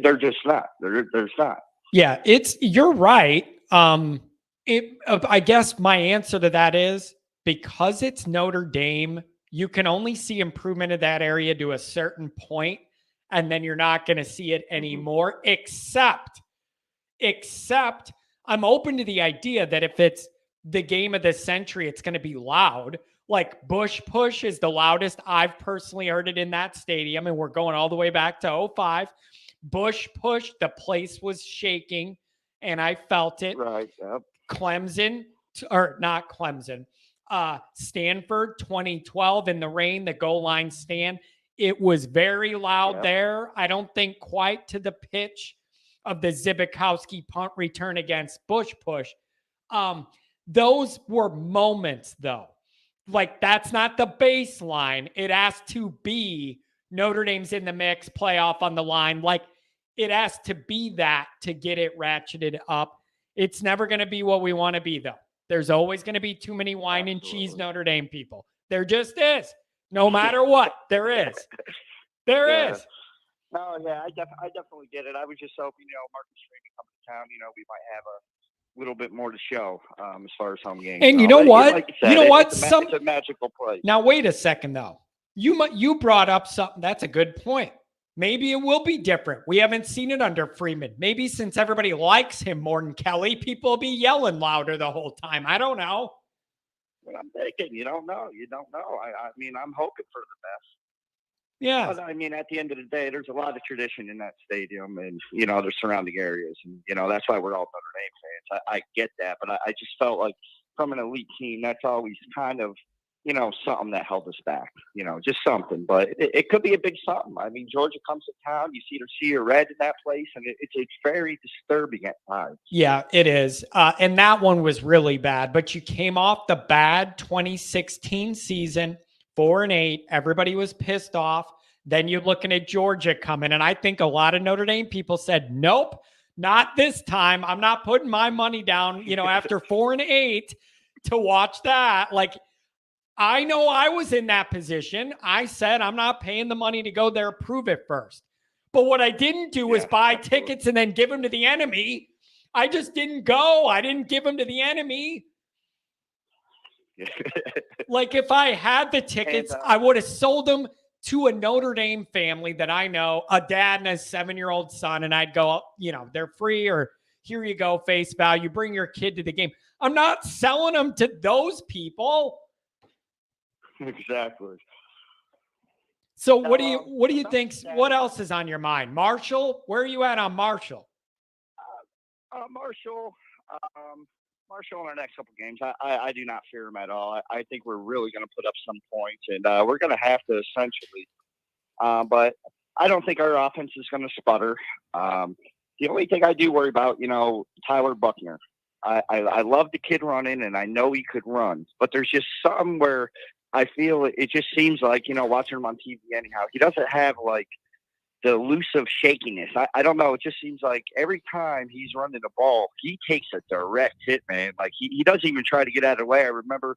they're just not. There's not. Yeah, you're right. I guess my answer to that is because it's Notre Dame, you can only see improvement in that area to a certain point, and then you're not going to see it anymore, except I'm open to the idea that if it's the game of the century, it's going to be loud. Like Bush Push is the loudest I've personally heard it in that stadium, and we're going all the way back to 2005. Bush Push, the place was shaking, and I felt it. Right. Yep. Stanford 2012 in the rain, the goal line stand. It was very loud there. I don't think quite to the pitch of the Zibikowski punt return against Bush Push. Those were moments, though. Like, that's not the baseline. It has to be Notre Dame's in the mix, playoff on the line. Like, it has to be that to get it ratcheted up. It's never going to be what we want to be, though. There's always going to be too many wine and cheese Notre Dame people. There just is. No matter what, there is. There is. No, yeah, I definitely get it. I was just hoping, Marcus Freeman coming to town, we might have a little bit more to show as far as home games. And you know what? Like you said, it's a magical place. Now, wait a second, though. You brought up something. That's a good point. Maybe it will be different. We haven't seen it under Freeman. Maybe since everybody likes him more than Kelly, people will be yelling louder the whole time. I don't know. Well, I'm thinking, you don't know. I mean, I'm hoping for the best. Yeah. But I mean, at the end of the day, there's a lot of tradition in that stadium and, the surrounding areas. And, that's why we're all Notre Dame fans. I get that. But I just felt like from an elite team, that's always kind of, something that held us back, just something. But it could be a big something. I mean, Georgia comes to town. You see their sea of red in that place. And it's very disturbing at times. Yeah, it is. And that one was really bad. But you came off the bad 2016 season, 4-8. Everybody was pissed off. Then you're looking at Georgia coming. And I think a lot of Notre Dame people said, nope, not this time. I'm not putting my money down, after 4-8 to watch that. Like, I know I was in that position. I said, I'm not paying the money to go there, prove it first. But what I didn't do was buy tickets and then give them to the enemy. I just didn't go. I didn't give them to the enemy. Like, if I had the tickets, I would have sold them to a Notre Dame family that I know, a dad and a 7-year-old son, and I'd go, they're free, or here you go, face value, bring your kid to the game. I'm not selling them to those people. Exactly. So what do you think? What else is on your mind? Marshall, where are you at on Marshall? Marshall in our next couple games, I do not fear him at all. I think we're really going to put up some points, and we're going to have to essentially. But I don't think our offense is going to sputter. The only thing I do worry about, Tyler Buckner. I love the kid running, and I know he could run, but there's just something where I feel it just seems like, watching him on TV anyhow, he doesn't have like the elusive shakiness. I don't know. It just seems like every time he's running the ball, he takes a direct hit, man. Like he doesn't even try to get out of the way. I remember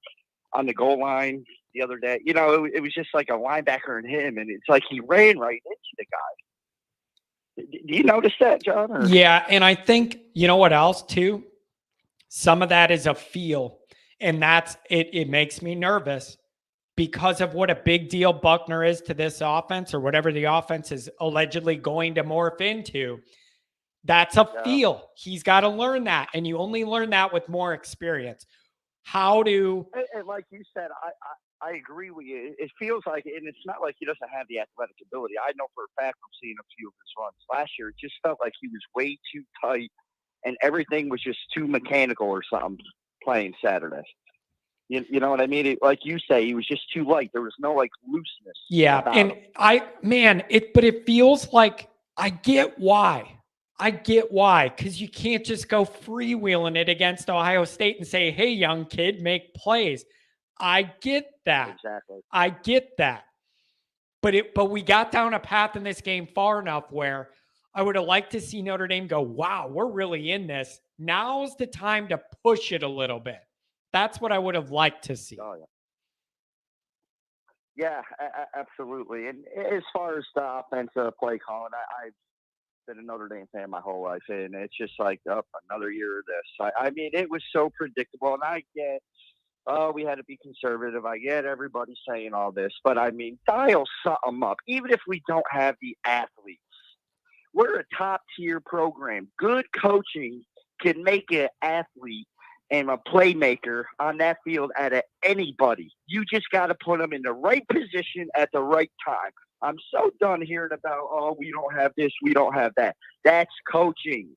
on the goal line the other day, it was just like a linebacker and him, and it's like he ran right into the guy. Do you notice that, John? Or? Yeah, and I think, what else too? Some of that is a feel, and that's it. It makes me nervous because of what a big deal Buckner is to this offense, or whatever the offense is allegedly going to morph into. That's a feel. He's got to learn that, and you only learn that with more experience. And like you said, I agree with you. It feels like, and it's not like he doesn't have the athletic ability. I know for a fact from seeing a few of his runs last year, it just felt like he was way too tight, and everything was just too mechanical or something playing Saturday. You know what I mean? Like you say, he was just too light. There was no looseness. Yeah. And but it feels like I get why. Because you can't just go freewheeling it against Ohio State and say, hey, young kid, make plays. I get that. Exactly. I get that. But we got down a path in this game far enough where I would have liked to see Notre Dame go, wow, we're really in this. Now's the time to push it a little bit. That's what I would have liked to see. Oh, yeah. Yeah, absolutely. And as far as the offensive play calling, I've been a Notre Dame fan my whole life, and it's just like another year of this. I mean, it was so predictable, and I get, we had to be conservative. I get everybody saying all this, but I mean, dial something up. Even if we don't have the athletes, we're a top-tier program. Good coaching can make an athlete and a playmaker on that field out of anybody. You just got to put them in the right position at the right time. I'm so done hearing about, oh, we don't have this, we don't have that. That's coaching.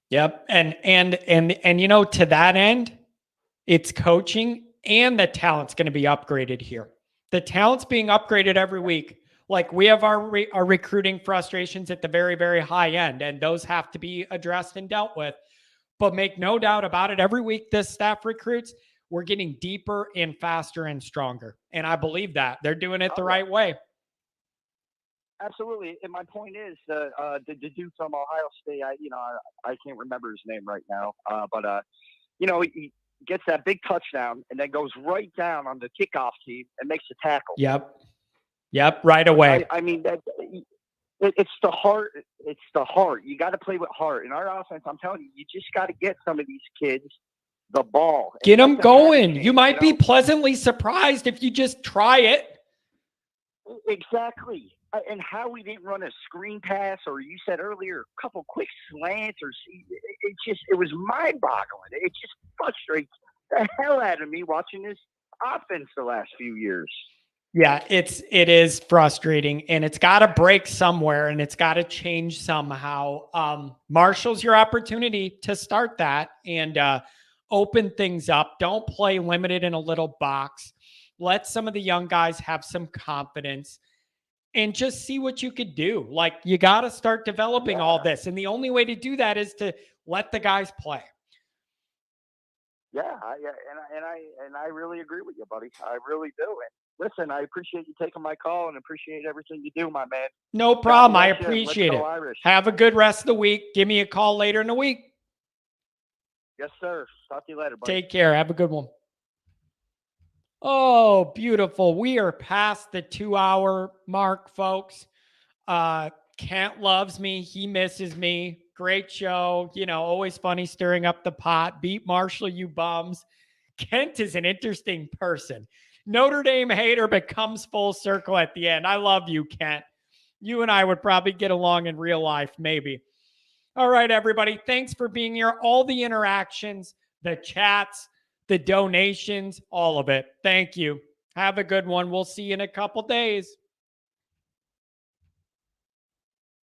Yep. And you know, to that end, it's coaching and the talent's going to be upgraded here. The talent's being upgraded every week. Like, we have our recruiting frustrations at the very, very high end, and those have to be addressed and dealt with. But make no doubt about it, every week this staff recruits, we're getting deeper and faster and stronger. And I believe that. They're doing it the right way. Absolutely. And my point is, the dude from Ohio State, I can't remember his name right now, but he gets that big touchdown and then goes right down on the kickoff team and makes a tackle. Yep, right away. I mean, it's the heart. It's the heart. You got to play with heart. In our offense, I'm telling you, you just got to get some of these kids the ball. Get them going. You might be pleasantly surprised if you just try it. Exactly. And how we didn't run a screen pass, or you said earlier, a couple quick slants, or it was mind-boggling. It just frustrates the hell out of me watching this offense the last few years. Yeah, it is frustrating, and it's got to break somewhere, and it's got to change somehow. Marshall's your opportunity to start that and open things up. Don't play limited in a little box. Let some of the young guys have some confidence and just see what you could do. Like, you got to start developing all this, and the only way to do that is to let the guys play. Yeah, and I really agree with you, buddy. I really do. And listen, I appreciate you taking my call and appreciate everything you do, my man. No problem. I appreciate it. Irish. Have a good rest of the week. Give me a call later in the week. Yes, sir. Talk to you later, buddy. Take care. Have a good one. Oh, beautiful. We are past the 2-hour mark, folks. Kent loves me. He misses me. Great show. Always funny, stirring up the pot. Beat Marshall, you bums. Kent is an interesting person. Notre Dame hater becomes full circle at the end. I love you, Kent. You and I would probably get along in real life, maybe. All right, everybody. Thanks for being here. All the interactions, the chats, the donations, all of it. Thank you. Have a good one. We'll see you in a couple days.